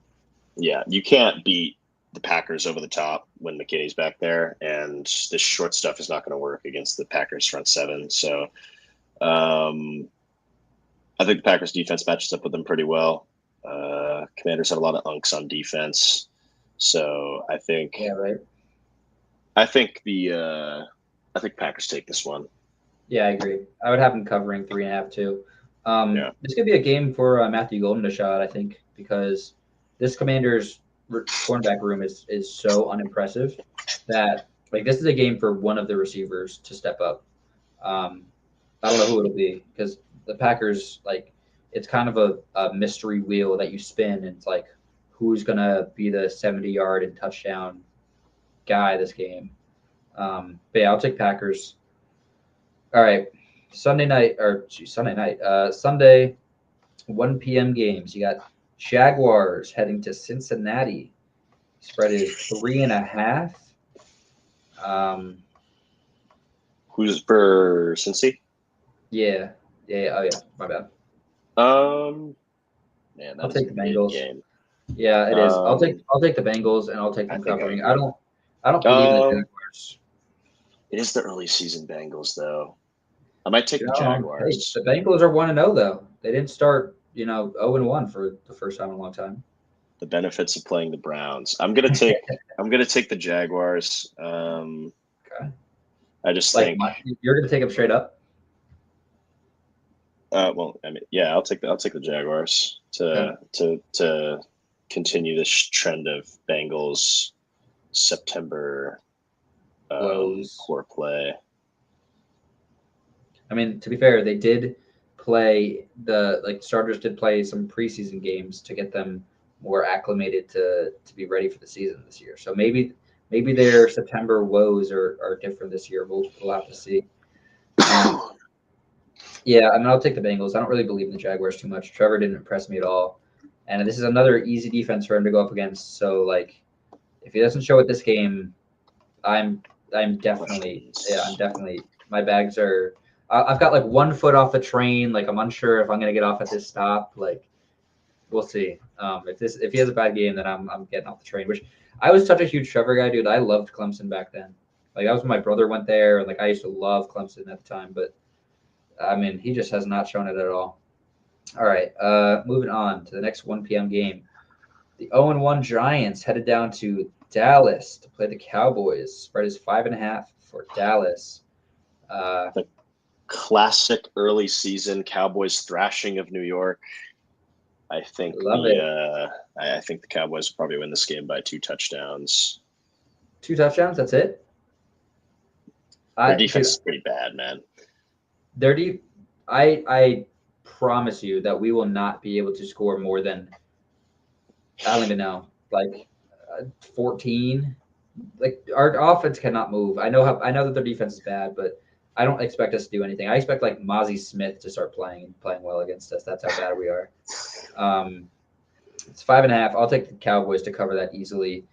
Yeah, you can't beat the Packers over the top when McKinney's back there, and this short stuff is not going to work against the Packers front seven. So I think the Packers defense matches up with them pretty well. Commanders have a lot of unks on defense, so I think I think Packers take this one. Yeah, I agree. I would have them covering 3.5 too. This could be a game for Matthew Golden to shot, I think, because this Commanders cornerback room is so unimpressive that like this is a game for one of the receivers to step up. I don't know who it'll be because the Packers, like, it's kind of a mystery wheel that you spin, and it's like who's gonna be the 70-yard and touchdown guy this game. But yeah, I'll take Packers. All right, Sunday, 1 p.m. games. You got Jaguars heading to Cincinnati. Spread is 3.5. Who's for Cincy? Yeah. Oh yeah. My bad. Man, I'll take the Bengals. Game. Yeah, it is. I'll take the Bengals and I'll take them covering. I don't believe in the Jaguars. It is the early season Bengals though. I might take the Jaguars. Hey, the Bengals are 1-0 though. They didn't start, 0-1 for the first time in a long time. The benefits of playing the Browns. I'm gonna take the Jaguars. Okay. I just think you're gonna take them straight up. Well, I mean, yeah, I'll take the Jaguars to continue this trend of Bengals September poor play. I mean, to be fair, they did play starters did play some preseason games to get them more acclimated to be ready for the season this year. So maybe their September woes are different this year. We'll have to see. Yeah, I mean, I'll take the Bengals. I don't really believe in the Jaguars too much. Trevor didn't impress me at all, and this is another easy defense for him to go up against. So like, if he doesn't show it this game, I'm definitely my bags are. I've got like 1 foot off the train. Like I'm unsure if I'm gonna get off at this stop. Like we'll see. If he has a bad game, then I'm getting off the train. Which I was such a huge Trevor guy, dude. I loved Clemson back then. Like that was when my brother went there, and like I used to love Clemson at the time. But I mean, he just has not shown it at all. All right, moving on to the next 1 p.m. game. The 0-1 Giants headed down to Dallas to play the Cowboys. Spread is 5.5 for Dallas. The classic early season Cowboys thrashing of New York. I think I think the Cowboys will probably win this game by 2 touchdowns. 2 touchdowns? That's it? Their defense is pretty bad, man. I promise you that we will not be able to score more than, I don't even know, like 14. Like our offense cannot move. I know that their defense is bad, but I don't expect us to do anything. I expect like Mozzie Smith to start playing well against us. That's how bad we are. It's 5.5. I'll take the Cowboys to cover that easily.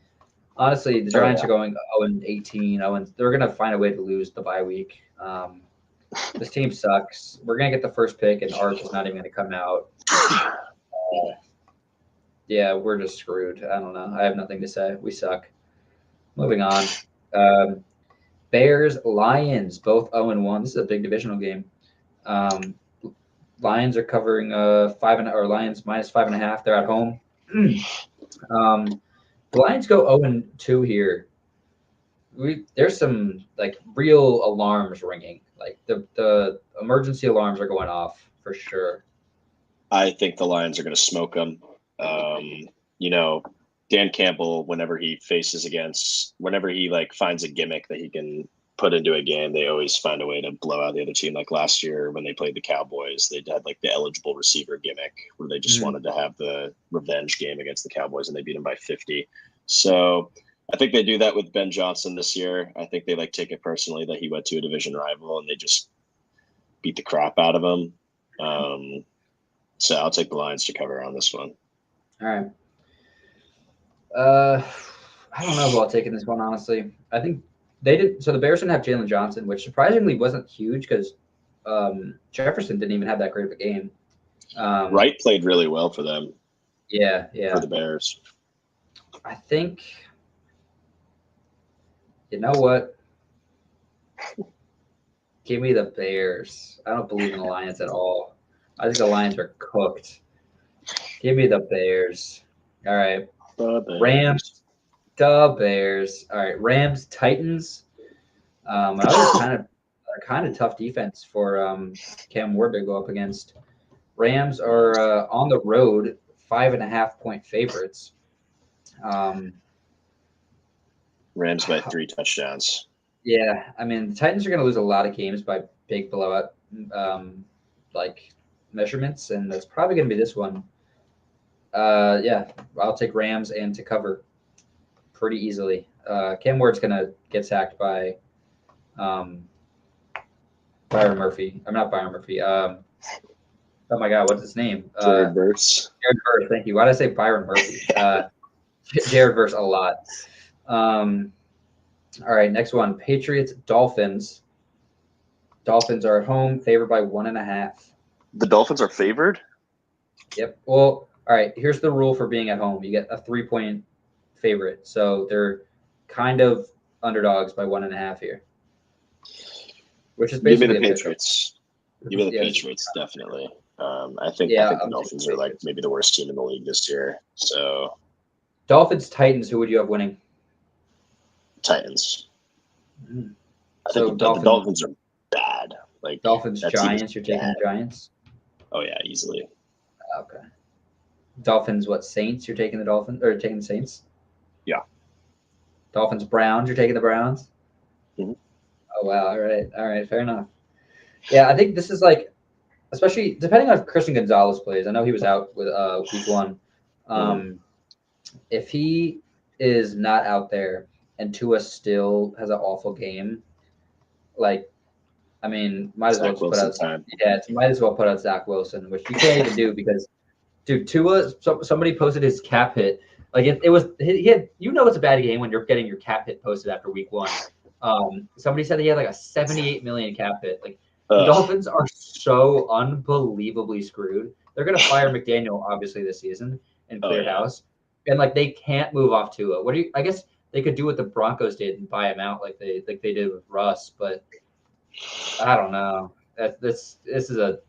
Honestly, the Giants are going 0-18. They're gonna find a way to lose the bye week. This team sucks. We're gonna get the first pick, and Arch is not even gonna come out. Yeah, we're just screwed. I don't know. I have nothing to say. We suck. Moving on. Bears, Lions, both 0-1. This is a big divisional game. Lions are covering Lions minus 5.5. They're at home. The Lions go 0-2 here. There's some like real alarms ringing. Like the emergency alarms are going off for sure. I think the Lions are going to smoke them. Dan Campbell, whenever he finds a gimmick that he can put into a game, they always find a way to blow out the other team. Like last year when they played the Cowboys, they had like the eligible receiver gimmick where they just wanted to have the revenge game against the Cowboys, and they beat them by 50. So I think they do that with Ben Johnson this year. I think they take it personally that he went to a division rival and they just beat the crap out of him. So I'll take the Lions to cover on this one. All right. I don't know about taking this one, honestly. I think they did. So the Bears didn't have Jalen Johnson, which surprisingly wasn't huge because Jefferson didn't even have that great of a game. Wright played really well for them. Yeah. For the Bears. I think, you know what? Give me the Bears. I don't believe in the Lions at all. I think the Lions are cooked. Give me the Bears. All right. The Bears. Rams. The Bears. All right. Rams. Titans. Another kind of tough defense for Cam Ward to go up against. Rams are on the road, 5.5-point favorites. Rams by 3 touchdowns. Yeah, I mean the Titans are going to lose a lot of games by big blowout measurements, and that's probably going to be this one. Yeah, I'll take Rams and to cover pretty easily. Cam Ward's going to get sacked by Byron Murphy. I'm not Byron Murphy. Oh my God, what's his name? Jared Verse. Jared Verse. Thank you. Why did I say Byron Murphy? Jared Verse a lot. All right, next one. Patriots, Dolphins. Dolphins are at home, favored by 1.5. The Dolphins are favored? Yep. Well, all right, here's the rule for being at home. You get a 3-point favorite. So they're kind of underdogs by 1.5 here. Which is basically Give me the Patriots. Give me the Patriots, definitely. I think the Dolphins are like maybe the worst team in the league this year. So Dolphins, Titans, who would you have winning? Titans. Mm. I think the Dolphins are bad. Like Dolphins, Giants. You're taking the Giants. Oh yeah, easily. Okay. Dolphins, what, Saints? You're taking the Dolphins or taking the Saints? Yeah. Dolphins, Browns. You're taking the Browns. Mm-hmm. Oh wow! All right, fair enough. Yeah, I think this is like, especially depending on if Christian Gonzalez plays. I know he was out with week 1. If he is not out there and Tua still has an awful game, like, I mean, might as well just put out. Time. Yeah, might as well put out Zach Wilson, which you can't even do because, dude, Tua. Somebody posted his cap hit. Like it was he had. You know, it's a bad game when you're getting your cap hit posted after week 1. Somebody said he had like a 78 million cap hit. Like the Dolphins are so unbelievably screwed. They're gonna fire McDaniel obviously this season and clear house, and like they can't move off Tua. I guess they could do what the Broncos did and buy him out like they did with Russ, but I don't know. This is a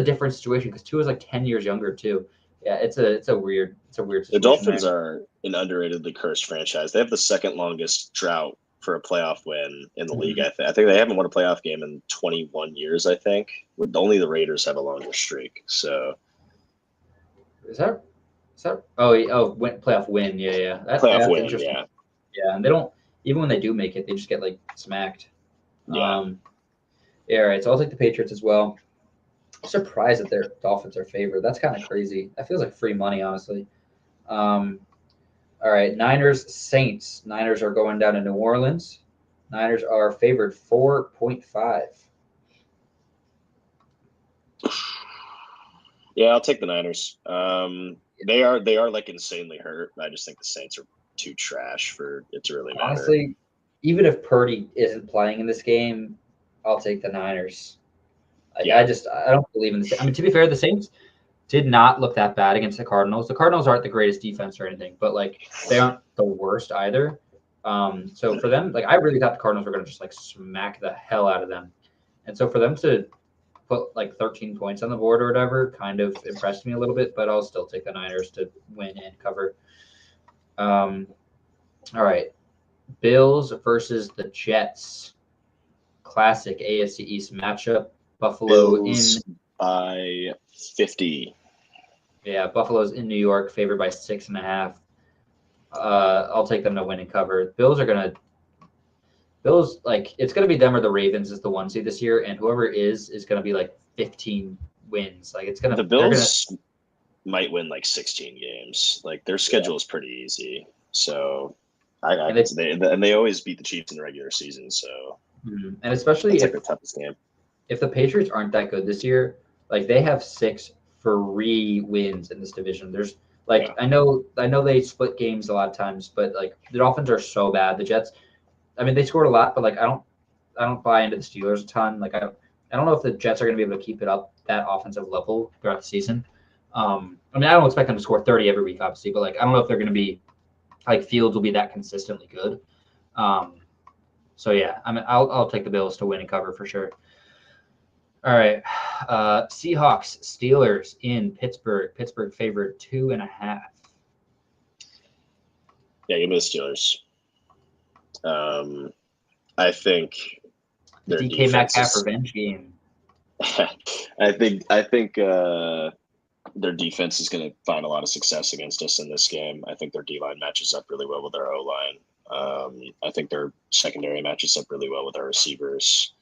different situation because Tua is like 10 years younger too. Yeah, it's a weird situation. The Dolphins are an underratedly cursed franchise. They have the second longest drought for a playoff win in the league. I think they haven't won a playoff game in 21 years. I think only the Raiders have a longer streak. So is that playoff win? Yeah. Playoff win. Yeah. Yeah, and they don't even when they do make it, they just get like smacked. Yeah. Yeah. All right. So I'll take the Patriots as well. I'm surprised that their Dolphins are favored. That's kind of crazy. That feels like free money, honestly. All right, Niners, Saints. Niners are going down to New Orleans. Niners are favored 4.5. Yeah, I'll take the Niners. They are like insanely hurt. I just think the Saints are too trash for it to really matter. Honestly, even if Purdy isn't playing in this game, I'll take the Niners. I don't believe in this. I mean, to be fair, the Saints did not look that bad against the Cardinals. The Cardinals aren't the greatest defense or anything, but like they aren't the worst either. So for them, like I really thought the Cardinals were going to just like smack the hell out of them. And so for them to put like 13 points on the board or whatever kind of impressed me a little bit, but I'll still take the Niners to win and cover. All right. Bills versus the Jets. Classic AFC East matchup. Buffalo Bills by 50. Yeah, Buffalo's in New York, favored by 6.5. I'll take them to win and cover. Bills, like, it's going to be them or the Ravens as the 1 seed this year, and whoever is going to be like 15 wins. Like, it's going to. The Bills might win like 16 games. Like, their schedule is pretty easy. So, they always beat the Chiefs in the regular season. So, and especially it's like the toughest game. If the Patriots aren't that good this year, like they have 6 free wins in this division. Like Yeah. I know they split games a lot of times, but like the Dolphins are so bad. The Jets, I mean, they scored a lot, but like I don't buy into the Steelers a ton. Like I don't know if the Jets are going to be able to keep it up that offensive level throughout the season. I mean, I don't expect them to score 30 every week, obviously, but like I don't know if they're going to be like Fields will be that consistently good. Um, so yeah, I mean, I'll take the Bills to win and cover for sure. All right, Seahawks Steelers in Pittsburgh. Pittsburgh favored 2.5. Yeah, give me the Steelers. I think The their DK defense Metcalf is. revenge game. I think their defense is going to find a lot of success against us in this game. I think their D line matches up really well with their O line. I think their secondary matches up really well with our receivers.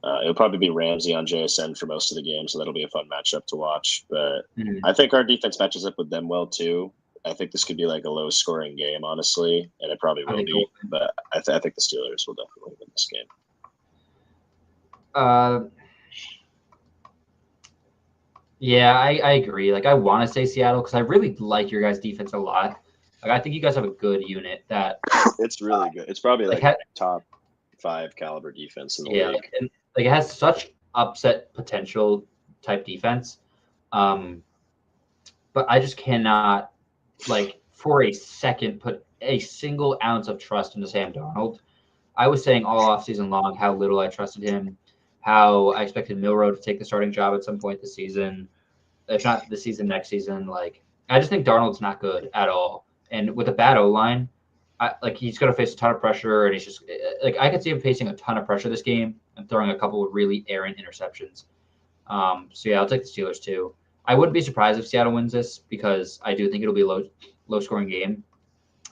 It'll probably be Ramsey on JSN for most of the game, so that'll be a fun matchup to watch. But I think our defense matches up with them well too. I think this could be like a low-scoring game, honestly, and it probably will be. But I think the Steelers will definitely win this game. Yeah, I agree. Like I want to say Seattle because I really like your guys' defense a lot. Like I think you guys have a good unit that it's really good. It's probably like top 5 caliber defense in the league. Like it has such upset potential type defense. But I just cannot like for a second put a single ounce of trust into Sam Darnold. I was saying all offseason long how little I trusted him, how I expected Milroe to take the starting job at some point this season. If not this season, next season. Like I just think Darnold's not good at all. And with a bad O line, like he's going to face a ton of pressure, and he's just like I could see him facing a ton of pressure this game and throwing a couple of really errant interceptions. So yeah, I'll take the Steelers too. I wouldn't be surprised if Seattle wins this because I do think it'll be a low scoring game,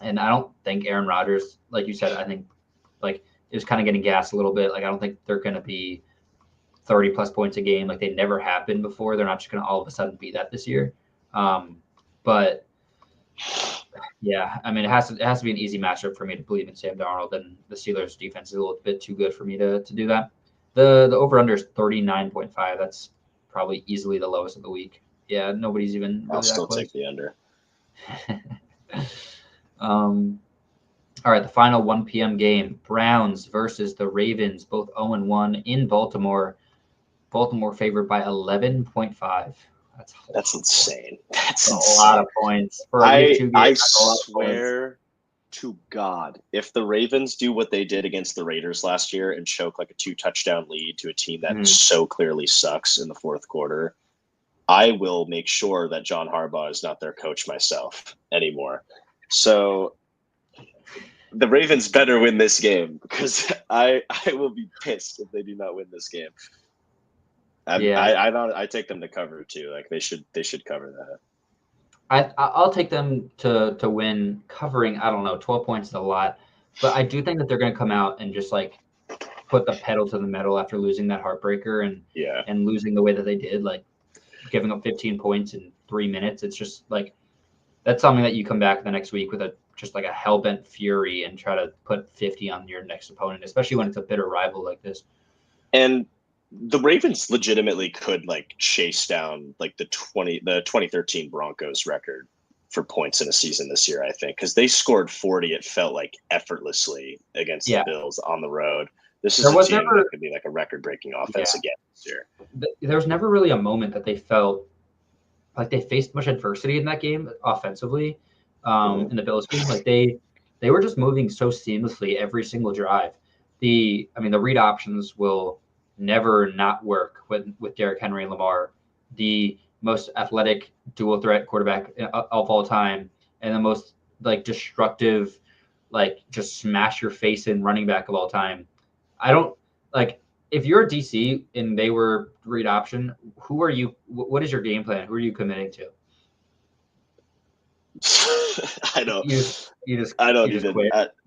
and I don't think Aaron Rodgers, like you said, I think like is kind of getting gassed a little bit. Like I don't think they're going to be 30 plus points a game like they never have been before. They're not just going to all of a sudden be that this year. But yeah, I mean it has to be an easy matchup for me to believe in Sam Darnold, and the Steelers defense is a little bit too good for me to do that. The over under is 39.5. That's probably easily the lowest of the week. Yeah, nobody's even really I'll still that close. take the under. All right, the final 1 p.m. game: Browns versus the Ravens, both 0-1 in Baltimore. Baltimore favored by 11.5. That's insane. That's a insane. lot of points for I swear to God, if the Ravens do what they did against the Raiders last year and choke like a 2-touchdown lead to a team that so clearly sucks in the fourth quarter, I will make sure that John Harbaugh is not their coach myself anymore. So the Ravens better win this game because I will be pissed if they do not win this game. I take them to cover too. Like they should cover that. I'll take them to win. Covering, I don't know, 12 points is a lot, but I do think that they're going to come out and just like put the pedal to the metal after losing that heartbreaker and losing the way that they did, like giving up 15 points in 3 minutes. It's just like that's something that you come back the next week with just like a hell-bent fury and try to put 50 on your next opponent, especially when it's a bitter rival like this. And the Ravens legitimately could like chase down like the 2013 Broncos record for points in a season this year, I think, because they scored 40, it felt like effortlessly against the Bills on the road. This is a team that could be like a record-breaking offense again this year. There was never really a moment that they felt like they faced much adversity in that game offensively in the Bills game. Like they were just moving so seamlessly every single drive. The read options will never not work with Derrick Henry and Lamar, the most athletic dual threat quarterback of all time, and the most like destructive, like just smash your face in running back of all time. I don't like if you're a DC and they were read option, who are you? What is your game plan? Who are you committing to? I don't. I don't even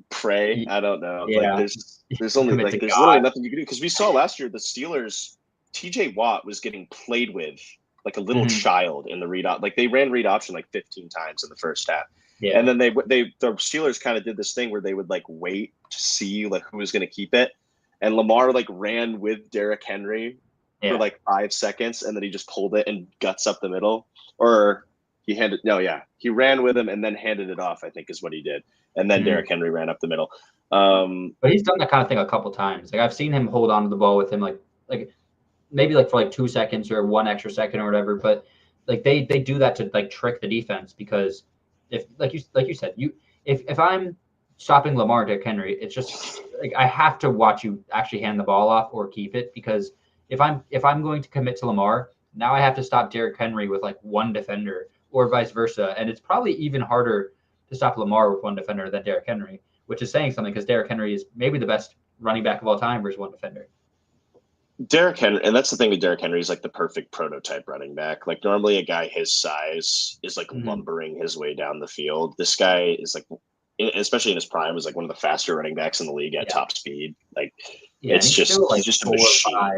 pray. I don't know. Yeah. Like there's only like there's literally nothing you can do because we saw last year the Steelers. T.J. Watt was getting played with like a little child in the read option. Like they ran read option like 15 times in the first half. Yeah. And then the Steelers kind of did this thing where they would like wait to see like who was going to keep it. And Lamar like ran with Derrick Henry for like 5 seconds, and then he just pulled it and guts up the middle. Or He ran with him and then handed it off, I think is what he did. And then Derrick Henry ran up the middle. But he's done that kind of thing a couple times. Like I've seen him hold on to the ball with him, like maybe like for like 2 seconds or 1 extra second or whatever. But like they do that to like trick the defense, because if like you said, if I'm stopping Lamar, Derrick Henry, it's just like I have to watch you actually hand the ball off or keep it, because if I'm going to commit to Lamar, now I have to stop Derrick Henry with like one defender or vice versa, and it's probably even harder to stop Lamar with one defender than Derrick Henry, which is saying something, because Derrick Henry is maybe the best running back of all time versus one defender. Derrick Henry, and that's the thing with Derrick Henry, is like the perfect prototype running back. Like normally a guy his size is like lumbering his way down the field. This guy is like, especially in his prime, was like one of the faster running backs in the league at top speed. Like it's just still, like, he's just 4 a machine. 5,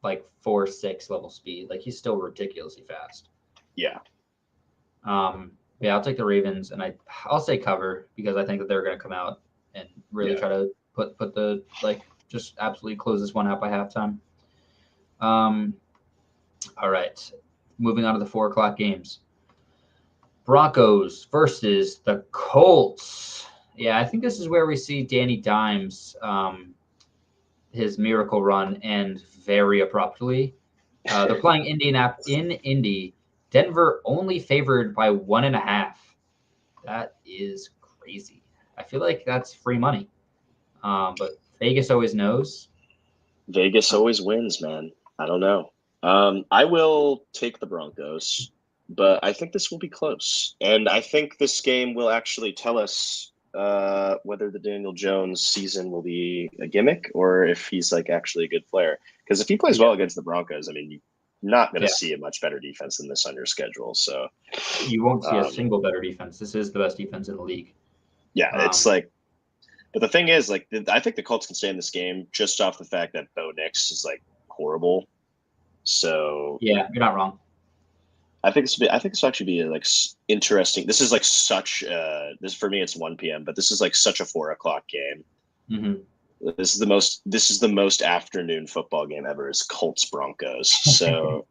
like 4.6 level speed. Like he's still ridiculously fast. Yeah. Yeah, I'll take the Ravens, and I'll say cover, because I think that they're going to come out and really try to put the like just absolutely close this one out by halftime. All right, moving on to the 4:00 games. Broncos versus the Colts. Yeah, I think this is where we see Danny Dimes, his miracle run end very abruptly. They're playing in Indy. Denver only favored by 1.5. That is crazy. I feel like that's free money. But Vegas always knows. Vegas always wins, man. I don't know. I will take the Broncos, but I think this will be close. And I think this game will actually tell us whether the Daniel Jones season will be a gimmick or if he's like actually a good player. Because if he plays well against the Broncos, I mean, you're not going to see a much better defense than this on your schedule. So you won't see a single better defense. This is the best defense in the league. Yeah, it's like, but the thing is, like, I think the Colts can stay in this game just off the fact that Bo Nix is like horrible. So yeah, you're not wrong. I think this will actually be like interesting. This is like such this for me it's 1 p.m. but this is like such a 4:00 game. This is the most afternoon football game ever, is Colts Broncos. So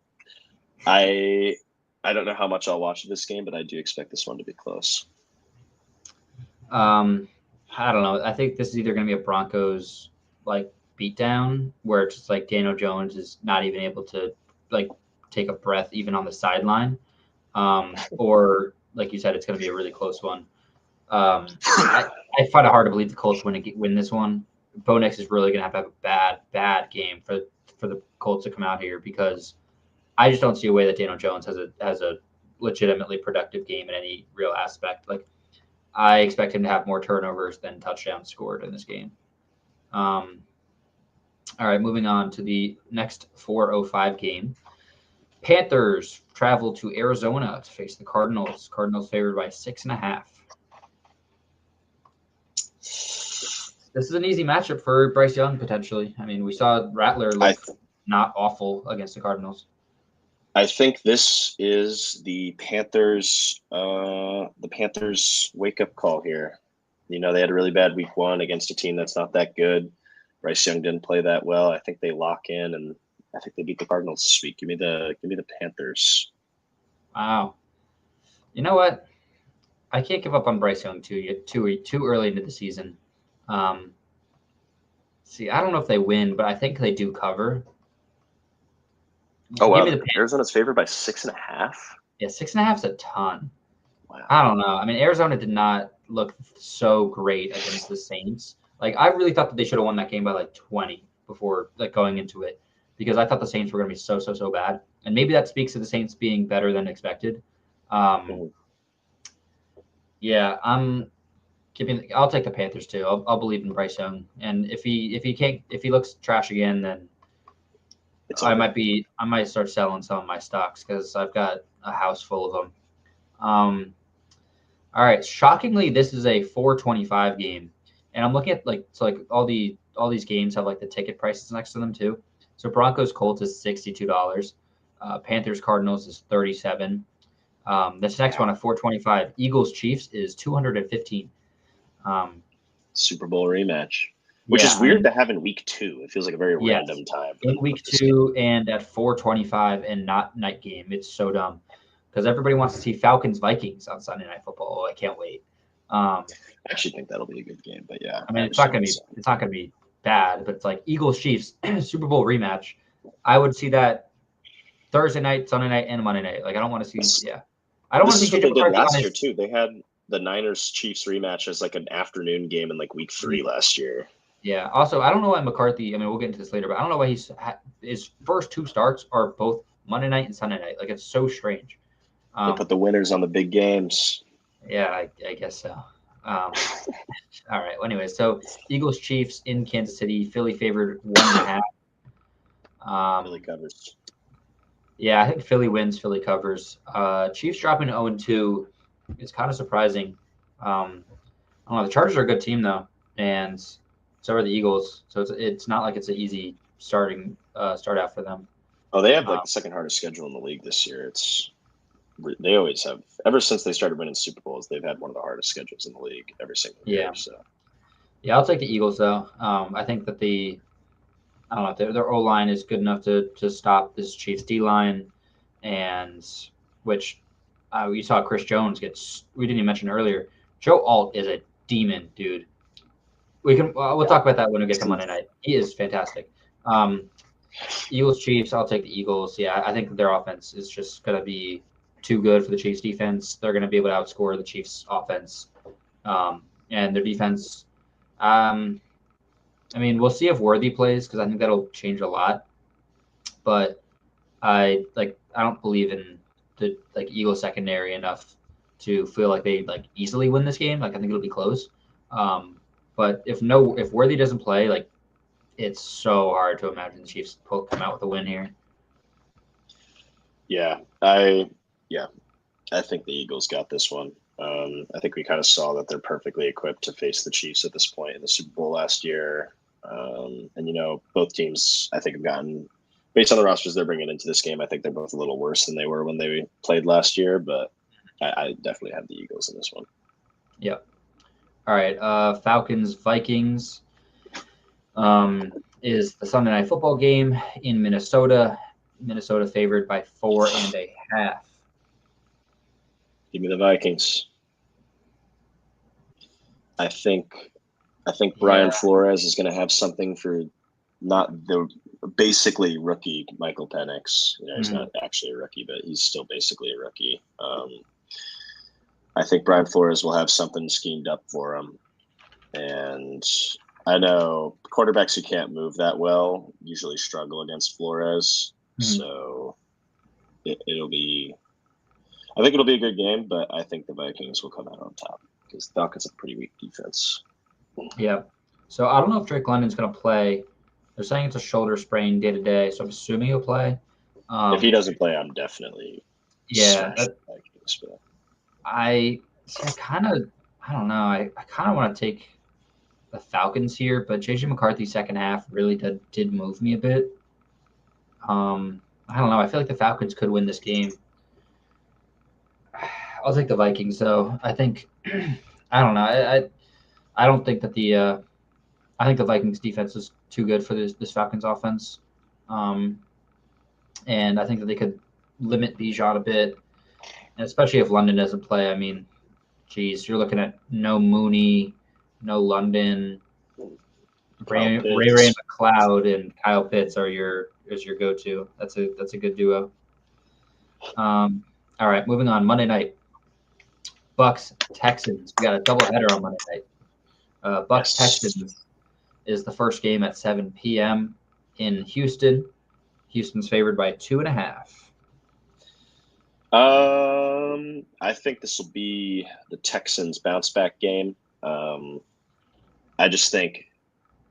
I don't know how much I'll watch this game, but I do expect this one to be close. I don't know. I think this is either going to be a Broncos like beatdown, where it's just like Daniel Jones is not even able to like take a breath even on the sideline, or like you said, it's going to be a really close one. I find it hard to believe the Colts win this one. Bo Nix is really going to have a bad game for the Colts to come out here, because I just don't see a way that Daniel Jones has a legitimately productive game in any real aspect. Like I expect him to have more turnovers than touchdowns scored in this game. All right, moving on to the next 4:05 game. Panthers travel to Arizona to face the Cardinals. Cardinals favored by 6.5. This is an easy matchup for Bryce Young, potentially. I mean, we saw Rattler look not awful against the Cardinals. I think this is the Panthers wake-up call here. You know, they had a really bad week 1 against a team that's not that good. Bryce Young didn't play that well. I think they lock in, and I think they beat the Cardinals this week. Give me the Panthers. Wow. You know what? I can't give up on Bryce Young too early into the season. See, I don't know if they win, but I think they do cover. Oh, wow. Arizona's favored by 6.5? Yeah, 6.5 is a ton. Wow. I don't know. I mean, Arizona did not look so great against the Saints. Like, I really thought that they should have won that game by like 20 before like going into it, because I thought the Saints were going to be so bad. And maybe that speaks to the Saints being better than expected. Yeah, I'll take the Panthers too. I'll believe in Bryce Young, and if he looks trash again, then I might start selling some of my stocks, because I've got a house full of them. All right, shockingly, this is a 4:25 game, and I'm looking at all these games have like the ticket prices next to them too. So Broncos Colts is $62, Panthers Cardinals is $37. This next one at 4:25, Eagles Chiefs is $215. Super Bowl rematch, which is weird to have in week 2. It feels like a very random time. In week 2 and at 4:25 and not night game. It's so dumb. because everybody wants to see Falcons Vikings on Sunday Night Football. Oh, I can't wait. I actually think that'll be a good game, but yeah. I mean, it's not gonna be bad, but it's like Eagles Chiefs Super Bowl rematch. I would see that Thursday night, Sunday night, and Monday night. Like I don't want to see. Yeah, I don't want to see what JJ they did McCarthy last year too. They had the Niners Chiefs rematch as like an afternoon game in like week 3 last year. Yeah. Also, I don't know why McCarthy. I mean, we'll get into this later, but I don't know why his first 2 starts are both Monday night and Sunday night. Like it's so strange. They put the winners on the big games. Yeah, I guess so. All right. Well, anyway, so Eagles Chiefs in Kansas City. Philly favored 1.5. Philly covers. Yeah, I think Philly wins. Philly covers. Chiefs dropping 0-2 is kind of surprising. I don't know. The Chargers are a good team though, and so are the Eagles. So it's not like it's an easy start out for them. Oh, they have like the second hardest schedule in the league this year. They always have, ever since they started winning Super Bowls, they've had one of the hardest schedules in the league every single year. So yeah, I'll take the Eagles though. I think that I don't know, their O line is good enough to stop this Chiefs D line, and which we saw Chris Jones we didn't even mention earlier. Joe Alt is a demon, dude. We'll talk about that when we get to Monday night. He is fantastic. Eagles Chiefs, I'll take the Eagles. Yeah, I think their offense is just gonna be too good for the Chiefs defense. They're gonna be able to outscore the Chiefs offense, and their defense. I mean, we'll see if Worthy plays because I think that'll change a lot. But I don't believe in the Eagles secondary enough to feel like they easily win this game. Like I think it'll be close. But if Worthy doesn't play, like it's so hard to imagine the Chiefs come out with a win here. Yeah, I think the Eagles got this one. I think we kind of saw that they're perfectly equipped to face the Chiefs at this point in the Super Bowl last year. And both teams I think have gotten, based on the rosters they're bringing into this game, I think they're both a little worse than they were when they played last year. But I definitely have the Eagles in this one. Yep. All right. Falcons Vikings is the Sunday Night Football game in Minnesota. Minnesota favored by 4.5. Give me the Vikings. I think Brian Flores is going to have something for not the basically rookie Michael Penix. He's not actually a rookie, but he's still basically a rookie. I think Brian Flores will have something schemed up for him. And I know quarterbacks who can't move that well usually struggle against Flores. So I think it'll be a good game, but I think the Vikings will come out on top because the Falcons have a pretty weak defense. Yeah. So I don't know if Drake London's going to play. They're saying it's a shoulder sprain day to day, so I'm assuming he'll play. If he doesn't play, I'm definitely Vikings. But I kind of want to take the Falcons here, but JJ McCarthy's second half really did move me a bit. I don't know. I feel like the Falcons could win this game. I'll take the Vikings though. I think I don't know. I don't think that I think the Vikings defense is too good for this Falcons offense. And I think that they could limit Bijan a bit, and especially if London doesn't play. I mean, geez, you're looking at no Mooney, no London, Ray McLeod and Kyle Pitts are your go-to. That's a good duo. All right, moving on. Monday night, Bucks Texans. We got a doubleheader on Monday night. Bucks Texans is the first game at 7 p.m. in Houston. Houston's favored by 2.5. I think this will be the Texans bounce back game. I just think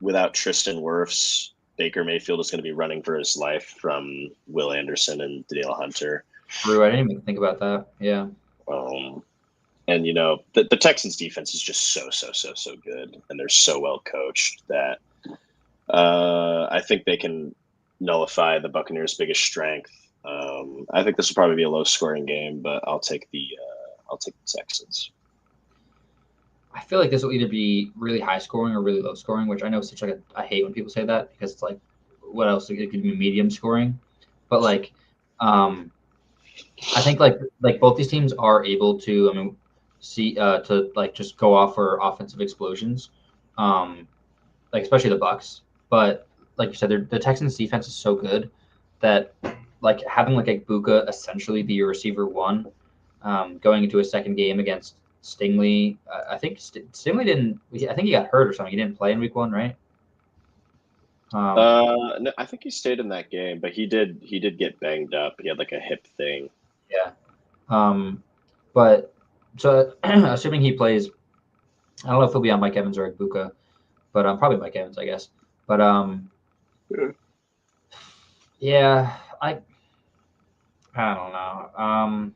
without Tristan Wirfs, Baker Mayfield is going to be running for his life from Will Anderson and Danielle Hunter. True, I didn't even think about that. Yeah. And the Texans defense is just so good, and they're so well coached that I think they can nullify the Buccaneers' biggest strength. I think this will probably be a low-scoring game, but I'll take the Texans. I feel like this will either be really high-scoring or really low-scoring, which I know is such I hate when people say that because it's like, what else? It could be medium scoring, but I think like both these teams are able to, I mean, to like just go off for offensive explosions, like especially the Bucks. But like you said, the Texans defense is so good that like having like Igbokwe essentially be your receiver one, going into a second game against Stingley. I think Stingley didn't. I think he got hurt or something. He didn't play in week 1, right? No, I think he stayed in that game, but he did get banged up. He had like a hip thing. Yeah. But so assuming he plays, I don't know if he'll be on Mike Evans or Igbokwe, but probably Mike Evans, I guess. But yeah, I don't know.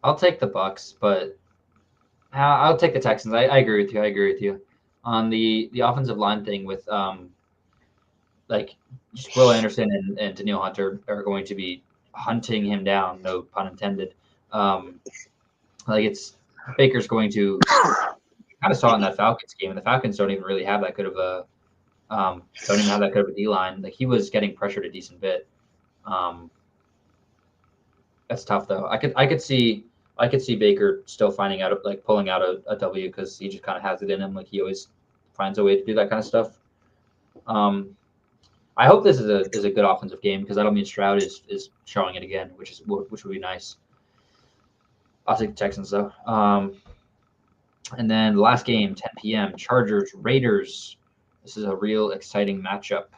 I'll take the Bucks, but I'll take the Texans. I agree with you. I agree with you on the offensive line thing with like Will Anderson and Daniil Hunter are going to be hunting him down. No pun intended. Like it's Baker's going to. Kind of saw it in that Falcons game, and the Falcons don't even really have that good of a don't even have that good of a D line. Like he was getting pressured a decent bit. That's tough though. I could see Baker still finding out like pulling out a W because he just kind of has it in him. Like he always finds a way to do that kind of stuff. I hope this is a good offensive game because that'll mean Stroud is showing it again, which would be nice. I'll take the Texans though. And then the last game, 10 p.m. Chargers Raiders. This is a real exciting matchup.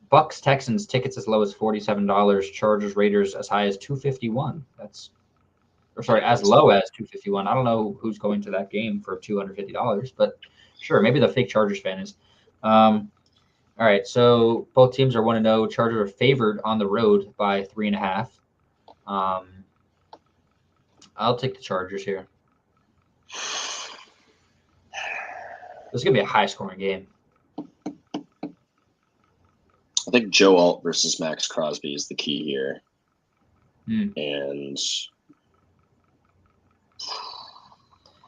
Bucks Texans tickets as low as $47. Chargers Raiders as high as $251. As low as $251. I don't know who's going to that game for $250, but sure, maybe the fake Chargers fan is. All right, so both teams are 1-0. Chargers are favored on the road by 3.5. I'll take the Chargers here. This is going to be a high-scoring game. I think Joe Alt versus Max Crosby is the key here. And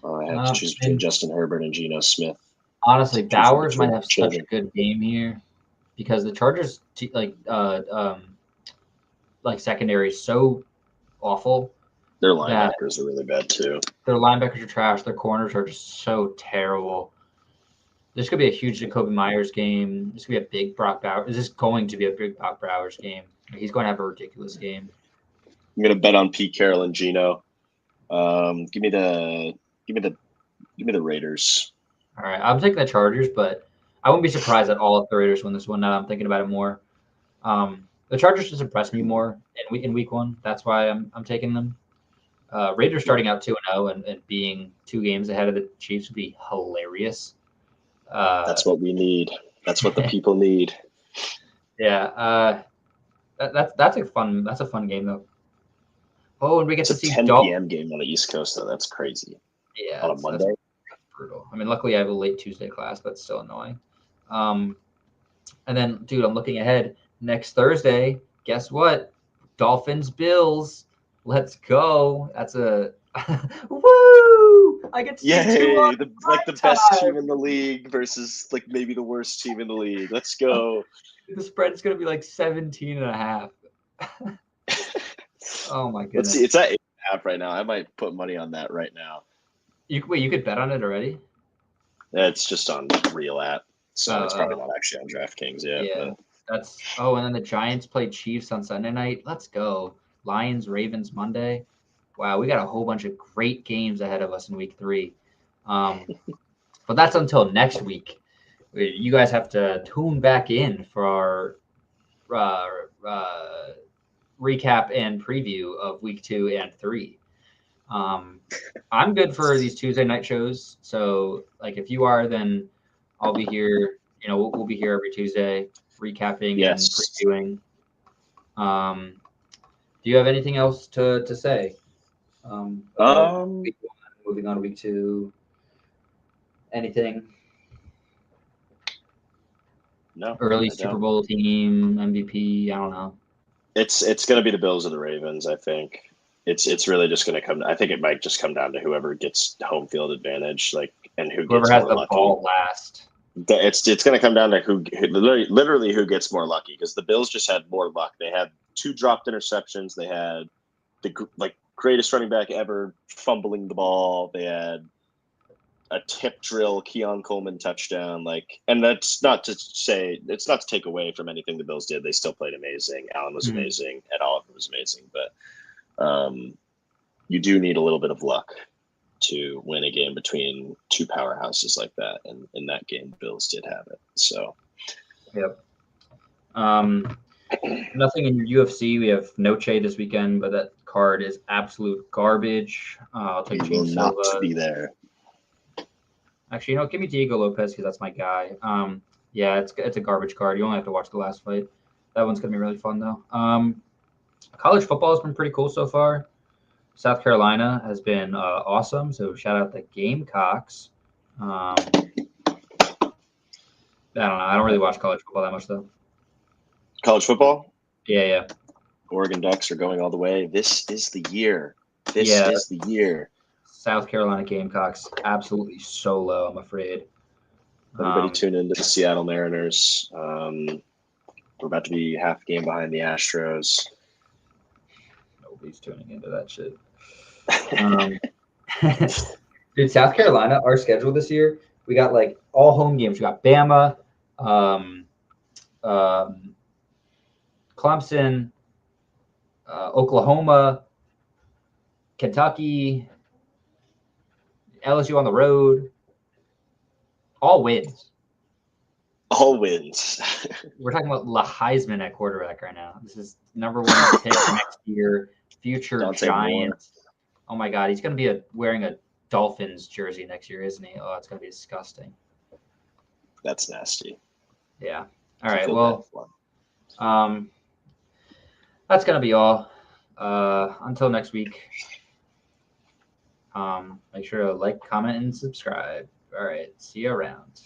I have to choose between Justin Herbert and Geno Smith. Honestly, Bowers might have such a good game here because the Chargers secondary is so awful. Their linebackers are really bad too. Their linebackers are trash. Their corners are just so terrible. This could be a huge Jacoby Myers game. This could be a big Brock Bowers. This is going to be a big Brock Bowers game. He's going to have a ridiculous game. I'm going to bet on Pete Carroll and Geno. Give me the Raiders. All right, I'm taking the Chargers, but I wouldn't be surprised at all if the Raiders win this one. Now that I'm thinking about it more, the Chargers just impressed me more in week 1. That's why I'm taking them. Raiders starting out 2-0 and being 2 games ahead of the Chiefs would be hilarious. That's what we need. That's what the people need. Yeah, that's a fun game though. Oh, and we get to see 10 p.m. game on the East Coast though. That's crazy. Yeah, on a Monday. That's brutal. I mean, luckily I have a late Tuesday class, but it's still annoying. And then, dude, I'm looking ahead. Next Thursday, guess what? Dolphins Bills. Let's go. That's a woo! I get to see the best team in the league versus like maybe the worst team in the league. Let's go. The spread's gonna be like 17.5. Oh my goodness. Let's see. It's at 8.5 right now. I might put money on that right now. You could bet on it already? It's just on Real app, so it's probably not actually on DraftKings yet. Yeah, and then the Giants play Chiefs on Sunday night. Let's go. Lions, Ravens Monday. Wow, we got a whole bunch of great games ahead of us in week 3. But that's until next week. You guys have to tune back in for our recap and preview of week 2 and 3. I'm good for these Tuesday night shows. So like if you are, then I'll be here. You know, we'll be here every Tuesday recapping and previewing. Do you have anything else to say? Week 1, moving on to week 2. Anything? No. Early Super Bowl team, MVP. I don't know. It's going to be the Bills or the Ravens. I think it's really just going to come. I think it might just come down to whoever gets home field advantage, and whoever has the ball last. It's going to come down to who literally who gets more lucky, because the Bills just had more luck. They had 2 dropped interceptions. They had the greatest running back ever fumbling the ball. They had a tip drill Keon Coleman touchdown. And that's not to say, it's not to take away from anything the Bills did. They still played amazing. Allen was amazing, and Oliver was amazing. But you do need a little bit of luck to win a game between 2 powerhouses like that. And in that game, the Bills did have it. So, yep. Nothing in your UFC. We have Noche this weekend, but that card is absolute garbage. I'll take he will not be there. Actually, give me Diego Lopez because that's my guy. Yeah, it's a garbage card. You only have to watch the last fight. That one's gonna be really fun though. College football has been pretty cool so far. South Carolina has been awesome. So shout out the Gamecocks. I don't know. I don't really watch college football that much though. College football? Yeah. Oregon Ducks are going all the way. This is the year. This is the year. South Carolina Gamecocks absolutely so low, I'm afraid. Everybody tune into the Seattle Mariners. We're about to be half a game behind the Astros. Nobody's tuning into that shit. Dude, South Carolina, our schedule this year, we got all home games. We got Bama, Clemson, Oklahoma, Kentucky, LSU on the road. All wins. All wins. We're talking about Heisman at quarterback right now. This is #1 pick next year. Future Giant. Oh my God, he's going to be wearing a Dolphins jersey next year, isn't he? Oh, it's going to be disgusting. That's nasty. Yeah. All right. Well, that's going to be all. Until next week. Make sure to like, comment, and subscribe. All right. See you around.